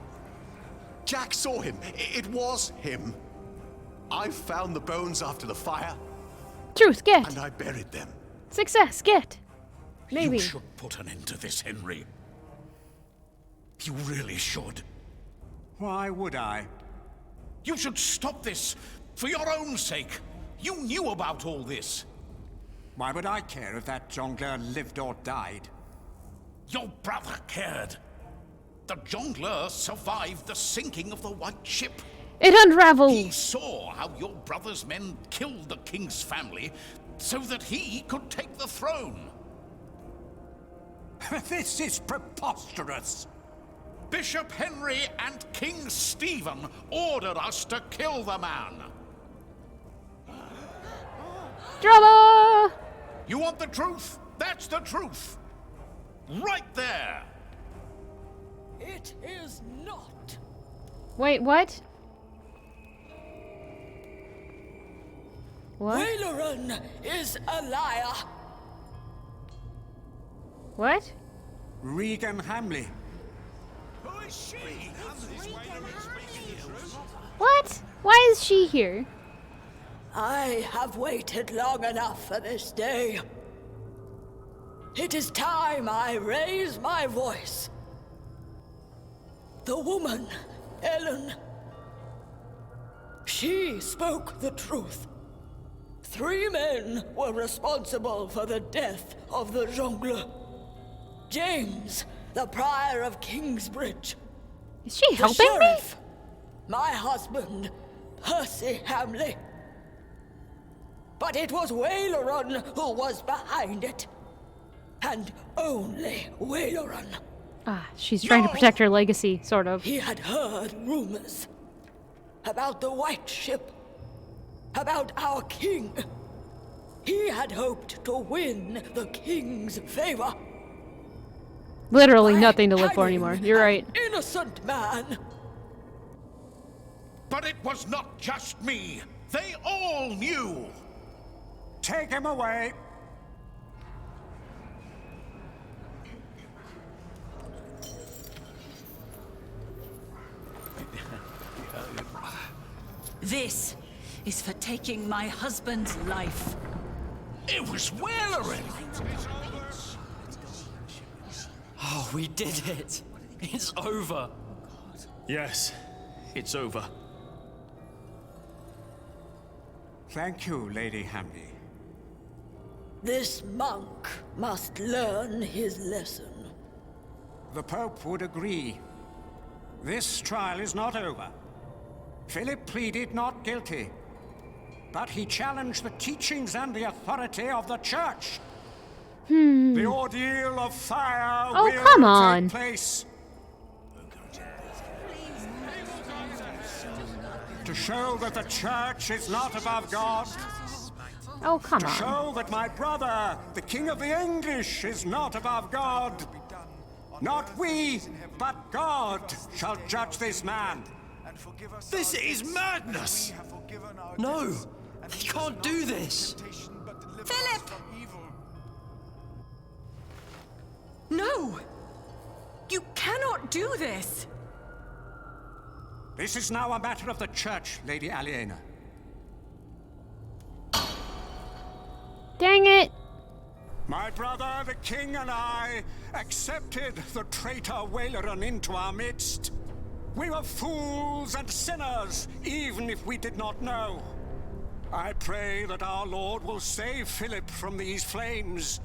Jack saw him. It was him. I found the bones after the fire. Truth, get. And I buried them. Success, get. Maybe. You should put an end to this, Henry. You really should. Why would I? You should stop this, for your own sake. You knew about all this. Why would I care if that jongleur lived or died? Your brother cared. The jongleur survived the sinking of the White Ship. It unraveled. He saw how your brother's men killed the king's family so that he could take the throne. This is preposterous. Bishop Henry and King Stephen ordered us to kill the man. Drama! You want the truth? That's the truth. Right there. It is not. Wait, what? What? Waileran is a liar. What? Regan Hamley. Who is she? What? Why is she here? I have waited long enough for this day. It is time I raise my voice. The woman, Ellen, she spoke the truth. 3 men were responsible for the death of the jongleur. James, the Prior of Kingsbridge. Is she The helping sheriff, my husband, Percy Hamley. But it was Waileran who was behind it. And only Waileran. Ah, she's trying to protect her legacy, sort of. He had heard rumors about the White Ship, about our king. He had hoped to win the king's favor. Literally nothing to live for anymore. You're right. Innocent man. But it was not just me. They all knew. Take him away. This is for taking my husband's life. It was Waileran. Oh, we did it. It's over. Yes, it's over. Thank you, Lady Hamley. This monk must learn his lesson. The Pope would agree. This trial is not over. Philip pleaded not guilty, but he challenged the teachings and the authority of the Church. The ordeal of fire will come on. take place. To show that the Church is not above God. Oh, come To on. show that my brother, the King of the English, is not above God. Not we, but God shall judge this man. This is madness! No, they can't do this. Philip! No! You cannot do this! This is now a matter of the Church, Lady Aliena. Dang it! My brother, the King, and I accepted the traitor Waileran into our midst. We were fools and sinners, even if we did not know. I pray that our Lord will save Philip from these flames.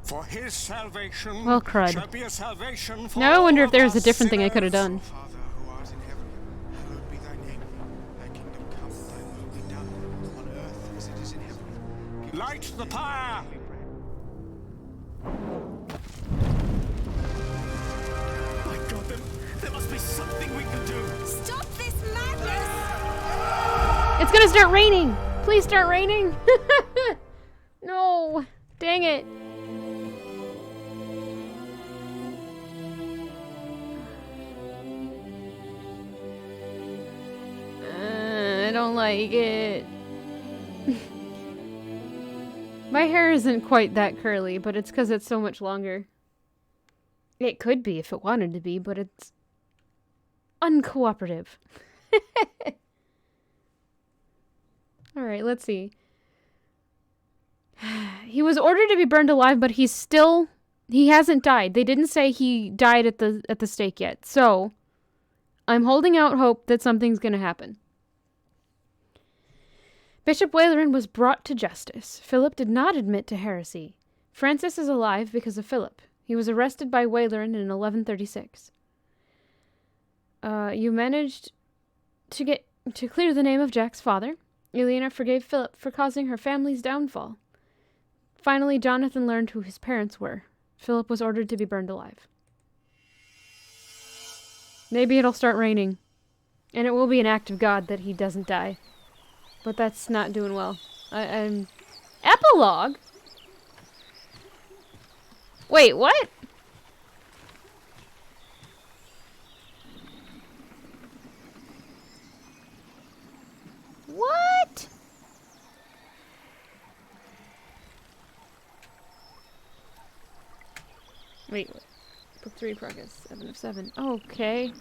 For his salvation Well, crud. shall be a salvation for Now I wonder all if there of was a us different thing I could have sinners. done. Father who art in heaven, hallowed be thy name. Thy kingdom come, thy will be done, on earth as it is in heaven. Light the pyre! My God, there must be something we can do. Stop this madness! It's gonna start raining! Please start raining! No! Dang it! I don't like it. My hair isn't quite that curly, but it's because it's so much longer. It could be if it wanted to be, but it's uncooperative. Alright, let's see. He was ordered to be burned alive, but he hasn't died. They didn't say he died at the stake yet. So, I'm holding out hope that something's gonna happen. Bishop Waleran was brought to justice. Philip did not admit to heresy. Francis is alive because of Philip. He was arrested by Waleran in 1136. You managed to clear the name of Jack's father. Ileana forgave Philip for causing her family's downfall. Finally, Jonathan learned who his parents were. Philip was ordered to be burned alive. Maybe it'll start raining. And it will be an act of God that he doesn't die. But that's not doing well. I'm... Epilogue? Wait, what? What? Wait. Book 3 progress. 7 of 7. Okay.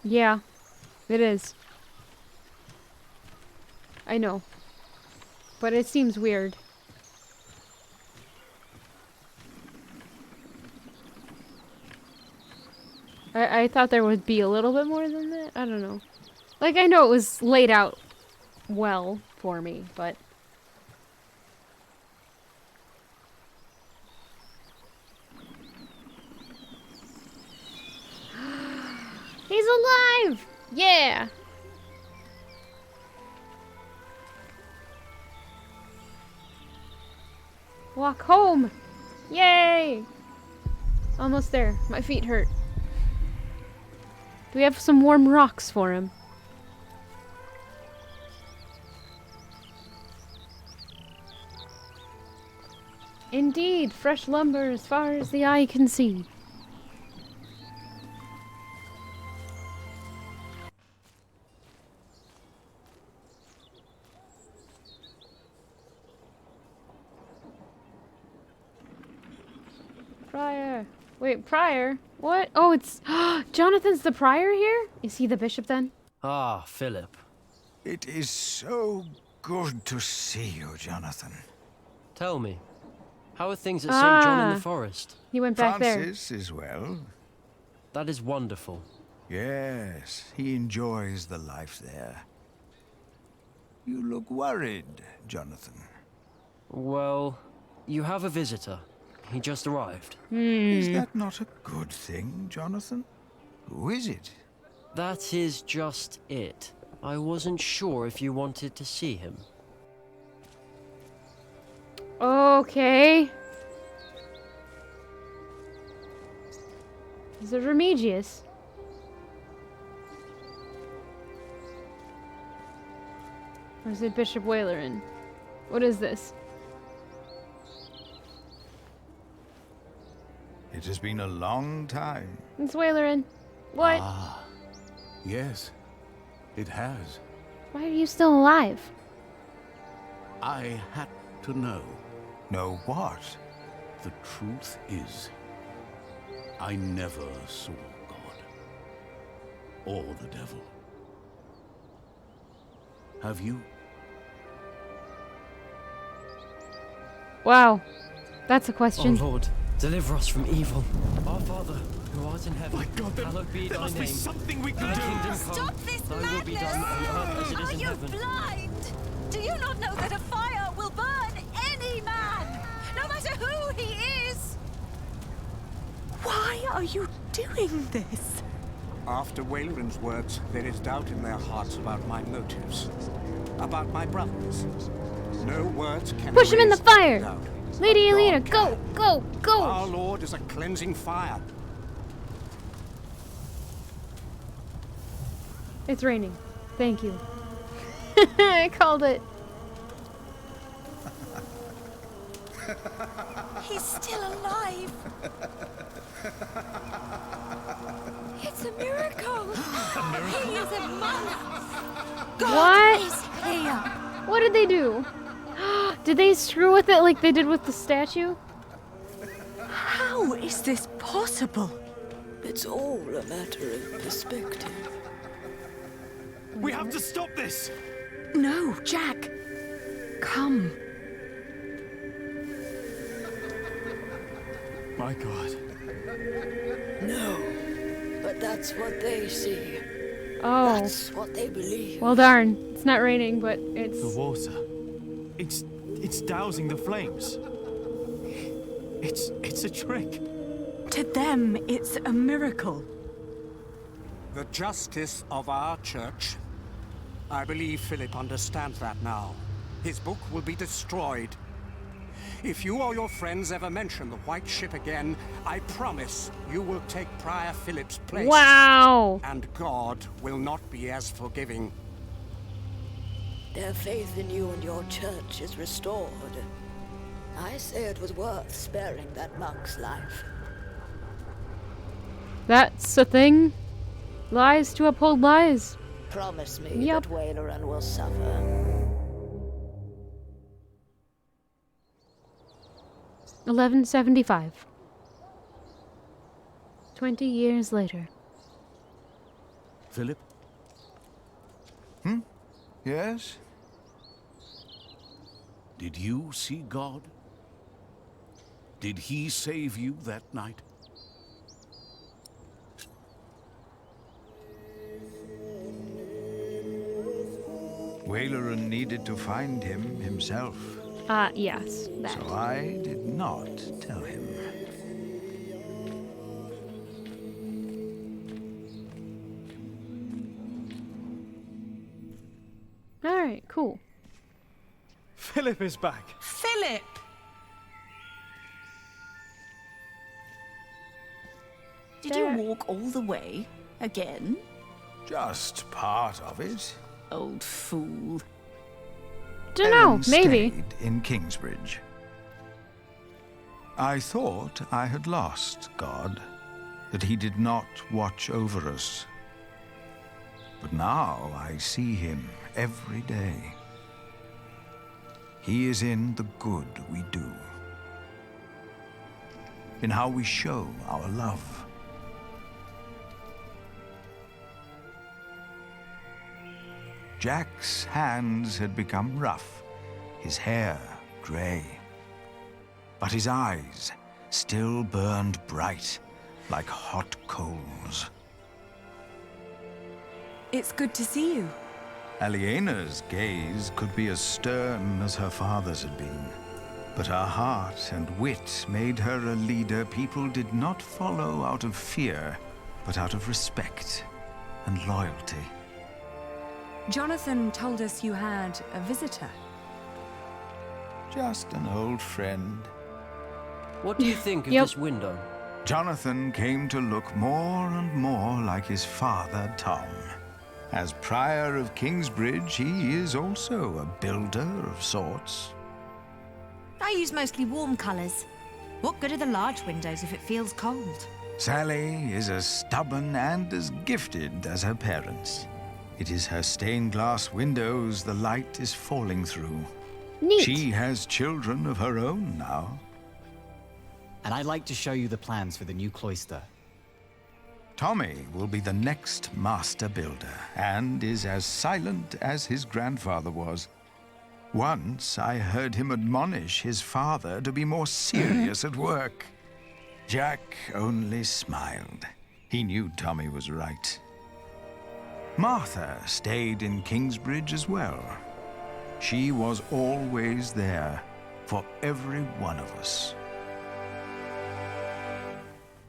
Yeah. It is. I know. But it seems weird. I thought there would be a little bit more than that. I don't know. Like, I know it was laid out well for me, but... He's alive! Yeah! Walk home! Yay! Almost there. My feet hurt. Do we have some warm rocks for him? Indeed, fresh lumber as far as the eye can see. Prior. Wait, Prior? What? Oh, it's... Jonathan's the Prior here? Is he the bishop then? Ah, Philip. It is so good to see you, Jonathan. Tell me, how are things at St. John in the Forest? He went back there. Francis is well. That is wonderful. Yes, he enjoys the life there. You look worried, Jonathan. Well, you have a visitor. He just arrived. Is that not a good thing, Jonathan? Who is it? That is just it. I wasn't sure if you wanted to see him. Okay. Is it Remigius? Or is it Bishop Waleran? What is this? It has been a long time. It's Waleran. What? Ah, yes, it has. Why are you still alive? I had to know. Know what? The truth is, I never saw God. Or the devil. Have you? Wow. That's a question. Oh Lord, deliver us from evil. Our Father, who art in heaven, My God, hallowed be there thy must name. be something we can Thy do. kingdom come, Stop this thy will be done on earth as it is Are in you heaven. blind? Do you not know that a fire will burn any man, no matter who he is? Why are you doing this? After Waleran's words, there is doubt in their hearts about my motives. About my brothers. No words can Push him in the erase that fire! doubt. Lady But Alina, God go, can. go, go! Our Lord is a cleansing fire. It's raining. Thank you. I called it. He's still alive. It's a miracle. He is a man. God What? is here. What did they do? Did they screw with it like they did with the statue? How is this possible? It's all a matter of perspective. We have to stop this! No, Jack. Come. My God. No, but that's what they see. Oh. That's what they believe. Well, darn. It's not raining, but it's... The water. It's dousing the flames. It's a trick. To them, it's a miracle. The justice of our church. I believe Philip understands that now. His book will be destroyed. If you or your friends ever mention the White Ship again, I promise you will take Prior Philip's place. Wow! And God will not be as forgiving. Their faith in you and your church is restored. I say it was worth sparing that monk's life. That's a thing. Lies to uphold lies. Promise me Yep. that Waileran will suffer. 1175. 20 years later. Philip? Yes? Did you see God? Did he save you that night? Waileran needed to find him himself. Yes, that. So I did not tell him. Alright, cool. Philip is back. Philip! Did you walk all the way? Again? Just part of it. Old fool. Dunno, And maybe. stayed in Kingsbridge. I thought I had lost God, that he did not watch over us. But now I see him every day. He is in the good we do, in how we show our love. Jack's hands had become rough, his hair grey, but his eyes still burned bright like hot coals. It's good to see you. Aliena's gaze could be as stern as her father's had been, but her heart and wit made her a leader people did not follow out of fear, but out of respect and loyalty. Jonathan told us you had a visitor. Just an old friend. What do you think of this window? Jonathan came to look more and more like his father, Tom. As Prior of Kingsbridge, he is also a builder of sorts. I use mostly warm colours. What good are the large windows if it feels cold? Sally is as stubborn and as gifted as her parents. It is her stained glass windows the light is falling through. Neat. She has children of her own now. And I'd like to show you the plans for the new cloister. Tommy will be the next master builder, and is as silent as his grandfather was. Once I heard him admonish his father to be more serious at work. Jack only smiled. He knew Tommy was right. Martha stayed in Kingsbridge as well. She was always there for every one of us.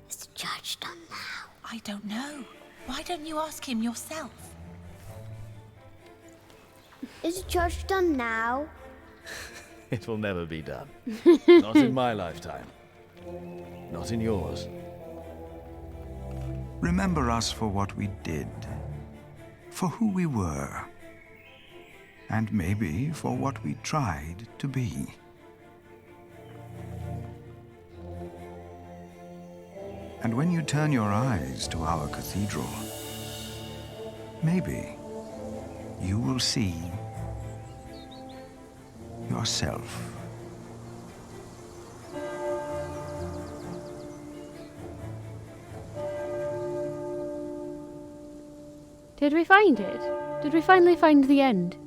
Is the judge done now? I don't know. Why don't you ask him yourself? Is the church done now? It will never be done. Not in my lifetime. Not in yours. Remember us for what we did, for who we were, and maybe for what we tried to be. And when you turn your eyes to our cathedral, maybe you will see yourself. Did we find it? Did we finally find the end?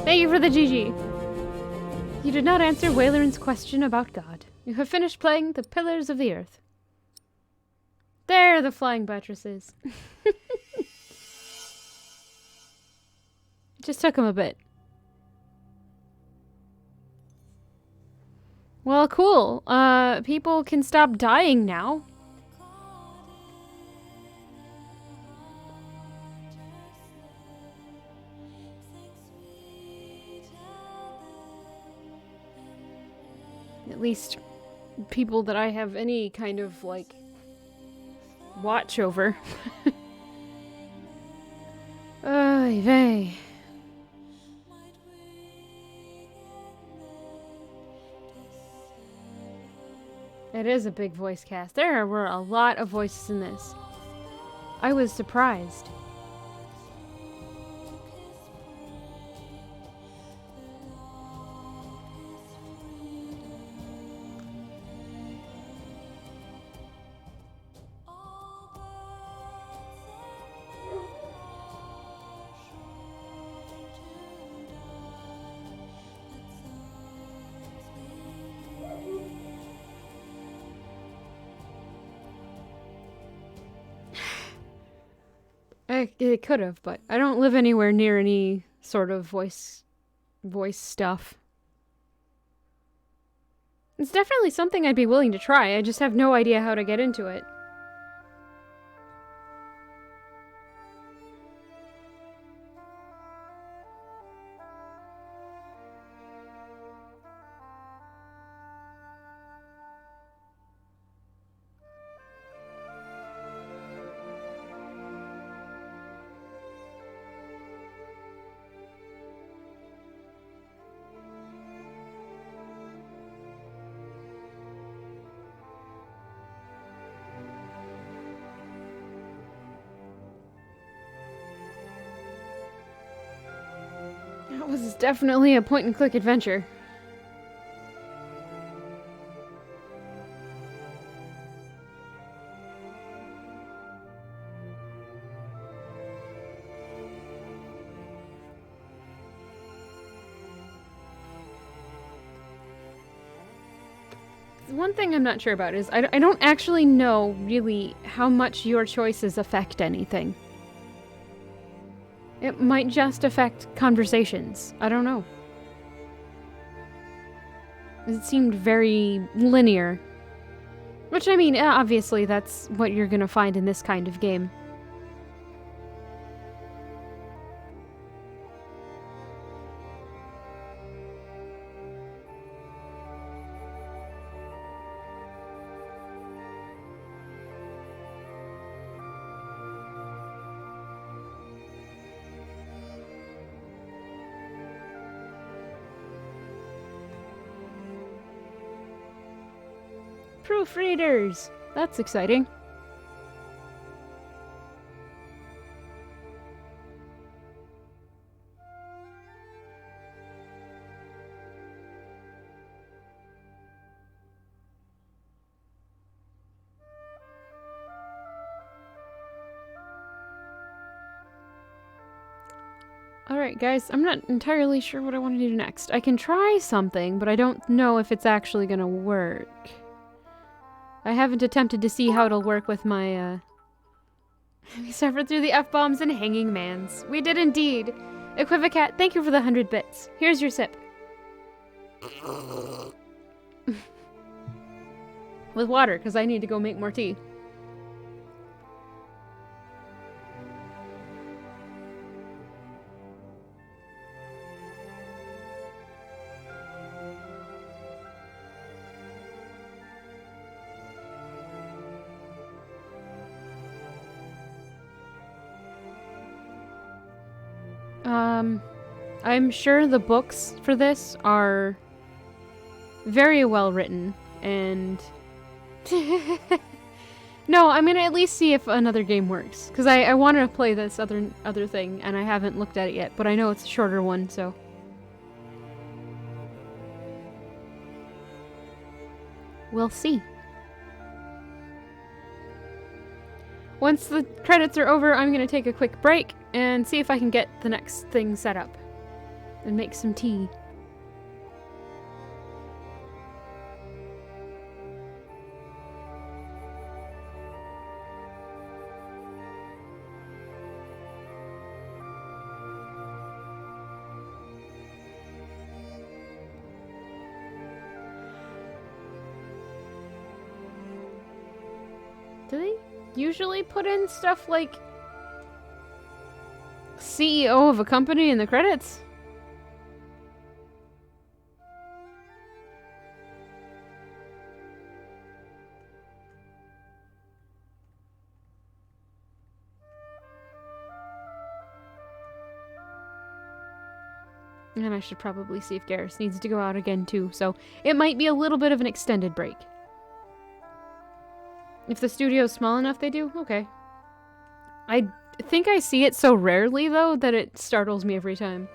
Thank you for the GG. You did not answer Waylaren's question about God. You have finished playing the Pillars of the Earth. There, the flying buttresses. It just took him a bit. Well, cool. People can stop dying now. At least people that I have any kind of, like, watch over. Oy vey. It is a big voice cast. There were a lot of voices in this. I was surprised. It could have, but I don't live anywhere near any sort of voice stuff. It's definitely something I'd be willing to try. I just have no idea how to get into it. That was definitely a point-and-click adventure. One thing I'm not sure about is I don't actually know really how much your choices affect anything. It might just affect conversations. I don't know. It seemed very linear. Which, I mean, obviously that's what you're gonna find in this kind of game. Proofreaders! That's exciting. Alright guys, I'm not entirely sure what I want to do next. I can try something, but I don't know if it's actually gonna work. I haven't attempted to see how it'll work with my, We suffered through the F-bombs and hanging mans. We did indeed. Equivocat, thank you for the 100 bits. Here's your sip. With water, because I need to go make more tea. I'm sure the books for this are very well written, and no, I'm gonna at least see if another game works, because I want to play this other thing, and I haven't looked at it yet, but I know it's a shorter one, so we'll see. Once the credits are over, I'm going to take a quick break and see if I can get the next thing set up. And make some tea. Do they usually put in stuff like CEO of a company in the credits? And I should probably see if Garrus needs to go out again too, so it might be a little bit of an extended break. If the studio's small enough, they do? Okay. I think I see it so rarely, though, that it startles me every time.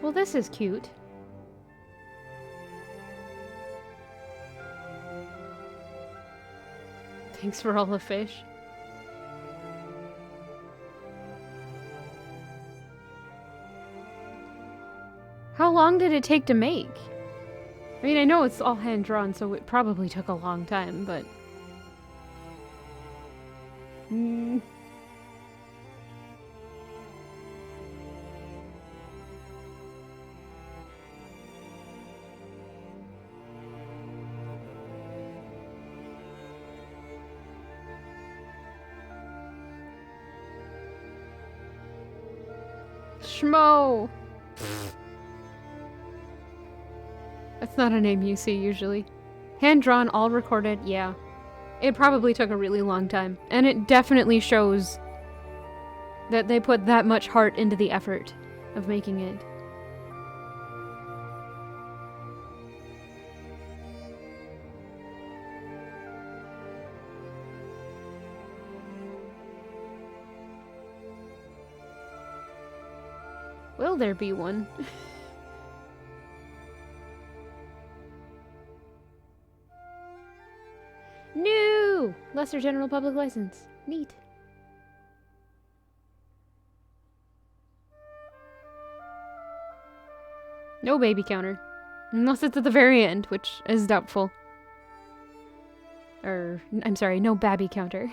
Well, this is cute. Thanks for all the fish. How long did it take to make? I mean, I know it's all hand-drawn, so it probably took a long time, but... Schmo! That's not a name you see usually. Hand-drawn, all recorded, yeah. It probably took a really long time. And it definitely shows that they put that much heart into the effort of making it. Will there be one? New! Lesser General Public License. Neat. No baby counter. Unless it's at the very end, which is doubtful. I'm sorry, no babby counter.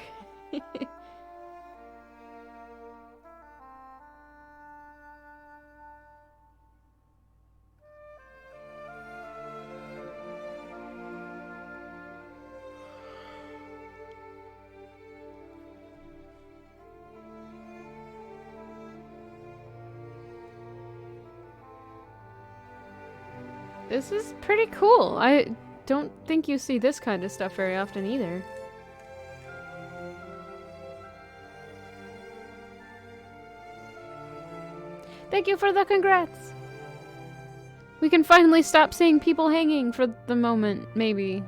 This is pretty cool. I don't think you see this kind of stuff very often either. Thank you for the congrats! We can finally stop seeing people hanging for the moment, maybe.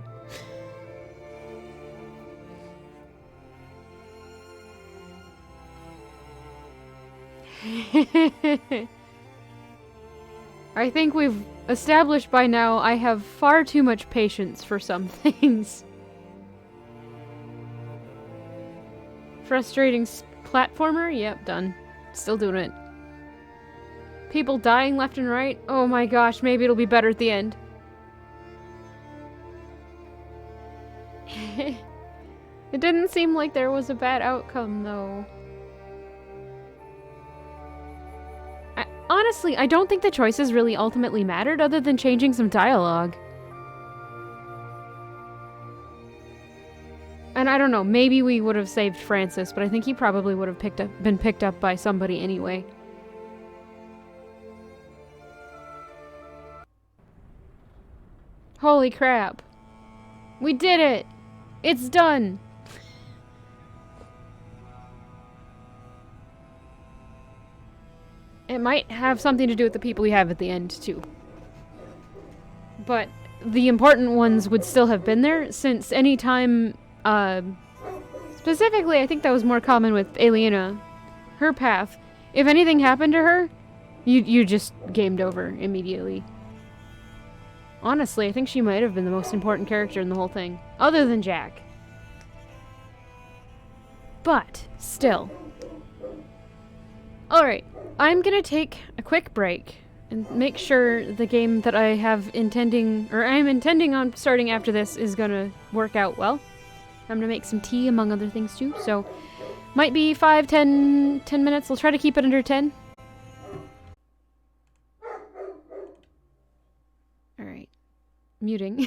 I think we've established by now I have far too much patience for some things. Frustrating platformer? Yep, done. Still doing it. People dying left and right? Oh my gosh, maybe it'll be better at the end. It didn't seem like there was a bad outcome, though. Honestly, I don't think the choices really ultimately mattered other than changing some dialogue. And I don't know, maybe we would have saved Francis, but I think he probably would have been picked up by somebody anyway. Holy crap. We did it! It's done! It might have something to do with the people we have at the end, too. But the important ones would still have been there, since any time, specifically, I think that was more common with Aliena, her path. If anything happened to her, you just gamed over immediately. Honestly, I think she might have been the most important character in the whole thing, other than Jack. But, still. Alright, I'm gonna take a quick break and make sure the game that I have I'm intending on starting after this is gonna work out well. I'm gonna make some tea, among other things too, so might be 10 minutes. I'll try to keep it under 10. Alright. Muting.